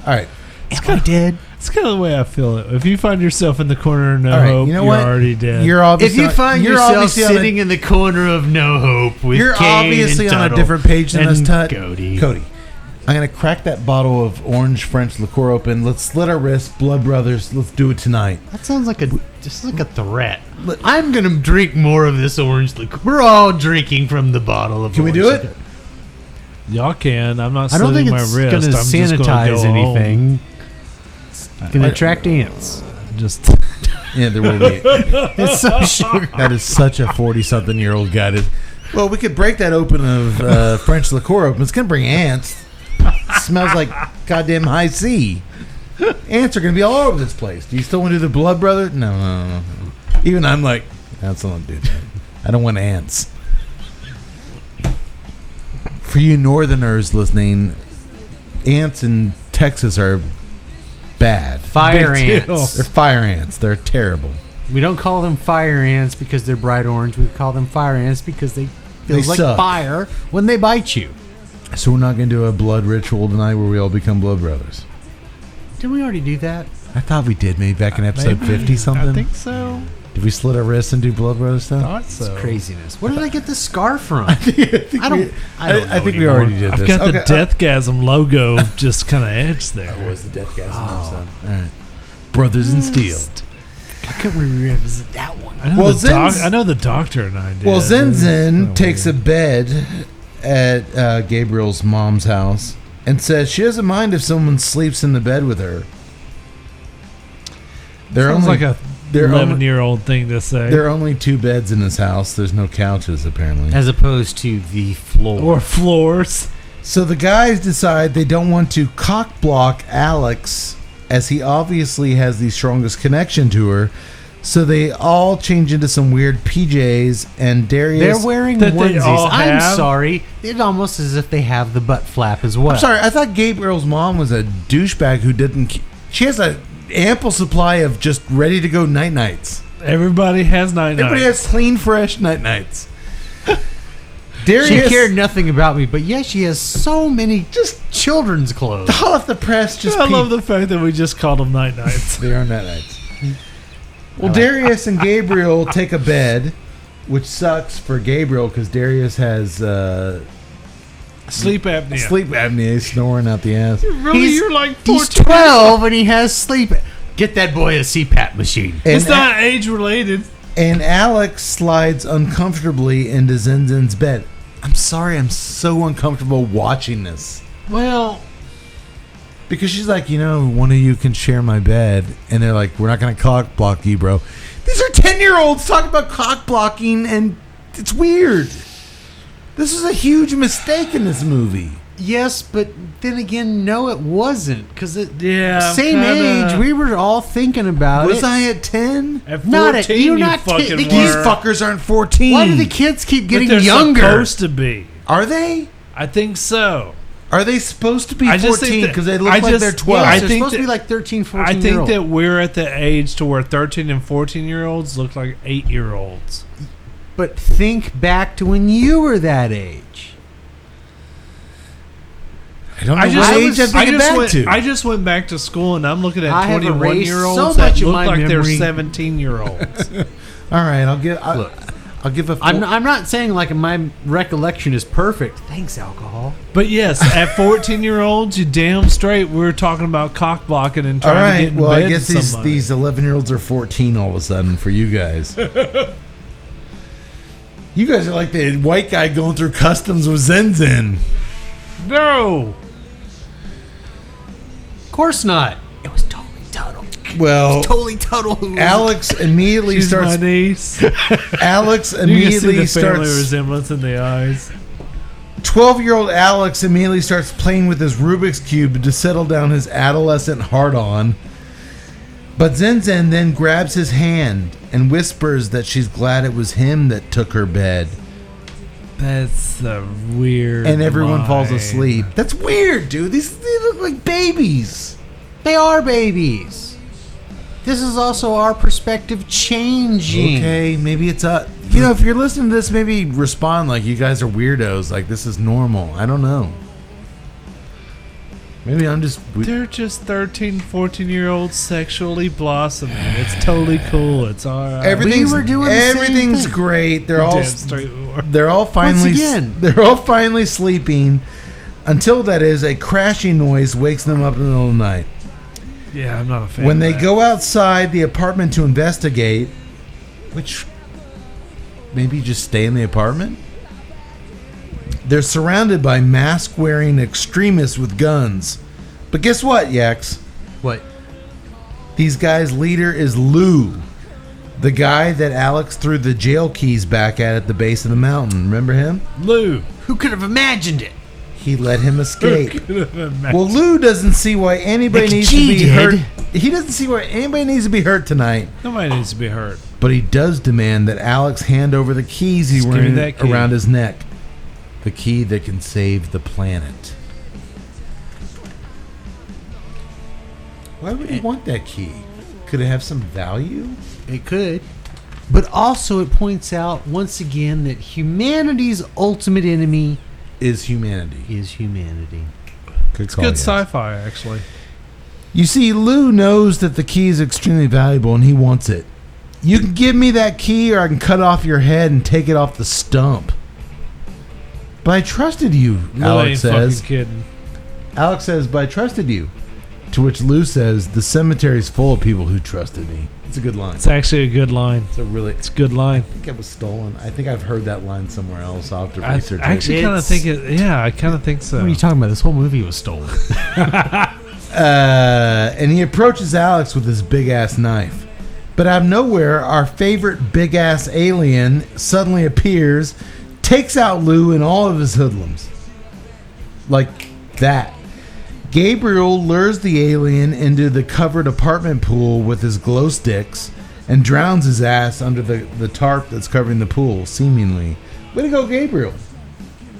All right. Am I dead? It's kind of the way I feel it. If you find yourself in the corner of no All right, hope, you know you're what? already dead. You're If obviously you find you're yourself obviously on sitting in the corner of no hope with you're Kane obviously and on a Tuttle different page than us, and Tut. Cody. I'm going to crack that bottle of orange French liqueur open. Let's slit our wrists, blood brothers. Let's do it tonight. That sounds like just like a threat. I'm gonna drink more of this orange liqueur. We're all drinking from the bottle of. Can we orange do it? liqueur. Y'all can. I'm not I don't slitting think my it's wrist. gonna I'm just gonna sanitize go home. anything. It's gonna attract ants. Just Yeah, there will be. It's so sugar. That is such a 40-something-year-old guy. Well, we could break that open of French liqueur open. It's going to bring ants. It smells like goddamn high C. Ants are going to be all over this place. Do you still want to do the blood brother? No. Even I'm like, that's not do that. I don't want ants. For you northerners listening, ants in Texas are bad. Fire Big deal. ants. They're fire ants. They're terrible. We don't call them fire ants because they're bright orange. We call them fire ants because they feel like suck. fire when they bite you. So we're not going to do a blood ritual tonight where we all become blood brothers. Didn't we already do that? I thought we did maybe back in episode 50 something. I think so. Did we slit our wrists and do blood brother stuff? Thought so. Craziness. Where did I get this scar from? I think we already did I've this. got the Deathgasm logo just kind of etched there. was the Deathgasm episode. All right. Brothers in Steel. How can we revisit that one? I know, Well, I know the doctor and I did. Well, Zen It's Zen kinda takes a weird. bed at Gabriel's mom's house and says she doesn't mind if someone sleeps in the bed with her. Sounds like a 11-year-old thing to say. There are only 2 beds in this house. There's no couches, apparently. As opposed to the floor. Or floors. So the guys decide they don't want to cock block Alex, as he obviously has the strongest connection to her. So they all change into some weird PJs, and Darius... They're wearing that they onesies. all I'm have? sorry. It's almost as if they have the butt flap as well. I'm sorry, I thought Gabriel's mom was a douchebag who didn't... She has an ample supply of just ready-to-go night-nights. Everybody has night-nights. Everybody has clean, fresh night-nights. Darius... She cared nothing about me, but yes, she has so many just children's clothes. All of the press just... I love the fact that we just called them night-nights. They are night-nights. Well, Darius and Gabriel take a bed, which sucks for Gabriel because Darius has Sleep apnea. sleep apnea. He's snoring out the ass. Really? You're like 14. He's 12 and he has sleep. Get that boy a CPAP machine. It's not age-related. And Alex slides uncomfortably into Zenzen's bed. I'm sorry, I'm so uncomfortable watching this. Well... Because she's like, one of you can share my bed. And they're like, we're not going to cock block you, bro. These are 10-year-olds talking about cock blocking, and it's weird. This is a huge mistake in this movie. Yes, but then again, no, it wasn't. Because Yeah, same age, we were all thinking about it. Was I at 10? At 14, Not at- you're you not fucking these These were. fuckers aren't 14. Why do the kids keep But getting they're younger? supposed to be. Are they? I think so. Are they supposed to be I just think 14? that- Because they look I like just- they're 12. Yes, I they're think supposed to that- be like 13, 14 I think that we're at the age to where 13 and 14-year-olds look like 8-year-olds. But think back to when you were that age. I don't know what age I'm thinking back to. I just went back to school and I'm looking I at have erased 21-year-olds so that much of look my like memory. they're 17-year-olds. All right, I'll give a... I'm not saying like my recollection is perfect. Thanks, alcohol. But yes, at 14-year-olds, you damn straight we're talking about cock blocking and All trying to right, get in well, bed I guess with somebody. these 11-year-olds are 14 all of a sudden for you guys. You guys are like the white guy going through customs with Zenzen. No! Of course not. It was totally total. Well, Totally total. Alex immediately She's starts... my niece. Alex You can see immediately the family starts... resemblance in the eyes. 12-year-old Alex immediately starts playing with his Rubik's Cube to settle down his adolescent heart-on. But Zenzen then grabs his hand and whispers that she's glad it was him that took her bed. That's a weird And everyone falls line. asleep. That's weird, dude. They look like babies. They are babies. This is also our perspective changing. Okay, maybe it's if you're listening to this, maybe respond like you guys are weirdos. Like this is normal. I don't know. Maybe I'm just... They're just 13, 14-year-olds sexually blossoming. It's totally cool. It's all right. Everything's, We were doing the same everything thing. great. Damn straight we were. They're all finally again. they're all finally sleeping until that is a crashing noise wakes them up in the middle of the night. Yeah, I'm not a fan When of they that. go outside the apartment to investigate, which maybe just stay in the apartment, they're surrounded by mask-wearing extremists with guns. But guess what, Yax? What? These guys' leader is Lou, the guy that Alex threw the jail keys back at the base of the mountain. Remember him? Lou. Who could have imagined it? He let him escape. Well, Well, Lou doesn't see why anybody Nick needs G to be did. hurt. He doesn't see why anybody needs to be hurt tonight. nobody needs to be hurt. But he does demand that Alex hand over the keys he's Just give me wearing that key. around his neck. The key that can save the planet. Why would he want that key? Could it have some value? It could. But also it points out once again that humanity's ultimate enemy Is humanity. is humanity. Good It's call, good yes. sci-fi, actually. You see, Lou knows that the key is extremely valuable and he wants it. You can give me that key or I can cut off your head and take it off the stump. But I trusted you, Lou Alex ain't says. fucking kidding. Alex says, but I trusted you. To which Lou says, the cemetery's full of people who trusted me. It's a good line. It's actually a good line. It's a really... It's a good line. I think it was stolen. I think I've heard that line somewhere else. I'll have to I research actually it. kind of think it. Yeah, I kind of think so. What are you talking about? This whole movie was stolen. And he approaches Alex with his big-ass knife. But out of nowhere, our favorite big-ass alien suddenly appears, takes out Lou and all of his hoodlums. Like that. Gabriel lures the alien into the covered apartment pool with his glow sticks and drowns his ass under the tarp that's covering the pool, seemingly. Way to go, Gabriel.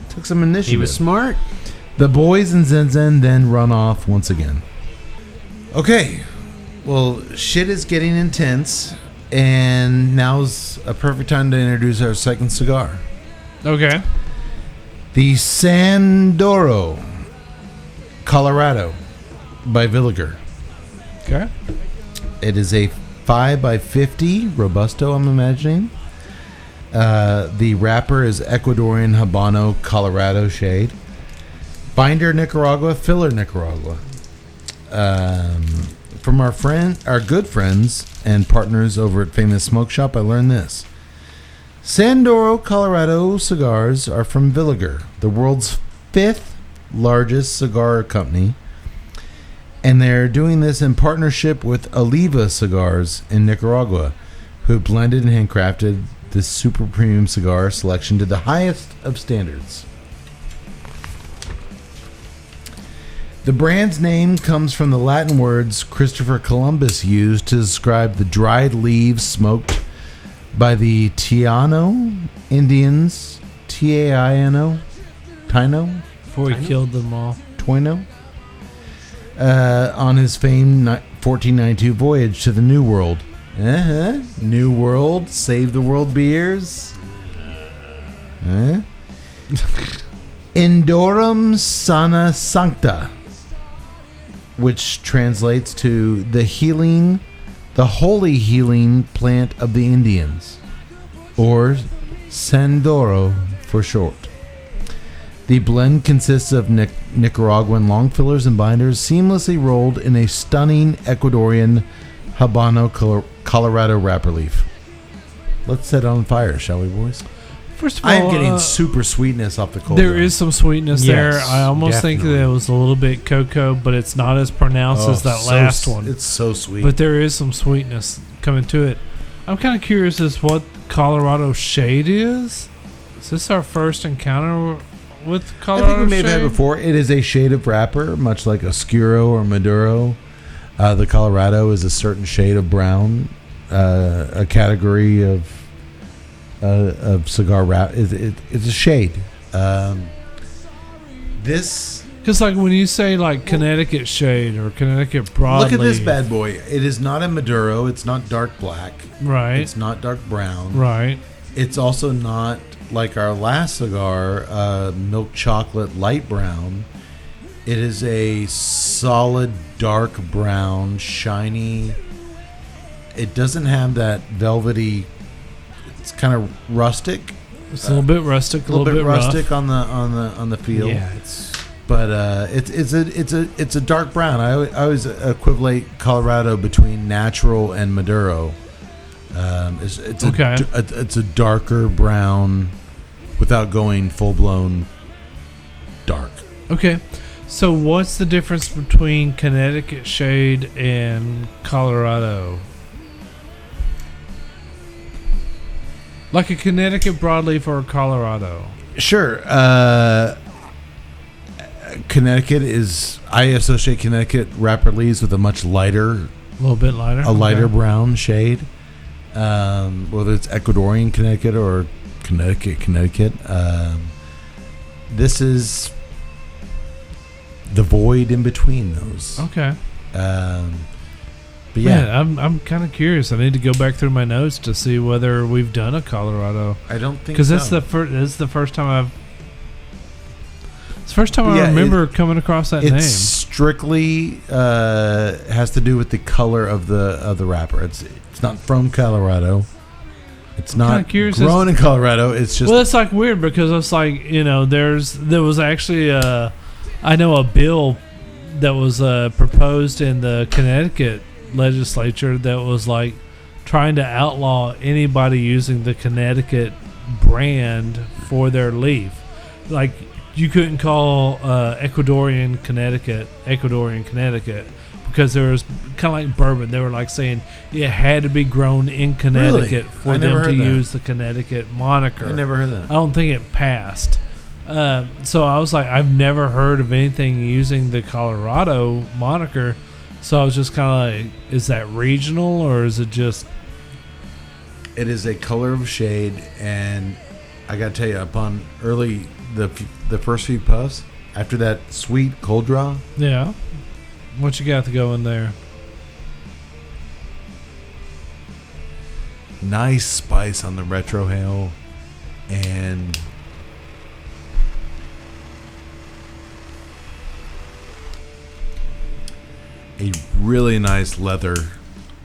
Took some initiative. He was smart. The boys and Zen Zen then run off once again. Okay. Well, shit is getting intense, and now's a perfect time to introduce our second cigar. Okay. The Sandoro Colorado by Villager. Okay. It is a 5x50 Robusto, I'm imagining. The wrapper is Ecuadorian Habano Colorado shade. Binder Nicaragua, filler Nicaragua. From our good friends and partners over at Famous Smoke Shop, I learned this. Sandoro Colorado cigars are from Villager, the world's 5th largest cigar company, and they're doing this in partnership with Oliva Cigars in Nicaragua, who blended and handcrafted this super premium cigar selection to the highest of standards. The brand's name comes from the Latin words Christopher Columbus used to describe the dried leaves smoked by the Taino Indians, Taino, Before he killed them all. Toino, on his famed 1492 voyage to the New World. New World, Save the World beers. Indorum sana sancta, which translates to the holy healing plant of the Indians, or Sandoro for short. The blend consists of Nicaraguan long fillers and binders seamlessly rolled in a stunning Ecuadorian Habano Colorado wrapper leaf. Let's set it on fire, shall we, boys? First of all, I'm getting super sweetness off the cold. There is some sweetness there. Yes, I almost think that it was a little bit cocoa, but it's not as pronounced as that last one. It's so sweet. But there is some sweetness coming to it. I'm kind of curious as what Colorado shade is. Is this our first encounter with Colorado I think we may have shade? had before. It is a shade of wrapper, much like Oscuro or Maduro. The Colorado is a certain shade of brown, a category of cigar wrap. It's a shade. This, because like when you say like Connecticut shade or Connecticut broadleaf, look at this bad boy. It is not a Maduro. It's not dark black. right? It's not dark brown. Right. It's also not like our last cigar, milk chocolate light brown. It is a solid dark brown, shiny. It doesn't have that velvety. It's kind of rustic. It's a little bit rustic, A little bit rustic rough. on the feel. Yeah, it's But it's a dark brown. I always equivalent Colorado between natural and Maduro. It's Okay. It's a darker brown without going full blown dark. Okay. So what's the difference between Connecticut shade and Colorado? Like a Connecticut broadleaf or a Colorado? Sure. Connecticut is, I associate Connecticut wrapper leaves with a much lighter, A little bit lighter? a lighter Okay. brown shade. Whether it's Ecuadorian Connecticut or Connecticut. This is the void in between those. Okay. But yeah, Man, I'm kind of curious. I need to go back through my notes to see whether we've done a Colorado. I don't think Because so. this is the first time It's the first time Yeah, I remember coming across that It's name. strictly has to do with the color of the wrapper. It's not from Colorado. It's kinda not curious grown in Colorado. It's just Well, it's like weird because it's like, there was actually I know a bill that was proposed in the Connecticut legislature that was like trying to outlaw anybody using the Connecticut brand for their leaf. Like you couldn't call Ecuadorian Connecticut because there was kind of like bourbon. They were like saying it had to be grown in Connecticut for them to use the Connecticut moniker. I never heard that. I don't think it passed. So I was like, I've never heard of anything using the Colorado moniker. So I was just kind of like, is that regional or is it just... It is a color of shade, and I got to tell you, upon the first few puffs, after that sweet cold draw... Yeah. What you got to go in there? Nice spice on the retrohale, and... a really nice leather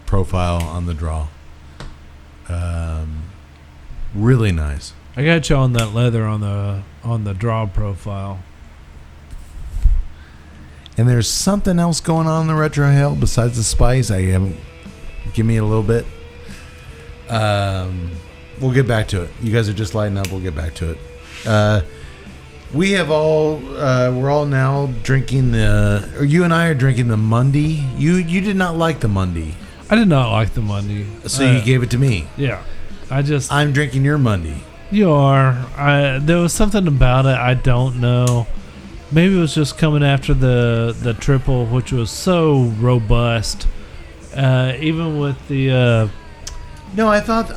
profile on the draw. Really nice. I got you on that leather on the draw profile. And there's something else going on in the retrohale besides the spice. Give me a little bit. We'll get back to it. You guys are just lighting up. We'll get back to it. We're all now drinking you and I are drinking the Mundy. You did not like the Mundy. I did not like the Mundy. So you gave it to me. Yeah. I'm drinking your Mundy. You are. There was something about it. I don't know. Maybe it was just coming after the triple, which was so robust. Even with the... No, I thought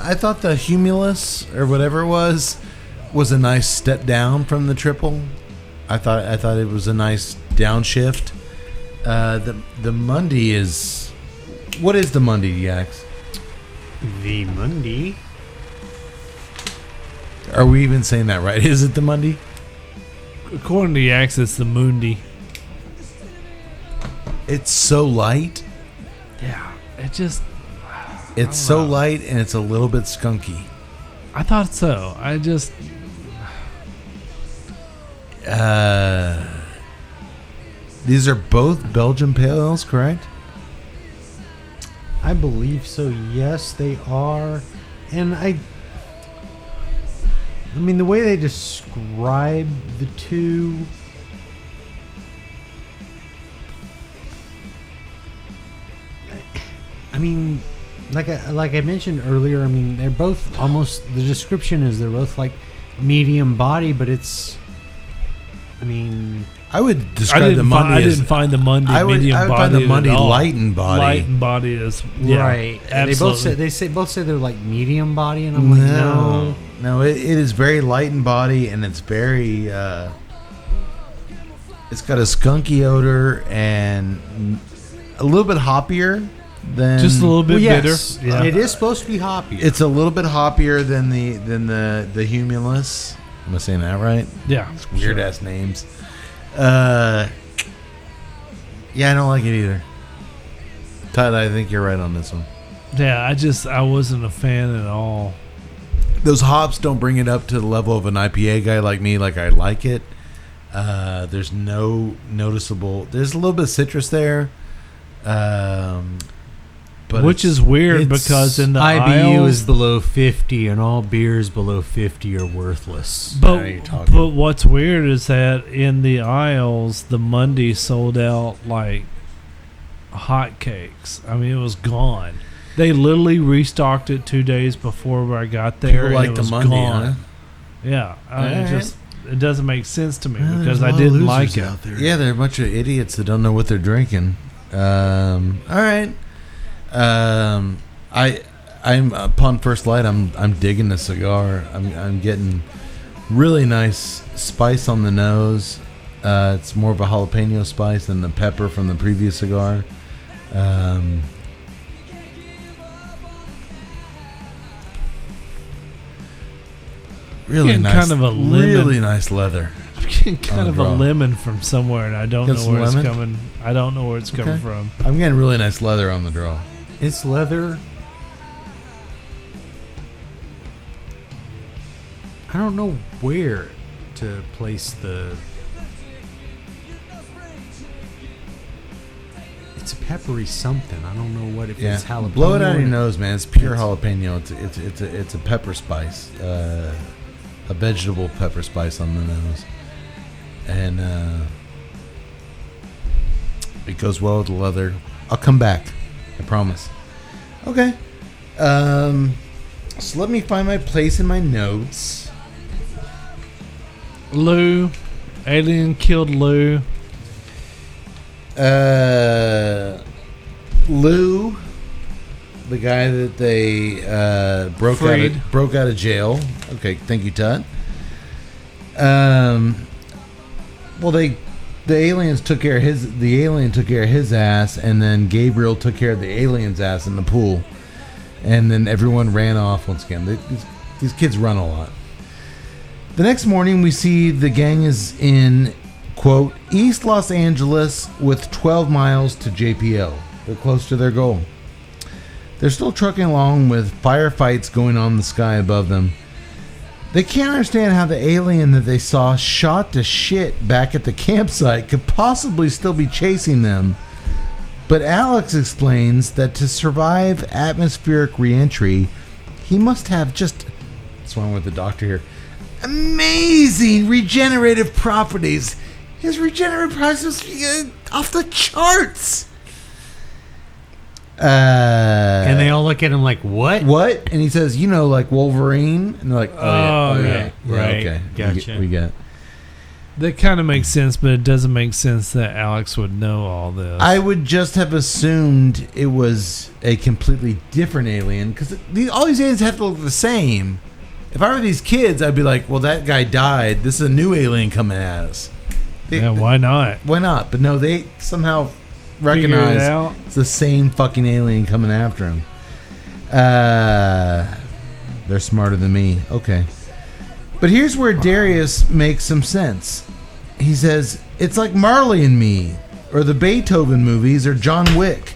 the Humulus or whatever it was a nice step down from the triple. I thought it was a nice downshift. The Mundy is... What is the Mundy, Yax? The Mundy. Are we even saying that right? Is it the Mundy? According to Yax, it's the Mundi. It's so light. Yeah, it just... It's so light and it's a little bit skunky. I thought so. I just... These are both Belgian pale ales, correct? I believe so. Yes, they are. And I mean, the way they describe the two, I mean, like I mentioned earlier, I mean, they're both almost, the description is they're both like medium body, but it's, I mean, I would describe the Mundy I didn't find the Mundy medium body. I would find the Mundy light in body. Light in body is, yeah, right. Absolutely. They both say they're like medium body, and I'm like, no, it is very light in body, and it's very, it's got a skunky odor and a little bit hoppier than... Just a little bit bitter. Yeah. It is supposed to be hoppier. It's a little bit hoppier than the Humulus. Am I saying that right? Yeah. It's weird ass names. Yeah, I don't like it either. Todd, I think you're right on this one. Yeah, I wasn't a fan at all. Those hops don't bring it up to the level of an IPA guy like me, like I like it. There's no noticeable... There's a little bit of citrus there. But which is weird because in the IBU aisles, is below 50 and all beers below 50 are worthless. But what's weird is that in the aisles, the Mundy sold out like hotcakes. I mean, it was gone. They literally restocked it 2 days before I got there. People like the Mundy, gone. huh? Yeah, it doesn't make sense to me because there's a I lot of didn't losers like it. out there. Yeah, they're a bunch of idiots that don't know what they're drinking. All right. I'm upon first light. I'm digging the cigar. I'm getting really nice spice on the nose. It's more of a jalapeno spice than the pepper from the previous cigar. Really nice, kind of a lemon. Really nice leather. I'm getting kind of a lemon from somewhere, and I don't know where it's lemon? coming. I don't know where it's coming from. I'm getting really nice leather on the draw. It's leather. I don't know where to place the... It's a peppery something. I don't know what, if it's jalapeno. Blow it out of your nose, man. It's pure jalapeno. It's a pepper spice. A vegetable pepper spice on the nose. and it goes well with the leather. I'll come back. I promise. Okay. So let me find my place in my notes. Lou. Alien killed Lou. Lou, the guy that they broke out of jail. Okay, thank you, Tut. Well, the aliens took care of the alien took care of his ass, and then Gabriel took care of the alien's ass in the pool, and then everyone ran off once again. These kids run a lot. The next morning, we see the gang is in, quote, East Los Angeles with 12 miles to JPL. They're close to their goal. They're still trucking along with firefights going on in the sky above them. They can't understand how the alien that they saw shot to shit back at the campsite could possibly still be chasing them. But Alex explains that to survive atmospheric re-entry, he must have just... What's wrong with the doctor here? Amazing regenerative properties. His regenerative properties must be off the charts. And they all look at him like, what? What? And he says, like Wolverine. And they're like, oh yeah. Right. Okay. Gotcha. We got. That kind of makes sense, but it doesn't make sense that Alex would know all this. I would just have assumed it was a completely different alien, because all these aliens have to look the same. If I were these kids, I'd be like, well, that guy died. This is a new alien coming at us. Yeah, why not? Why not? But no, they somehow recognize it's the same fucking alien coming after him. They're smarter than me. Okay. But here's where Darius makes some sense. He says, it's like Marley and Me, or the Beethoven movies, or John Wick.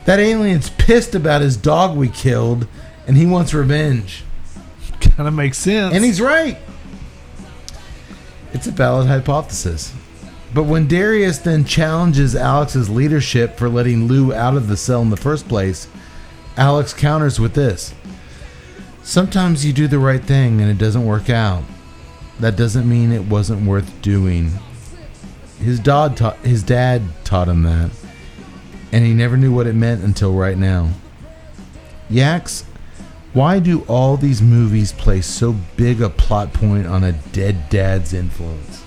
That alien's pissed about his dog we killed, and he wants revenge. Kind of makes sense. And he's right. It's a valid hypothesis. But when Darius then challenges Alex's leadership for letting Lou out of the cell in the first place, Alex counters with this. Sometimes you do the right thing and it doesn't work out. That doesn't mean it wasn't worth doing. His dad taught him that. And he never knew what it meant until right now. Yaks, why do all these movies place so big a plot point on a dead dad's influence?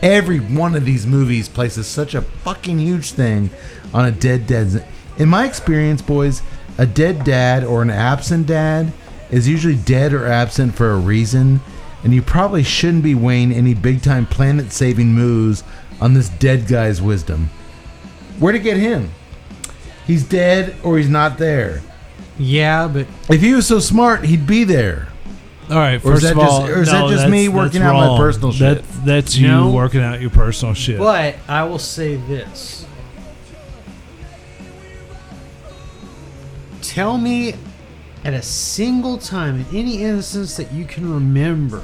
Every one of these movies places such a fucking huge thing on a dead dad's... In my experience, boys, a dead dad or an absent dad is usually dead or absent for a reason, and you probably shouldn't be weighing any big-time planet-saving moves on this dead guy's wisdom. Where'd it get him? He's dead or he's not there. Yeah, but if he was so smart, he'd be there. All right, first of all, or is that just me working out my personal shit? That's you working out your personal shit. But I will say this. Tell me at a single time, in any instance that you can remember,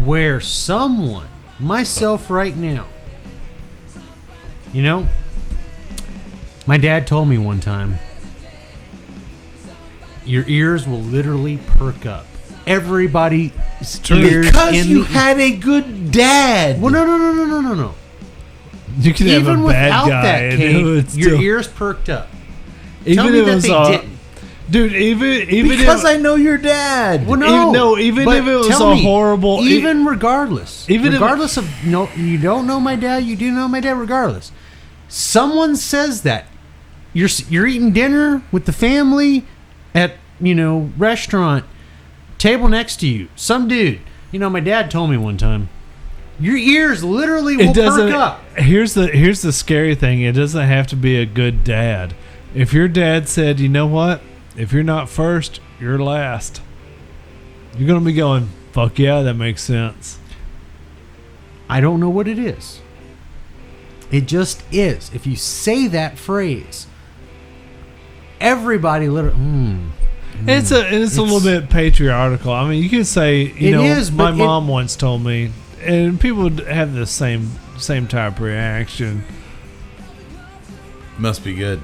where someone, myself right now, my dad told me one time, your ears will literally perk up. Everybody's ears. Because you had a good dad. Well, no. You can Even have a bad without guy. that, Kate, your ears perked up. Even Tell me if that it was they didn't. Dude, even because I know your dad. Well, no. Even but if it was tell a me, regardless, of you don't know my dad, you do know my dad. Regardless, someone says that you're eating dinner with the family at restaurant, table next to you, some dude. My dad told me one time, your ears literally will perk up. Here's the scary thing. It doesn't have to be a good dad. If your dad said, you know what? If you're not first, you're last. You're going to be going, fuck yeah, that makes sense. I don't know what it is. It just is. If you say that phrase, everybody literally... It's a little bit patriarchal. I mean, you could say, my mom once told me, and people would have the same type of reaction. Must be good.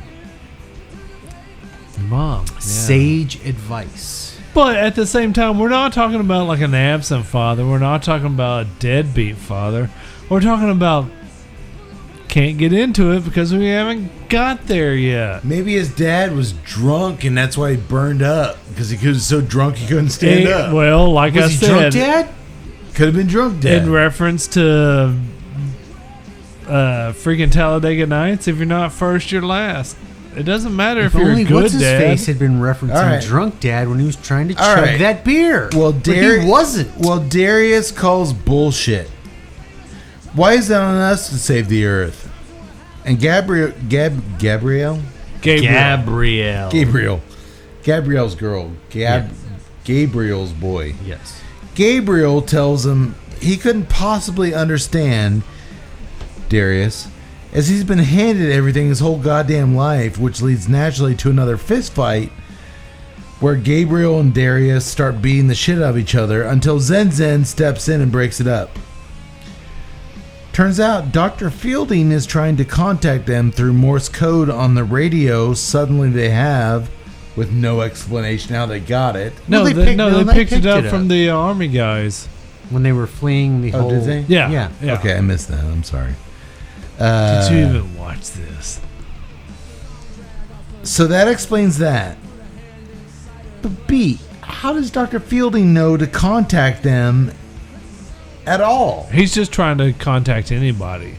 Mom. Yeah. Sage advice. But at the same time, we're not talking about like an absent father. We're not talking about a deadbeat father. We're talking about can't get into it because we haven't got there yet. Maybe his dad was drunk and that's why he burned up because he was so drunk he couldn't stand up. Well, like Was I he said, drunk dad? Could have been drunk dad. in reference to freaking Talladega Nights, if you're not first, you're last. It doesn't matter if you're only a good what's his dad. face had been referencing All right. drunk dad when he was trying to All chug right. that beer. Well, But he wasn't. Well, Darius calls bullshit. Why is that on us to save the earth? And Gabriel's girl, Gabriel's boy. Yes. Gabriel tells him he couldn't possibly understand Darius, as he's been handed everything his whole goddamn life, which leads naturally to another fist fight where Gabriel and Darius start beating the shit out of each other until Zen Zen steps in and breaks it up. Turns out Dr. Fielding is trying to contact them through Morse code on the radio. Suddenly they have, with no explanation how they got it. No, Well, they picked it up from the army guys. When they were fleeing the whole... Did they? Yeah. Okay, I missed that. I'm sorry. Did you even watch this? So that explains that. But B, how does Dr. Fielding know to contact them at all? He's just trying to contact anybody.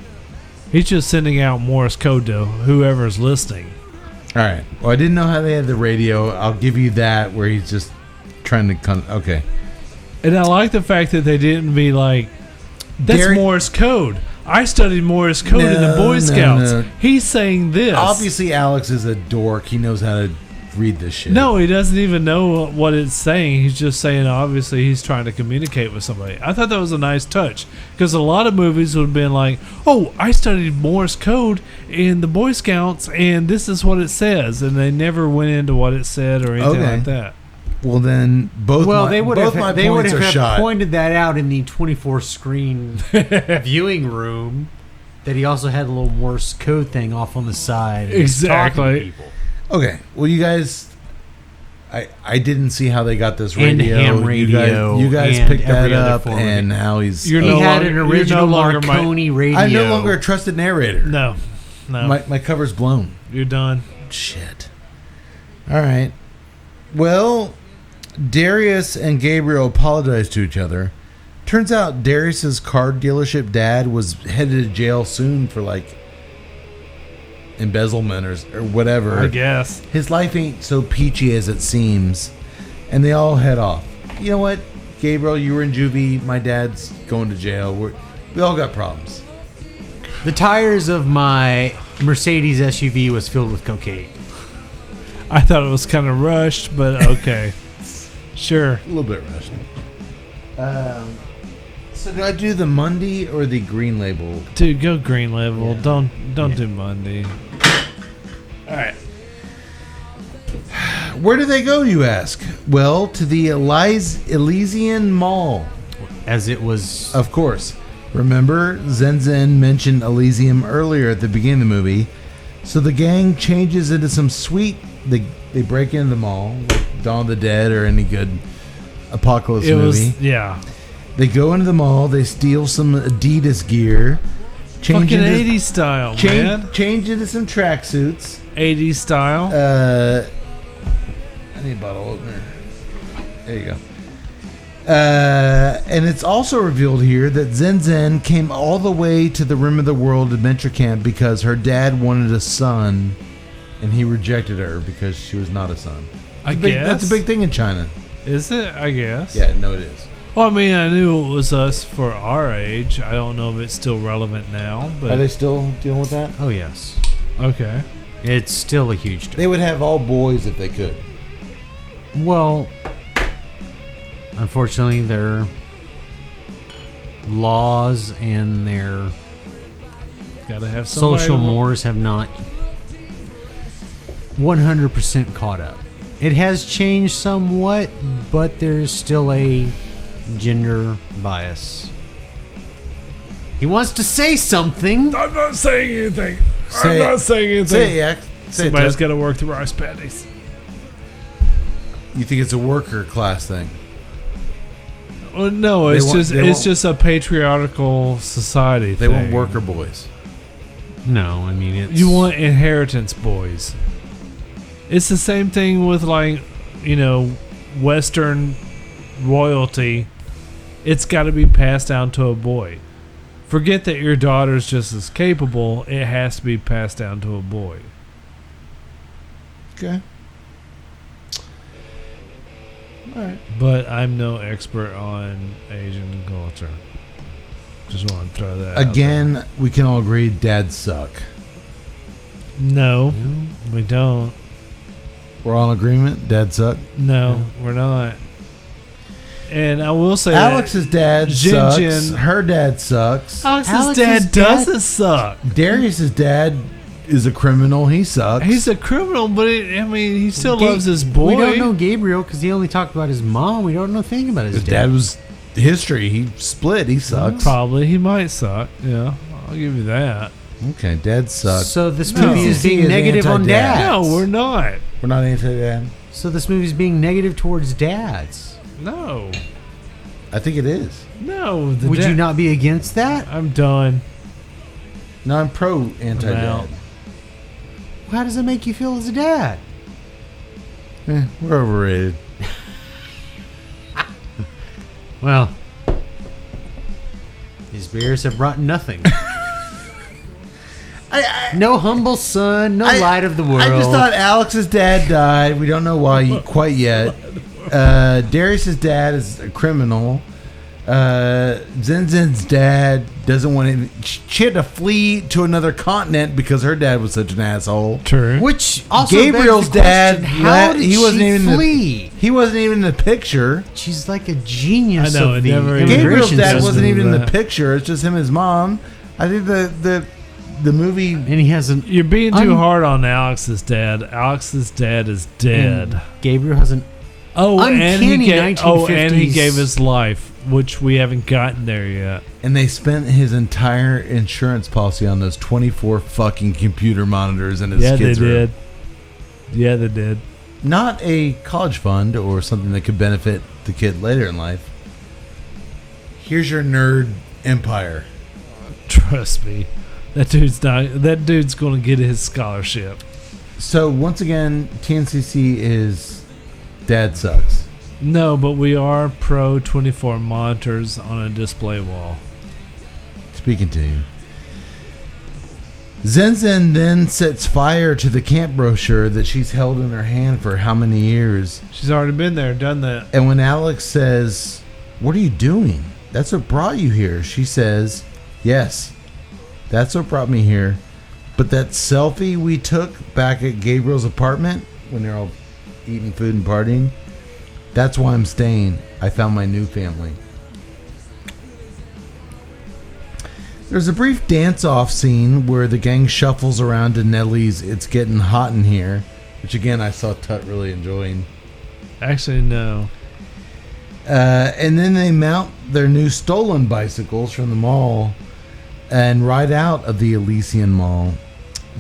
He's just sending out Morse code to whoever's listening. All right. Well, I didn't know how they had the radio. I'll give you that, where he's just trying to... okay. And I like the fact that they didn't be like, that's Morse code. I studied Morse code in the Boy Scouts. No. He's saying this. Obviously, Alex is a dork. He knows how to read this shit. No, he doesn't even know what it's saying. He's just saying, obviously, he's trying to communicate with somebody. I thought that was a nice touch. Because a lot of movies would have been like, oh, I studied Morse code in the Boy Scouts, and this is what it says. And they never went into what it said or anything like that. Well, then they would have points are shot. pointed that out in the 24 screen viewing room. That he also had a little Morse code thing off on the side. Exactly. Okay. Well, you guys, I didn't see how they got this And radio. ham radio You guys and picked that every other up, form of and how he's. He had an original Marconi radio. I'm no longer a trusted narrator. No. My cover's blown. You're done. Shit. All right. Well, Darius and Gabriel apologize to each other. Turns out Darius's car dealership dad was headed to jail soon for like embezzlement or whatever. I guess. His life ain't so peachy as it seems. And they all head off. You know what, Gabriel, you were in juvie. My dad's going to jail. We all got problems. The tires of my Mercedes SUV was filled with cocaine. I thought it was kind of rushed, but okay. Sure. A little bit rushed. So do I do the Monday or the green label? Dude, go green label. Yeah. Don't do Monday. All right. Where do they go, you ask? Well, to the Elysian Mall. As it was... Of course. Remember, Zen Zen mentioned Elysium earlier at the beginning of the movie. So the gang changes into some sweet... They break into the mall, like Dawn of the Dead or any good apocalypse movie. Yeah. They go into the mall. They steal some Adidas gear. Fucking 80s style, man. Change into some tracksuits. 80s style. I need a bottle opener. There you go. And it's also revealed here that Zen Zen came all the way to the Rim of the World adventure camp because her dad wanted a son, and he rejected her because she was not a son. I guess. That's a big thing in China. Is it? I guess. Yeah, no, it is. Well, I mean, I knew it was us for our age. I don't know if it's still relevant now, but Are they still dealing with that? Oh, yes. okay. It's still a huge deal. They would have all boys if they could. Well, unfortunately, their laws and their Gotta have somebody social to- mores have not 100% caught up. It has changed somewhat, but there's still a gender bias. He wants to say something. I'm not saying anything. Say I'm it. not saying anything. Say it, Yak. Say it, Somebody's Ted. got to work the rice paddies. You think it's a worker class thing? Well, no, it's just a patriarchal society. They want worker boys. No, I mean it's You want inheritance boys. It's the same thing with Western royalty. It's got to be passed down to a boy. Forget that your daughter's just as capable. It has to be passed down to a boy. Okay. All right. But I'm no expert on Asian culture. Just want to throw that Again, out there. we can all agree dads suck. No, we don't. We're all in agreement? Dads suck? No, we're not. And I will say Alex's dad Jin sucks. Jin- Her dad sucks. Alex's dad doesn't suck. Darius's dad is a criminal. He sucks. He's a criminal, but he still Ga- loves his boy. We don't know Gabriel because he only talked about his mom. We don't know anything about his His dad was history. He split. He sucks. Probably. He might suck. Yeah, I'll give you that. Okay, dad sucks. So this No. movie is being He is negative on anti-dad. dads. No, we're not. We're not anti-dad. So this movie is being negative towards dads. No. I think it is. No. Would you not be against that? I'm done. No, I'm pro anti-dad. out. How does it make you feel as a dad? We're overrated. Well, these beers have brought nothing. No humble son, no light of the world. I just thought Alex's dad died. We don't know why quite yet. Darius's dad is a criminal. Zen's dad doesn't want to. She had to flee to another continent because her dad was such an asshole. True. Which also Gabriel's begs the dad, question, how did he wasn't she even flee? he wasn't even in the picture. She's like a genius I know, of it the never even- Gabriel's immigration dad system. wasn't even in the that. picture. It's just him and his mom. I think the movie. And he has an You're being too hard on Alex's dad. Alex's dad is dead. Gabriel has an And he uncanny and he 1950s. gave his life, which we haven't gotten there yet. And they spent his entire insurance policy on those 24 fucking computer monitors in his Yeah, they kids' room. did. Yeah, they did. Not a college fund or something that could benefit the kid later in life. Here's your nerd empire. Trust me, that dude's going to get his scholarship. So once again, TNCC is dad sucks. No, but we are pro 24 monitors on a display wall. Speaking to you. Zen then sets fire to the camp brochure that she's held in her hand for how many years? She's already been there, done that. And when Alex says, "What are you doing? That's what brought you here," she says, "Yes, that's what brought me here. But that selfie we took back at Gabriel's apartment when they're all eating food and partying, that's why I'm staying. I found my new family." There's a brief dance-off scene where the gang shuffles around to Nellie's "It's Getting Hot in Here," which again I saw Tut really enjoying. Actually, no. And then they mount their new stolen bicycles from the mall and ride out of the Elysian Mall.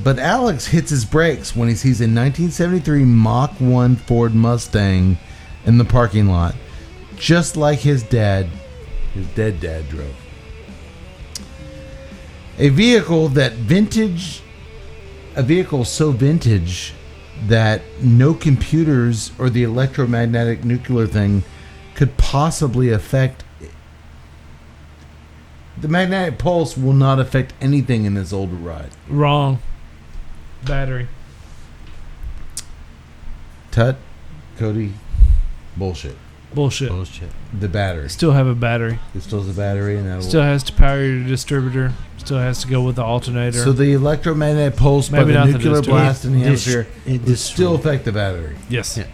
But Alex hits his brakes when he sees a 1973 Mach 1 Ford Mustang in the parking lot, just like his dead dad drove. A vehicle so vintage that no computers or the electromagnetic nuclear thing could possibly affect. The magnetic pulse will not affect anything in this older ride. Wrong. Battery. Tut, Cody, bullshit. Bullshit. The battery. Still have a battery. It still has a battery, and that'll. Still has to power your distributor. Still has to go with the alternator. So the electromagnetic pulse by Maybe the not the nuclear distributor. blast in the atmosphere it will still affect the battery. yes. Yeah.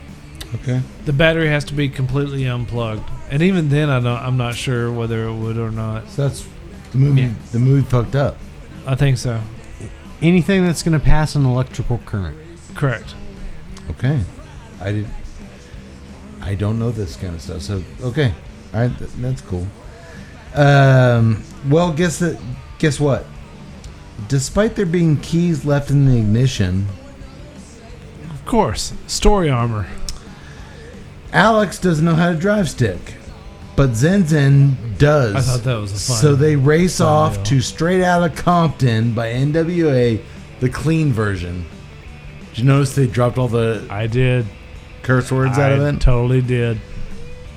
Okay. The battery has to be completely unplugged. And even then, I'm not sure whether it would or not. So that's the movie. Yeah. The movie fucked up. I think so. anything that's going to pass an electrical current. Correct. Okay. I don't know this kind of stuff. So okay. All right. That's cool. Well, guess what? Despite there being keys left in the ignition, Of course. Story armor. Alex doesn't know how to drive stick, but Zen Zen does. I thought that was a fun. So they race off deal. to Straight Outta Compton by NWA, the clean version. Did you notice they dropped all the I did. curse words out of I it? totally did.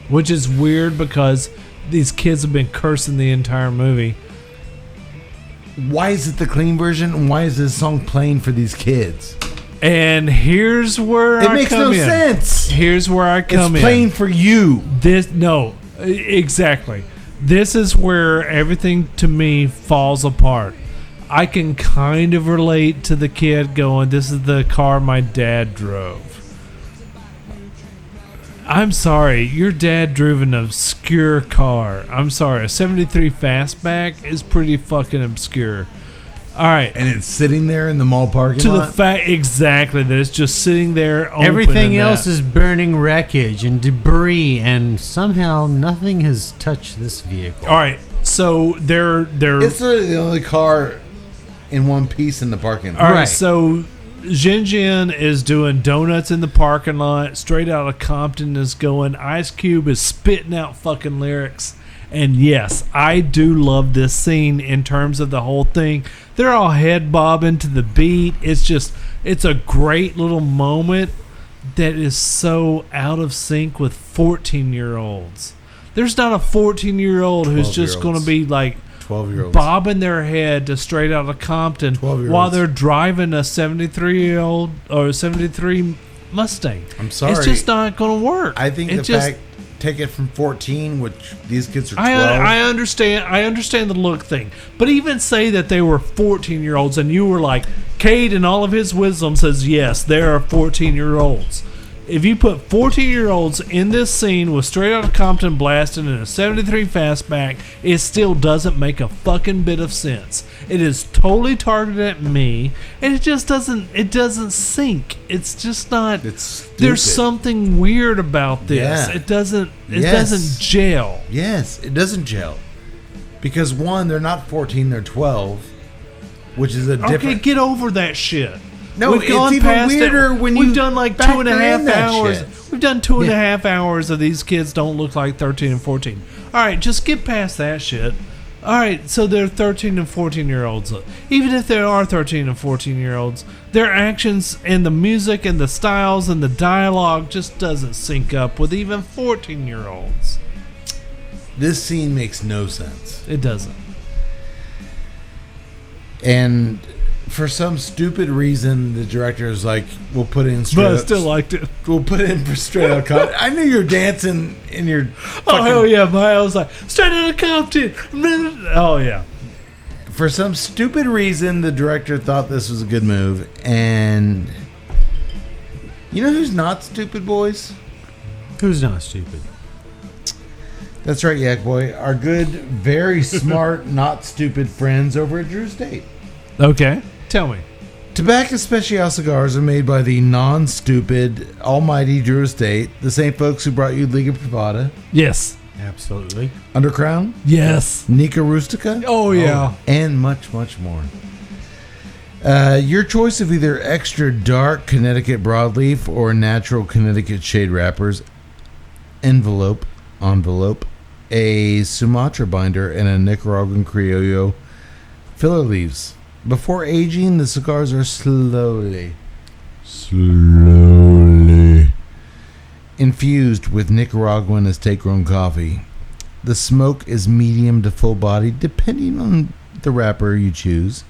Which is weird because these kids have been cursing the entire movie. Why is it the clean version? And why is this song playing for these kids? And here's where It I makes come no in. sense. Here's where I come It's in. playing for you. Exactly. This is where everything to me falls apart. I can kind of relate to the kid going, "This is the car my dad drove." I'm sorry, your dad drove an obscure car. I'm sorry, a 73 Fastback is pretty fucking obscure. All right. And it's sitting there in the mall parking To the lot. fact exactly that it's just sitting there. Open Everything and else that. is burning wreckage and debris, and somehow nothing has touched this vehicle. All right. So they're It's literally the only car in one piece in the parking lot. all right. Right. So Jin Jin is doing donuts in the parking lot. Straight Outta Compton is going. Ice Cube is spitting out fucking lyrics. And yes, I do love this scene in terms of the whole thing. They're all head bobbing to the beat. It's a great little moment that is so out of sync with 14-year-olds. There's not a 14-year-old who's just going to 12-year-olds. be like 12-year-olds. bobbing their head to Straight Outta Compton 12-year-olds. while they're driving a 73-year-old or a 73 Mustang. I'm sorry. It's just not going to work. I think take it from 14, which these kids are 12. I understand the look thing, but even say that they were 14-year-olds and you were like, Cade in all of his wisdom says yes, there are 14-year-olds. If you put 14-year-olds in this scene with Straight Outta Compton blasting in a 73 Fastback, it still doesn't make a fucking bit of sense. It is totally targeted at me, and it just doesn't sync. It's just not. It's stupid. There's something weird about this. Yeah. It doesn't Yes. gel. Yes, it doesn't gel. Because one, they're not 14, they're 12, which is a Okay, different... get over that shit. No, We've it's gone even past weirder it. when We've you done like factor 2.5 in that hours. shit. We've done 2.5 hours of these kids don't look like 13 and 14. All right, just get past that shit. All right, so they're 13 and 14-year-olds. Even if there are 13 and 14-year-olds, their actions and the music and the styles and the dialogue just doesn't sync up with even 14-year-olds. This scene makes no sense. It doesn't. And for some stupid reason, the director is like, we'll put in straight But I up- still liked it. We'll put it in for Straight Outta Compton. I knew you were dancing in your Oh, fucking... hell yeah. I was like, Straight Outta Compton. Oh, yeah. For some stupid reason, the director thought this was a good move. And you know who's not stupid, boys? Who's not stupid? That's right, Yak Boy. Our good, very smart, not stupid friends over at Drew Estate. Okay. Tell me. Tobacco Special cigars are made by the non-stupid, almighty Drew Estate, the same folks who brought you Liga Privada, Yes. Absolutely. Undercrown, Yes. Nica Rustica, Oh, yeah. and much, much more. Your choice of either extra dark Connecticut broadleaf or natural Connecticut shade wrappers, envelope, a Sumatra binder, and a Nicaraguan Criollo filler leaves. Before aging, the cigars are slowly infused with Nicaraguan estate-grown coffee. The smoke is medium to full-bodied, depending on the wrapper you choose.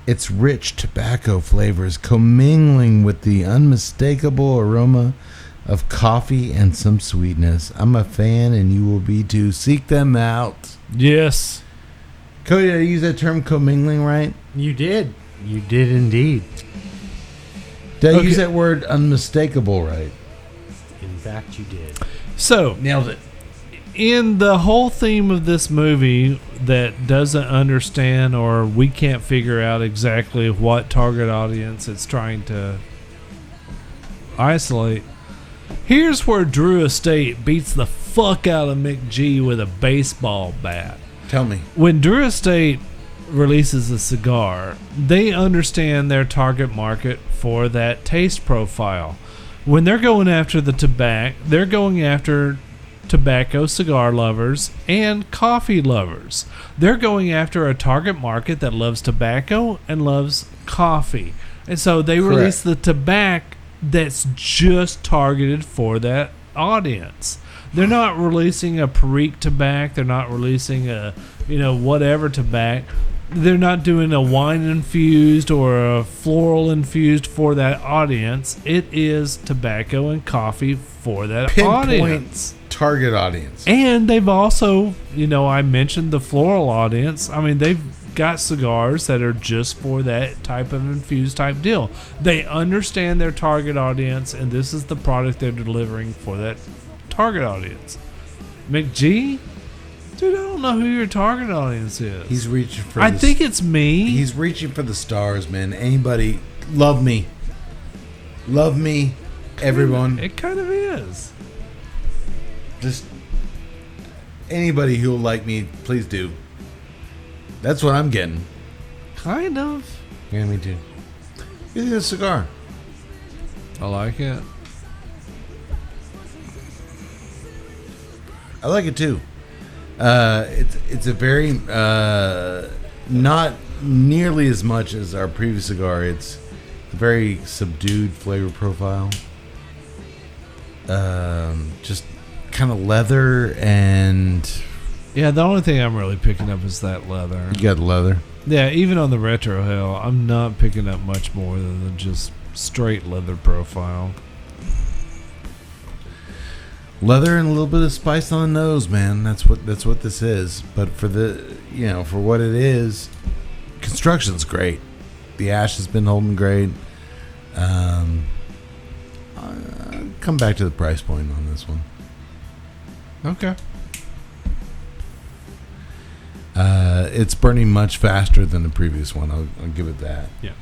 Its rich tobacco flavors commingling with the unmistakable aroma of coffee and some sweetness. I'm a fan, and you will be too. Seek them out. Yes. Cody, did I use that term commingling right? You did. You did indeed. Did I Okay. use that word unmistakable right? In fact, you did. So, Nailed it. in the whole theme of this movie that doesn't understand or we can't figure out exactly what target audience it's trying to isolate, here's where Drew Estate beats the fuck out of Mick G with a baseball bat. Tell me. When Drew Estate releases a cigar, they understand their target market for that taste profile. when they're going after the tobacco, they're going after tobacco cigar lovers and coffee lovers. They're going after a target market that loves tobacco and loves coffee. And so they release the tobacco that's just targeted for that audience. They're not releasing a Perique tobacco. They're not releasing a, whatever tobacco. They're not doing a wine infused or a floral infused for that audience. It is tobacco and coffee for that audience. Target audience. And they've also, I mentioned the floral audience. I mean, they've got cigars that are just for that type of infused type deal. They understand their target audience, and this is the product they're delivering for that target audience. McG? Dude, I don't know who your target audience is. He's reaching for I think it's me. He's reaching for the stars, man. Anybody, love me. Love me, everyone. It kind of is. Just anybody who'll like me, please do. That's what I'm getting. Kind of. Yeah, me too. It's a cigar. I like it. I like it too. It's a very not nearly as much as our previous cigar. It's a very subdued flavor profile. Just kind of leather and yeah. The only thing I'm really picking up is that leather. You got leather. Yeah, even on the retro hell, I'm not picking up much more than just straight leather profile. Leather and a little bit of spice on the nose, man. That's what this is. But for for what it is, construction's great. The ash has been holding great. Come back to the price point on this one. Okay. It's burning much faster than the previous one. I'll give it that. Yeah.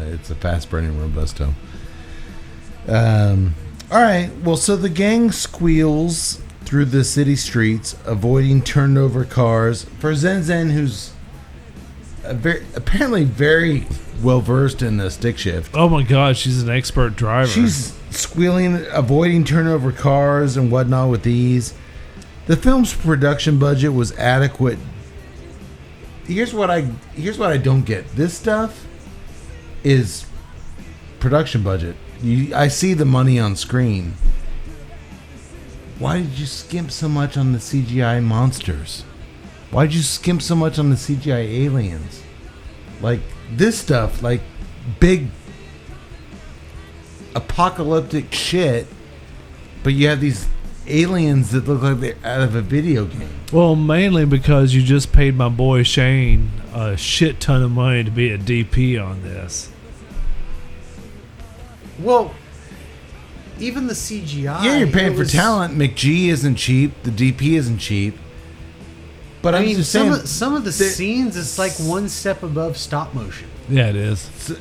It's a fast burning Robusto. All right. Well, so the gang squeals through the city streets, avoiding turned over cars. For Zen Zen, who's apparently very well versed in the stick shift. Oh my God, she's an expert driver. She's squealing, avoiding turnover cars and whatnot with these. The film's production budget was adequate. Here's what I don't get. This stuff is production budget. I see the money on screen. Why did you skimp so much on the CGI monsters? Why did you skimp so much on the CGI aliens? Like this stuff, like big apocalyptic shit, but you have these aliens that look like they're out of a video game. Well, mainly because you just paid my boy Shane a shit ton of money to be a DP on this. Well, even the CGI. Yeah, you're paying for talent. McG isn't cheap. The DP isn't cheap. But I I'm mean, just saying, some of the scenes, it's like one step above stop motion. Yeah, it is.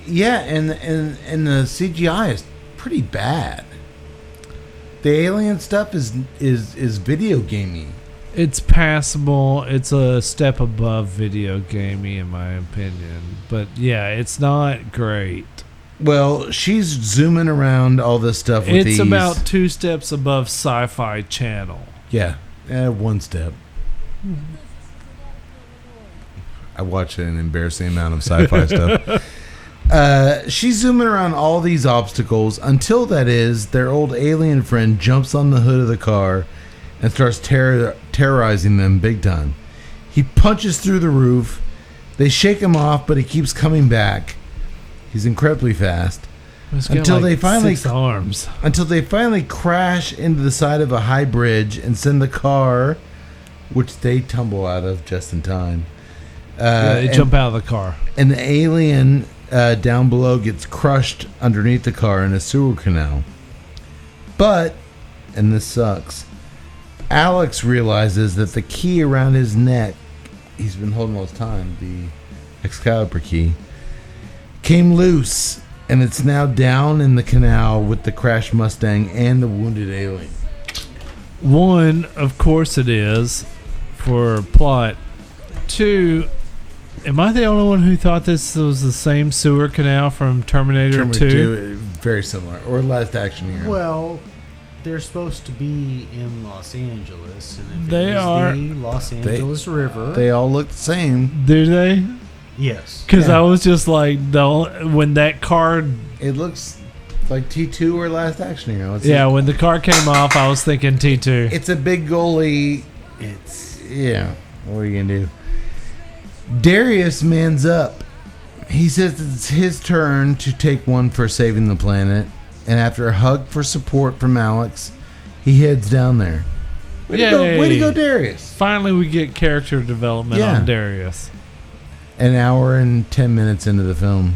yeah, and the CGI is pretty bad. The alien stuff is video gamey. It's passable. It's a step above video gamey, in my opinion. But yeah, it's not great. Well, she's zooming around all this stuff with It's ease. about 2 steps above Sci-Fi Channel. Yeah, one step. I watch an embarrassing amount of sci-fi stuff. She's zooming around all these obstacles until, that is, their old alien friend jumps on the hood of the car and starts terrorizing them big time. He punches through the roof. They shake him off, but he keeps coming back. He's incredibly fast. Until they finally 6 arms. Until they finally crash into the side of a high bridge and send the car, which they tumble out of just in time. They jump out of the car. And the alien down below gets crushed underneath the car in a sewer canal. But, and this sucks, Alex realizes that the key around his neck, he's been holding all this time, the Excalibur key, came loose, and it's now down in the canal with the crashed Mustang and the wounded alien. 1, of course it is, for plot. 2, am I the only one who thought this was the same sewer canal from Terminator 2? very similar. Or Last Action Hero. Well, they're supposed to be in Los Angeles, and if They it is are. the Los Angeles River. They all look the same. Do they? Yes. Because Yeah. I was just like, when that car, It looks like T2 or Last Action Hero. It's when the car came off, I was thinking T2. It's a big goalie. What are you gonna do? Darius mans up. He says it's his turn to take one for saving the planet, and after a hug for support from Alex, he heads down there. Way to go, Darius! Finally, we get character development Yeah. on Darius. An hour and 10 minutes into the film,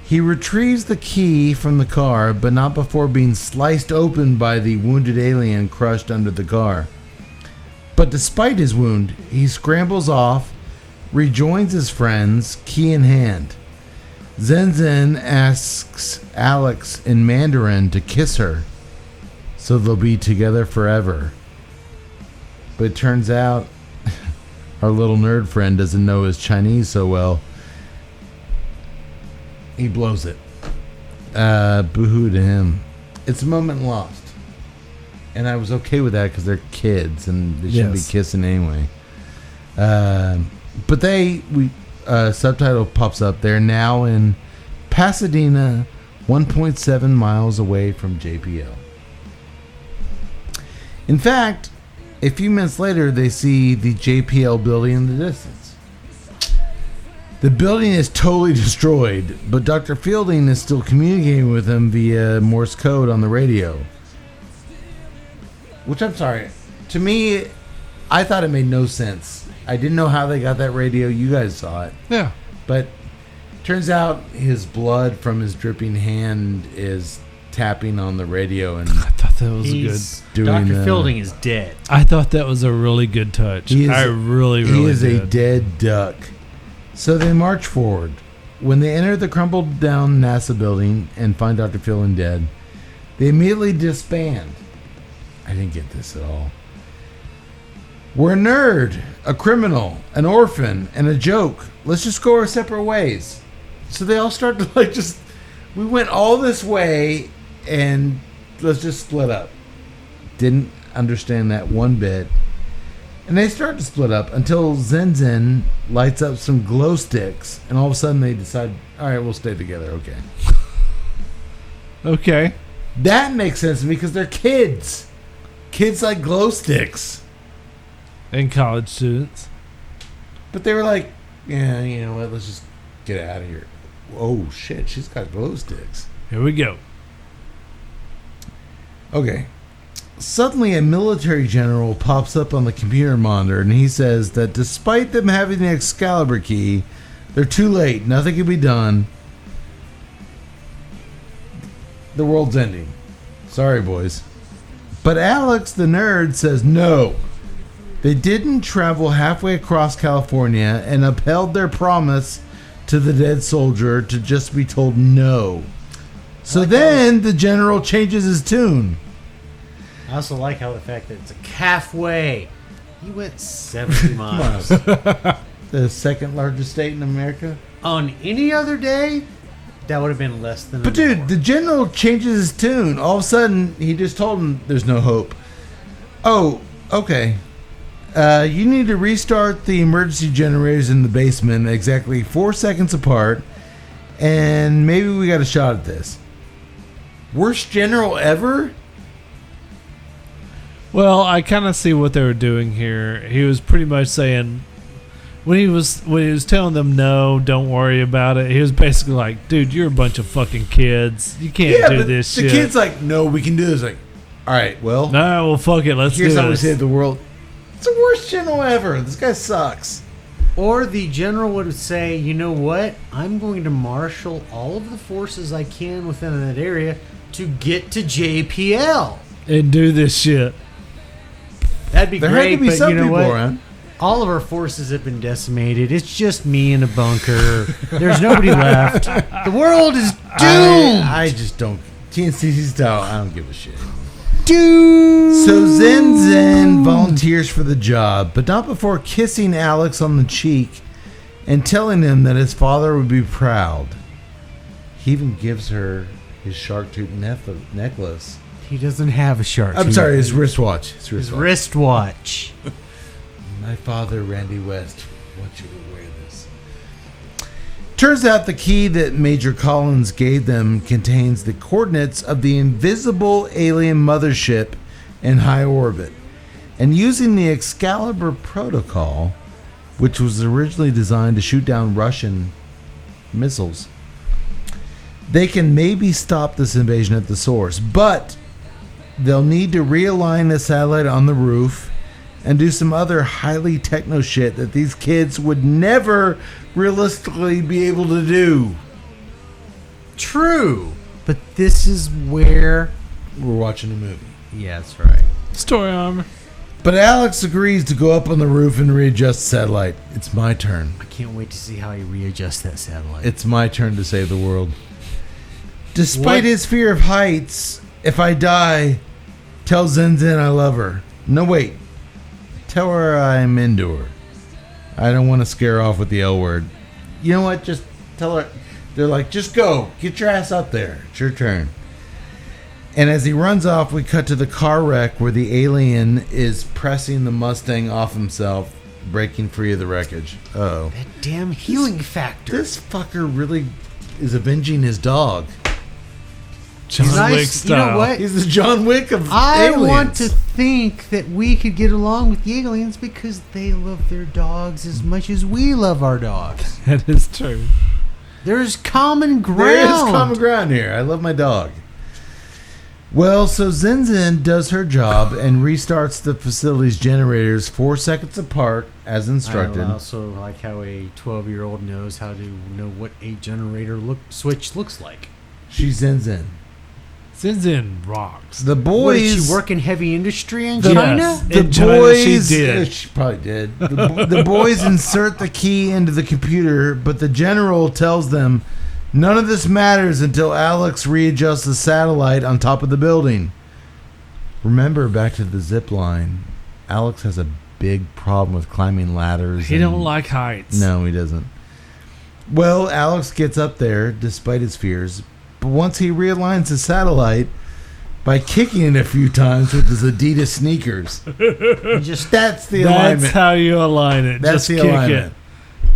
he retrieves the key from the car, but not before being sliced open by the wounded alien crushed under the car. But despite his wound, he scrambles off, rejoins his friends, key in hand. Zen asks Alex in Mandarin to kiss her, so they'll be together forever. But it turns out our little nerd friend doesn't know his Chinese so well. He blows it. Boo-hoo to him. It's a moment lost. And I was okay with that because they're kids and they shouldn't be kissing anyway. But subtitle pops up. They're now in Pasadena, 1.7 miles away from JPL. In fact, a few minutes later, they see the JPL building in the distance. The building is totally destroyed, but Dr. Fielding is still communicating with them via Morse code on the radio. Which, I'm sorry, to me, I thought it made no sense. I didn't know how they got that radio. You guys saw it. Yeah. But turns out his blood from his dripping hand is tapping on the radio and I thought that was good. Dr. Fielding is dead. I thought that was a really good touch. I really he is did. a dead duck. So they march forward. When they enter the crumbled down NASA building and find Dr. Fielding dead, they immediately disband. I didn't get this at all. We're a nerd, a criminal, an orphan, and a joke. Let's just go our separate ways. So they all start to we went all this way and let's just split up. Didn't understand that one bit. And they start to split up until Zen lights up some glow sticks, and all of a sudden they decide, all right, we'll stay together. Okay. Okay. That makes sense to me because they're kids. Kids like glow sticks. And college students. But they were like, yeah, you know what, let's just get out of here. Oh, shit, she's got glow sticks. Here we go. Okay. Suddenly, a military general pops up on the computer monitor, and he says that despite them having the Excalibur key, they're too late. Nothing can be done. The world's ending. Sorry, boys. But Alex, the nerd, says no. They didn't travel halfway across California and upheld their promise to the dead soldier to just be told no. So then the general changes his tune. I also like how the fact that it's a halfway. He went 70 miles. The second largest state in America. On any other day, that would have been less than But an dude, the general changes his tune. All of a sudden, he just told him there's no hope. Oh, okay. You need to restart the emergency generators in the basement exactly 4 seconds apart, and maybe we got a shot at this. Worst general ever? Well, I kind of see what they were doing here. He was pretty much saying when he was telling them no, don't worry about it. He was basically like, "Dude, you're a bunch of fucking kids. You can't do this the shit." The kid's like, "No, we can do this." Like, all right, well, no, well, fuck it, let's do here's how we this. save the world. It's the worst general ever. This guy sucks. Or the general would say, you know what? I'm going to marshal all of the forces I can within that area to get to JPL. And do this shit. That'd be There great, had to be but some you know people what? around. All of our forces have been decimated. It's just me in a bunker. There's nobody left. The world is doomed. I just don't. TNCC style, I don't give a shit. Dude. So Zen volunteers for the job, but not before kissing Alex on the cheek and telling him that his father would be proud. He even gives her his shark tooth necklace. He doesn't have a shark. I'm sorry, his wristwatch. His wristwatch. My father, Randy West, wants you to wear this. Turns out the key that Major Collins gave them contains the coordinates of the invisible alien mothership in high orbit. And using the Excalibur protocol, which was originally designed to shoot down Russian missiles, they can maybe stop this invasion at the source. But they'll need to realign the satellite on the roof and do some other highly techno shit that these kids would never realistically be able to do. True. But this is where... We're watching a movie. Yeah, that's right. Story armor. But Alex agrees to go up on the roof and readjust the satellite. It's my turn. I can't wait to see how he readjusts that satellite. It's my turn to save the world. Despite What? his fear of heights, if I die, tell Zinzin I love her. No, wait. Tell her I'm into her. I don't want to scare her off with the L word. You know what? Just tell her. They're like, just go. Get your ass up there. It's your turn. And as he runs off, we cut to the car wreck where the alien is pressing the Mustang off himself, breaking free of the wreckage. Uh-oh. That damn healing factor. This fucker really is avenging his dog. John Nice. Wick You style. know what? He's the John Wick of I aliens. want to think that we could get along with the aliens because they love their dogs as much as we love our dogs. That is true. There's common ground. There is common ground here. I love my dog. Well, so Zinzin does her job and restarts the facility's generators 4 seconds apart as instructed. I also like how a 12-year-old knows how to know what a generator switch looks like. She's Zinzin. Zinzin rocks. The What, boys... did she work in heavy industry in Yes. China? The In China, boys... she did. She probably did. The boys insert the key into the computer, but the general tells them none of this matters until Alex readjusts the satellite on top of the building. Remember, back to the zip line, Alex has a big problem with climbing ladders. He don't like heights. No, he doesn't. Well, Alex gets up there despite his fears, but once he realigns the satellite by kicking it a few times with his Adidas sneakers, that's the alignment. That's how you align it. That's Just the kick alignment. it.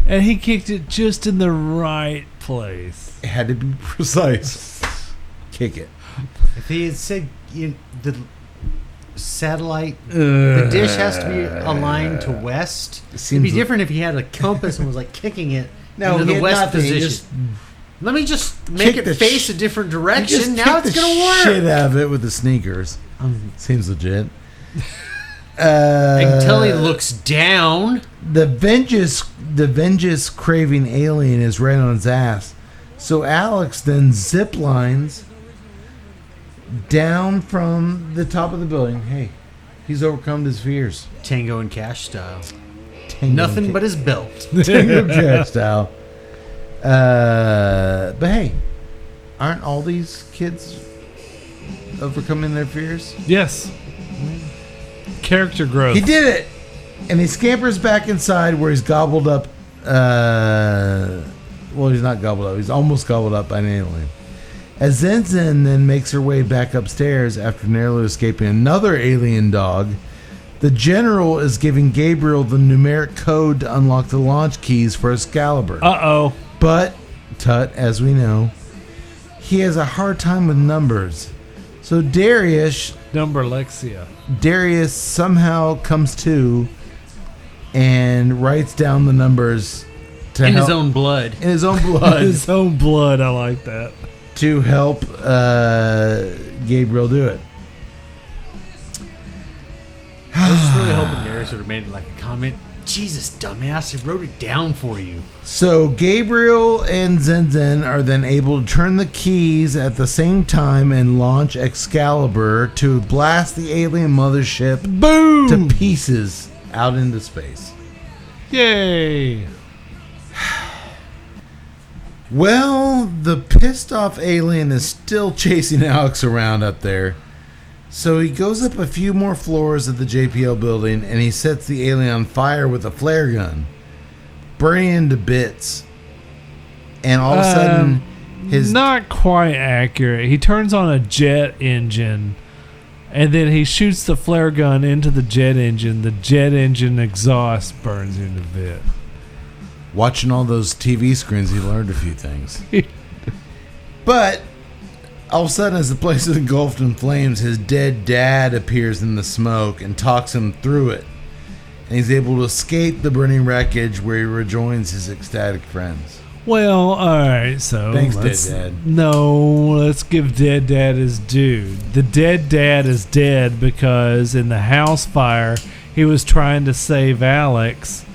And he kicked it just in the right place. It had to be precise. Kick it. If he had said the satellite, the dish has to be aligned to west. It'd be different if he had a compass and was like kicking it into the west position. Let me just make it face a different direction. Now it's going to work. Shit out of it with the sneakers. Seems legit. I can tell he looks down. The vengeance craving alien is right on his ass. So Alex then zip lines down from the top of the building. Hey, he's overcome his fears. Tango and Cash style. Tango Nothing and but his belt. Tango Cash style. But hey, aren't all these kids overcoming their fears? Yes. Character growth. He did it! And he scampers back inside where he's gobbled up. Well, he's not gobbled up. He's almost gobbled up by an alien. As Zinzin then makes her way back upstairs after narrowly escaping another alien dog, the general is giving Gabriel the numeric code to unlock the launch keys for Excalibur. Uh-oh. But, Tut, as we know, he has a hard time with numbers. So Darius somehow comes to and writes down the numbers to In help, his own blood. in his own blood His own blood. I like that. to help Gabriel do it. I was just really hoping Darius would have made like a comment. Jesus, dumbass, I wrote it down for you. So Gabriel and Zinzin are then able to turn the keys at the same time and launch Excalibur to blast the alien mothership Boom! to pieces out into space. Yay! Well, the pissed off alien is still chasing Alex around up there. So he goes up a few more floors of the JPL building and he sets the alien on fire with a flare gun, burning into bits. And all of a sudden, Not quite accurate. He turns on a jet engine, and then he shoots the flare gun into the jet engine. The jet engine exhaust burns him to bit. Watching all those TV screens, he learned a few things. But all of a sudden, as the place is engulfed in flames, his dead dad appears in the smoke and talks him through it. And he's able to escape the burning wreckage where he rejoins his ecstatic friends. Well, alright, so Thanks, Dead Dad. No, let's give Dead Dad his due. The Dead Dad is dead because in the house fire, he was trying to save Alex,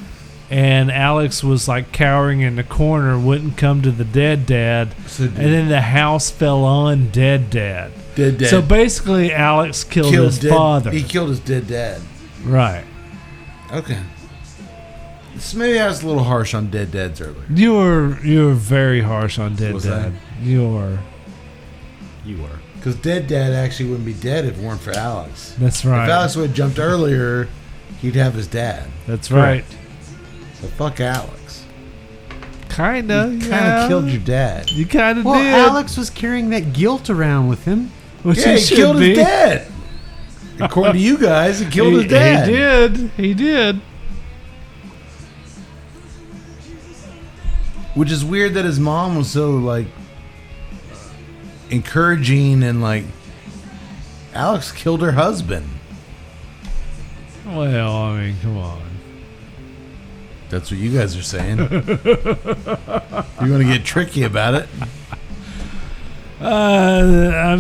and Alex was like cowering in the corner, wouldn't come to the Dead Dad, and then the house fell on Dead Dad. Dead Dad. So basically, Alex killed his father. He killed his dead dad. Right. Okay. So maybe I was a little harsh on Dead Dads earlier. You were very harsh on Dead Was Dad. I? You were. Because Dead Dad actually wouldn't be dead if it weren't for Alex. That's right. If Alex would have jumped earlier, he'd have his dad. That's right. So fuck Alex. Kinda. You kind of killed your dad. You kind of Well, did. Alex was carrying that guilt around with him. Which Yeah, he should killed be. his dad. According to you guys, he killed his dad. He did. He did. Which is weird that his mom was so, like, encouraging and, like, Alex killed her husband. Well, I mean, come on. That's what you guys are saying. You want to get tricky about it?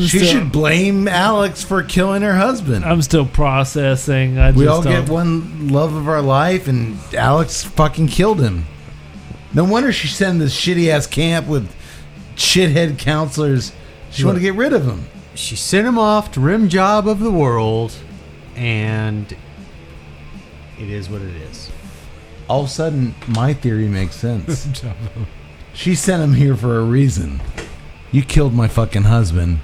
She should blame Alex for killing her husband. I'm still processing. We all get one love of our life, and Alex fucking killed him. No wonder she sent this shitty ass camp with shithead counselors. She wanted to get rid of him. She sent him off to rim job of the world, and it is what it is. All of a sudden, my theory makes sense. She sent him here for a reason. You killed my fucking husband.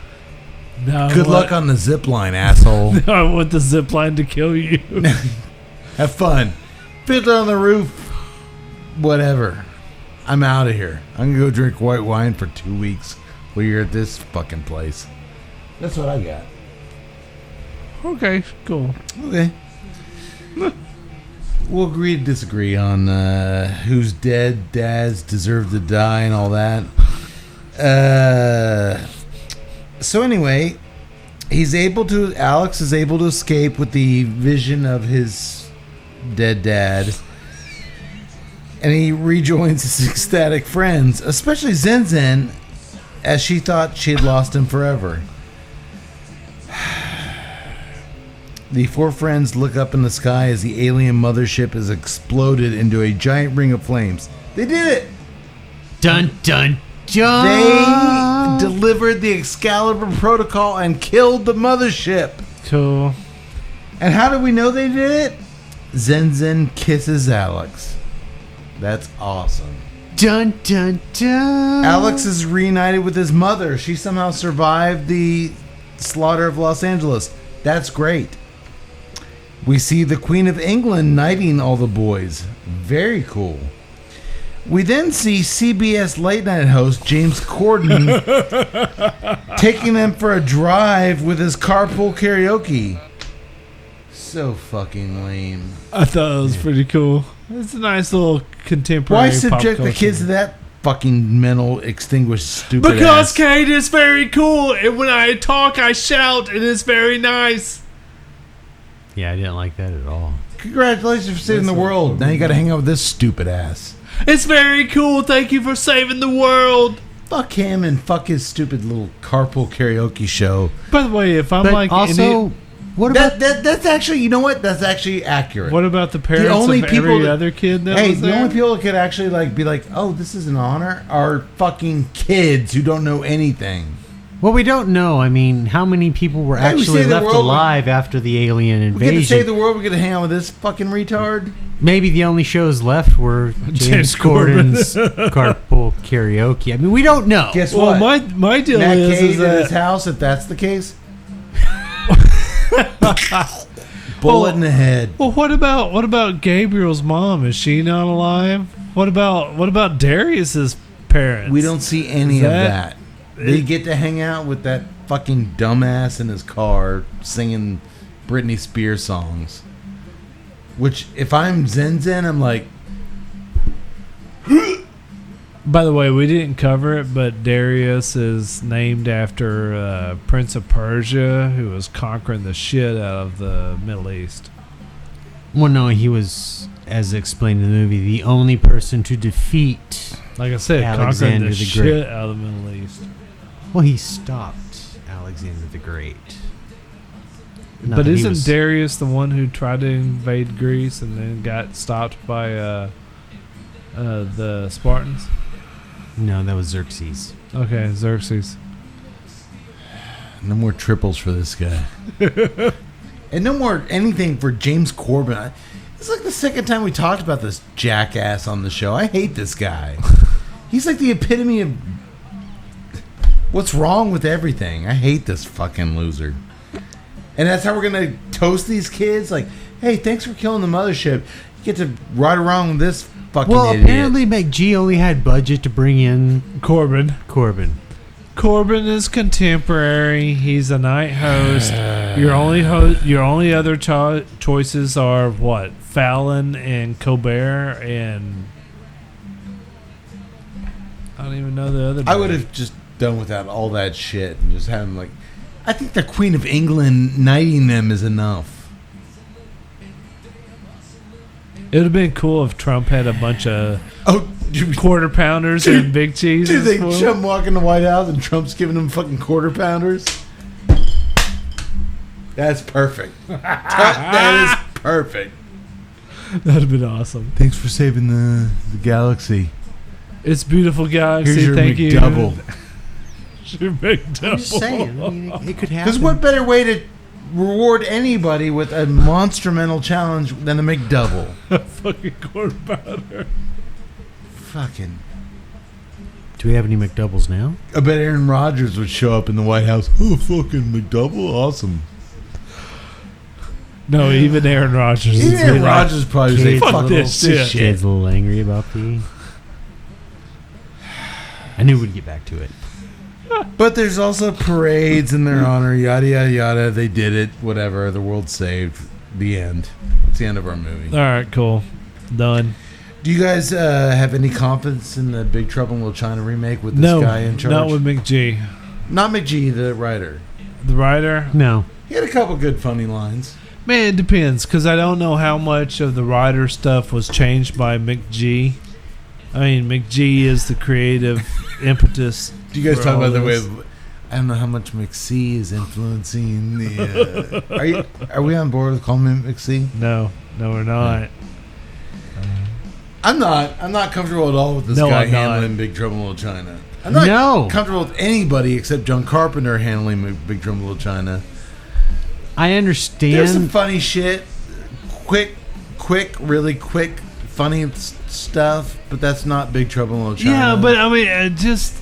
No, Good luck on the zip line, asshole. I want the zip line to kill you. Have fun. Fiddle on the roof. Whatever. I'm out of here. I'm going to go drink white wine for 2 weeks while you're at this fucking place. That's what I got. Okay, cool. Okay. We'll agree to disagree on whose dead dads deserve to die and all that. So anyway, Alex is able to escape with the vision of his dead dad. And he rejoins his ecstatic friends, especially Zen Zen, as she thought she had lost him forever. The four friends look up in the sky as the alien mothership has exploded into a giant ring of flames. They did it! Dun dun dun! They delivered the Excalibur Protocol and killed the mothership. Cool. And how do we know they did it? Zen Zen kisses Alex. That's awesome. Dun dun dun! Alex is reunited with his mother. She somehow survived the slaughter of Los Angeles. That's great. We see the Queen of England knighting all the boys. Very cool. We then see CBS late night host James Corden taking them for a drive with his carpool karaoke. So fucking lame. I thought it was pretty cool. It's a nice little contemporary. Why subject the kids to that fucking mental extinguished stupid Because ass? Kate is very cool, and when I talk, I shout, and it's very nice. Yeah, I didn't like that at all. Congratulations for saving the world. Now you gotta hang out with this stupid ass. It's very cool. Thank you for saving the world. Fuck him and fuck his stupid little carpool karaoke show. By the way, if I'm But like also, what about That's actually, you know what? That's actually accurate. what about the parents only of people every that- other kid that Hey, was the there? only people that could actually like be like, oh, this is an honor, are fucking kids who don't know anything. Well, we don't know. I mean, how many people were Hey, we actually saved the left world. alive after the alien We get to invasion? save the world. We get to hang out with this fucking retard. Maybe the only shows left were James Corden's carpool karaoke. I mean, we don't know. Guess well, what? my deal Matt is Cage at his that house. If that's the case, bullet in the head. well, what about Gabriel's mom? Is she not alive? What about Darius's parents. We don't see any of that. They get to hang out with that fucking dumbass in his car singing Britney Spears songs. Which, if I'm Zen, I'm like... By the way, we didn't cover it, but Darius is named after Prince of Persia, who was conquering the shit out of the Middle East. Well, no, he was, as explained in the movie, the only person to defeat... Like I said, conquering the shit out of the Middle East. Well, he stopped Alexander the Great. Not But that he isn't was- Darius the one who tried to invade Greece and then got stopped by the Spartans? No, that was Xerxes. Okay, Xerxes. No more triples for this guy. And no more anything for James Corbin. It's like the second time we talked about this jackass on the show. I hate this guy. He's like the epitome of what's wrong with everything. I hate this fucking loser. And that's how we're going to toast these kids? Like, hey, thanks for killing the mothership. You get to ride around with this fucking idiot. Apparently McGee only had budget to bring in Corbin. Corbin is contemporary. He's a night host. Your only other choices are what? Fallon and Colbert and I don't even know the other. I would have just done without all that shit and just have him like... I think the Queen of England knighting them is enough. It would have been cool if Trump had a bunch of Oh, quarter pounders and big cheese. Dude, they Trump walk in the White House and Trump's giving them fucking quarter pounders. That's perfect. That is perfect. That'd have been awesome. Thanks for saving the galaxy. It's beautiful, galaxy. Here's your Thank McDouble. Your McDouble. I'm just saying, I mean, it could happen. Because what better way to reward anybody with a monstrumental challenge than a McDouble? Fucking quarter pounder. Fucking. Do we have any McDoubles now? I bet Aaron Rodgers would show up in the White House. Oh, fucking McDouble, awesome. No, even Aaron Rodgers. Even Aaron Rodgers probably say, Fuck "Fuck this shit." Kids a little angry about the... I knew we'd get back to it. But there's also parades in their honor, yada, yada, yada. They did it, whatever. The world's saved. The end. It's the end of our movie. All right, cool. Done. Do you guys have any confidence in the Big Trouble in Little China remake with this guy in charge? Not with McGee. Not McGee, the writer. The writer? No. He had a couple good funny lines. Man, it depends, because I don't know how much of the writer stuff was changed by McGee. I mean, McGee is the creative impetus. Do you guys for talk all about the way this. of, I don't know how much McC is influencing the... Are we on board with calling him McC? No, we're not. I'm not comfortable at all with this No, guy I'm not. handling Big Trouble in Little China. I'm not comfortable with anybody except John Carpenter handling Big Trouble in Little China. I understand. There's some funny shit. Quick, really quick, funny stuff, but that's not Big Trouble in Little China. Yeah, but I mean, just...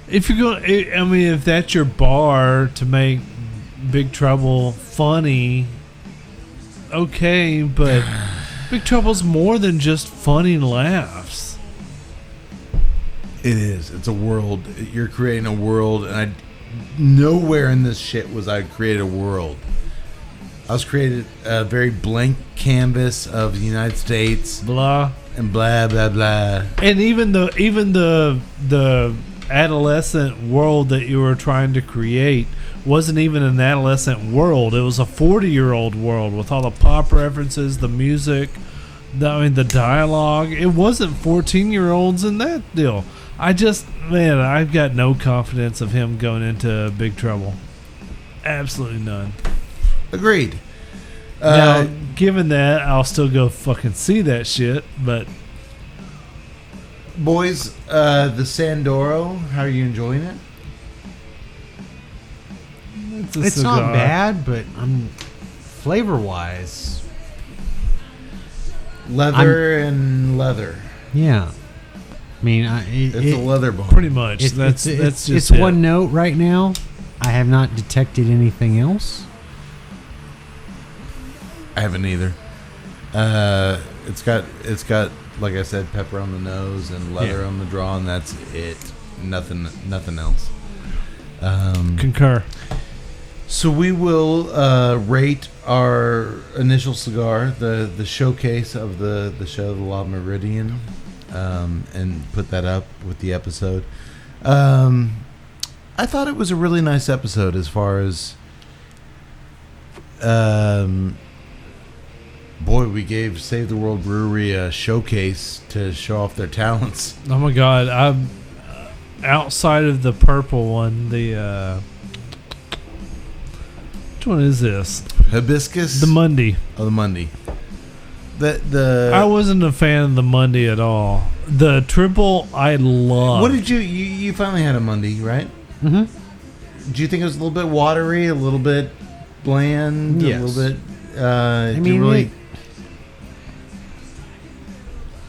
If you're going... I mean, if that's your bar to make Big Trouble funny, okay, but... Big Trouble's more than just funny laughs. It is. It's a world. You're creating a world, and nowhere in this shit was I create a world. I was created a very blank canvas of the United States, Blah. and blah blah blah. And even the adolescent world that you were trying to create wasn't even an adolescent world. It was a 40-year-old world with all the pop references, the music, the dialogue. It wasn't 14-year-olds in that deal. I've got no confidence of him going into Big Trouble. Absolutely none. Agreed. Now, given that, I'll still go fucking see that shit, but... Boys, the Sandoro, how are you enjoying it? It's not bad, but flavor-wise... Leather. Yeah. I mean, It's a leather bar. Pretty much. It's That's it's just it. one note right now. I have not detected anything else. I haven't either. It's got like I said, pepper on the nose and leather on the draw, and that's it. Nothing else. Concur. So we will rate our initial cigar, the showcase of the show, the La Meridian, and put that up with the episode. I thought it was a really nice episode as far as, boy, we gave Save the World Brewery a showcase to show off their talents. Oh my God! I'm outside of the purple one. The which one is this? Hibiscus. The Monday. Oh, the Monday. The I wasn't a fan of the Monday at all. The triple I love. What did you finally had a Monday, right? Mm-hmm. Do you think it was a little bit watery, a little bit bland, Yes. a little bit? I mean,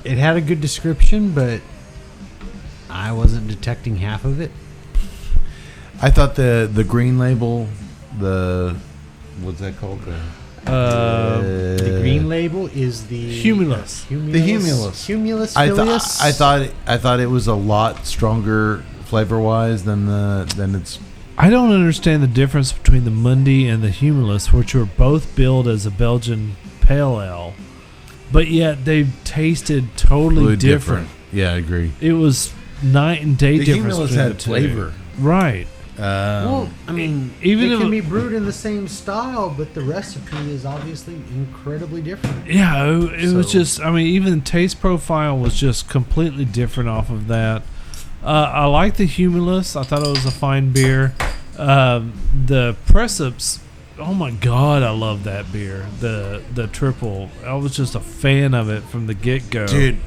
it had a good description, but I wasn't detecting half of it. I thought the green label, what's that called? The green label is the Humulus. Humulus I filius. thought it was a lot stronger flavor wise than its. I don't understand the difference between the Monday and the Humulus, which were both billed as a Belgian Pale Ale, but yet they tasted totally different. Yeah, I agree. It was night and day The difference. Humulus between had the two. flavor. Right? Well, I mean, even it if can it- be brewed in the same style, but the recipe is obviously incredibly different. Yeah, it was So- just. I mean, even taste profile was just completely different off of that. I like the Humulus. I thought it was a fine beer. The Precipes. Oh my God, I love that beer. The triple. I was just a fan of it from the get go. Dude,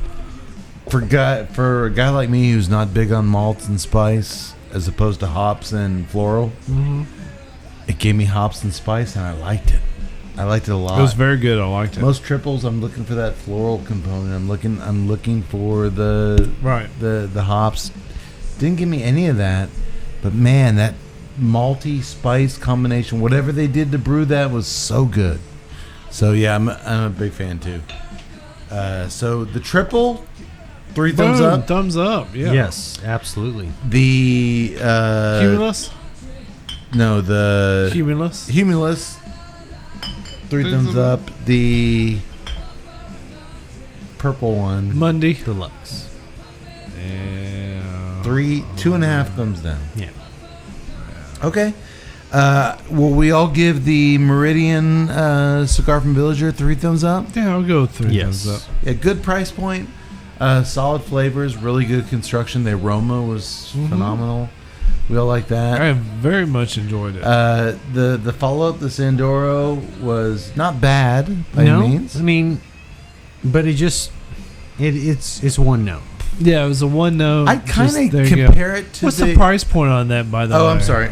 for a guy like me who's not big on malts and spice, as opposed to hops and floral, it gave me hops and spice, and I liked it. I liked it a lot. It was very good. I liked it. Most triples, I'm looking for that floral component. I'm looking for the hops. Didn't give me any of that, but man, that malty spice combination, whatever they did to brew that, was so good. So yeah, I'm a big fan too. So the triple, 3 thumbs Boom, up. Thumbs up. Yeah. Yes, absolutely. The Humulus. no, the Humulus. Humulus, 3 thumbs up. The purple one, Monday. Deluxe. Yeah. 2.5 thumbs down. Yeah. Okay. Will we all give the Meridian cigar from Villager 3 thumbs up? Yeah, I'll go with 3 Yes. thumbs up. A good price point, solid flavors, really good construction. The aroma was phenomenal. We all like that. I very much enjoyed it. The follow up, the Sandoro, was not bad by any means. I mean, but it's one note. Yeah, it was a one note. I kind Just- of there you go. compare it to What's the price point on that, by the way? Oh, I'm sorry.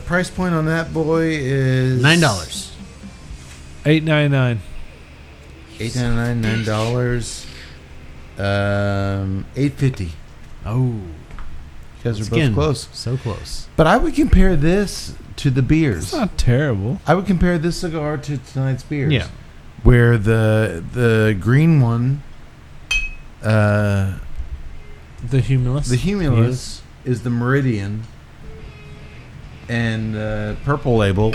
Price point on that boy is $9. $8.99. $8.99, $9. $8.50. Oh, You guys are both again, close. so close. But I would compare this to the beers. It's not terrible. I would compare this cigar to tonight's beers. Yeah. Where the green one, The Humulus. the Humulus, is the Meridian, and purple label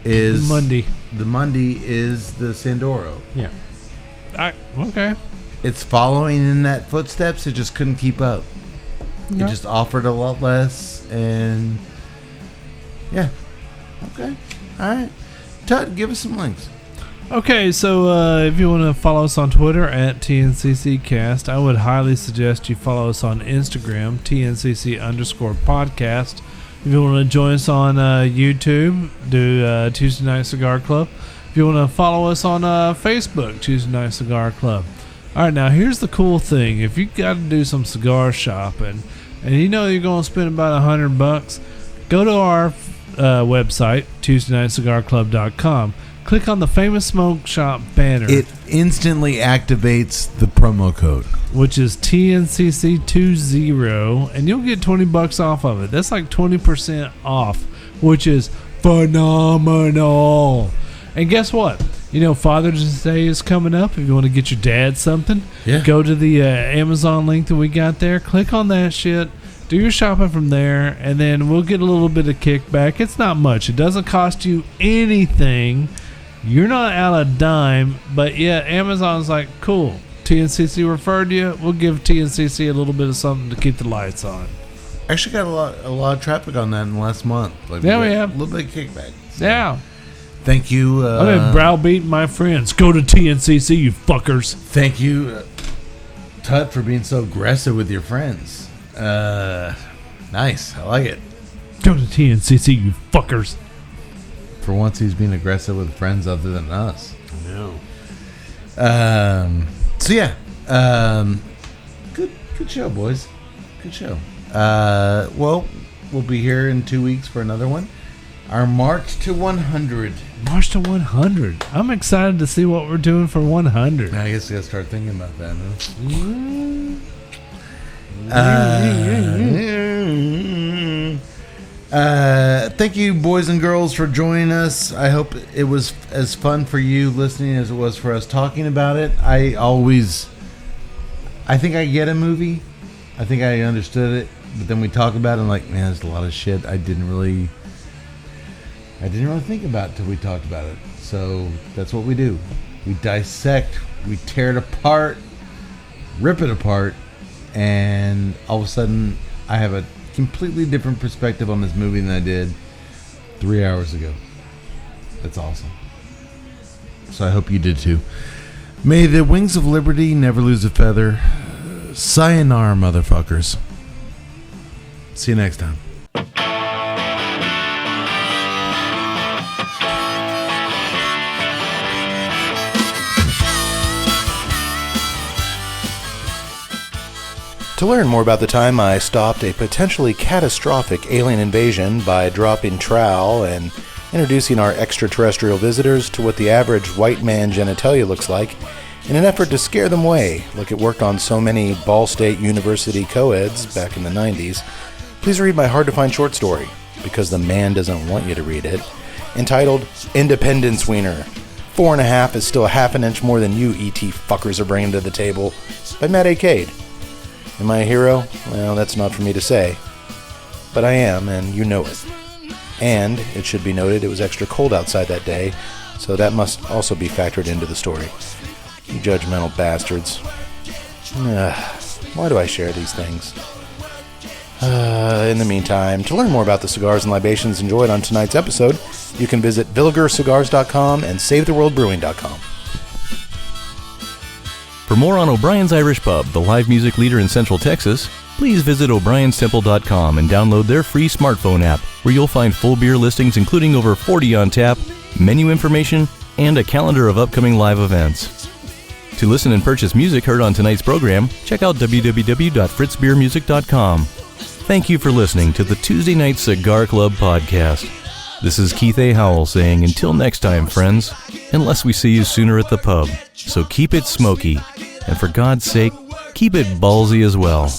is Monday. The Monday is the Sandoro. Yeah. Okay. It's following in that footsteps. It just couldn't keep up. Yeah. It just offered a lot less, and yeah. Okay. All right. Todd, give us some links. Okay, so if you want to follow us on Twitter at TNCCcast, I would highly suggest you follow us on Instagram, TNCC_podcast. If you want to join us on YouTube, do Tuesday Night Cigar Club. If you want to follow us on Facebook, Tuesday Night Cigar Club. All right, now here's the cool thing. If you got to do some cigar shopping, and you know you're going to spend about $100, go to our website, TuesdayNightCigarClub.com. Click on the Famous Smoke Shop banner, It instantly activates the promo code. which is TNCC20, and you'll get $20 off of it. That's like 20% off, which is phenomenal. And guess what? Father's Day is coming up. If you want to get your dad something, go to the Amazon link that we got there. Click on that shit. Do your shopping from there, and then we'll get a little bit of kickback. It's not much. It doesn't cost you anything. You're not out a dime, but Amazon's like, cool. TNCC referred you. We'll give TNCC a little bit of something to keep the lights on. Actually got a lot of traffic on that in the last month. We have. A little bit of kickback. So. Yeah. Thank you. I've been browbeating my friends. Go to TNCC, you fuckers. Thank you, Tut, for being so aggressive with your friends. Nice. I like it. Go to TNCC, you fuckers. For once, he's being aggressive with friends other than us. No. Good show, boys. Good show. Well, we'll be here in 2 weeks for another one. Our March to 100. March to 100. I'm excited to see what we're doing for 100. I guess we gotta start thinking about that, huh? Thank you, boys and girls, for joining us. I hope it was as fun for you listening as it was for us talking about it. I think I get a movie. I think I understood it, but then we talk about it and like, man, there's a lot of shit I didn't really think about until we talked about it. So that's what we do. We dissect, we tear it apart, rip it apart, and all of a sudden I have a completely different perspective on this movie than I did 3 hours ago. That's awesome. So I hope you did too. May the wings of liberty never lose a feather. Sayonara, motherfuckers. See you next time. To learn more about the time I stopped a potentially catastrophic alien invasion by dropping trowel and introducing our extraterrestrial visitors to what the average white man genitalia looks like in an effort to scare them away, like it worked on so many Ball State University co-eds back in the 90s, please read my hard-to-find short story, because the man doesn't want you to read it, entitled Independence Wiener. 4.5 is still a half an inch more than you ET fuckers are bringing to the table, by Matt A. Cade. Am I a hero? Well, that's not for me to say. But I am, and you know it. And, it should be noted, it was extra cold outside that day, so that must also be factored into the story. You judgmental bastards. Why do I share these things? In the meantime, to learn more about the cigars and libations enjoyed on tonight's episode, you can visit villagercigars.com and savetheworldbrewing.com. For more on O'Brien's Irish Pub, the live music leader in Central Texas, please visit o'brienstemple.com and download their free smartphone app, where you'll find full beer listings including over 40 on tap, menu information, and a calendar of upcoming live events. To listen and purchase music heard on tonight's program, check out www.fritzbeermusic.com. Thank you for listening to the Tuesday Night Cigar Club podcast. This is Keith A. Howell saying until next time, friends, unless we see you sooner at the pub. So keep it smoky, and for God's sake, keep it ballsy as well.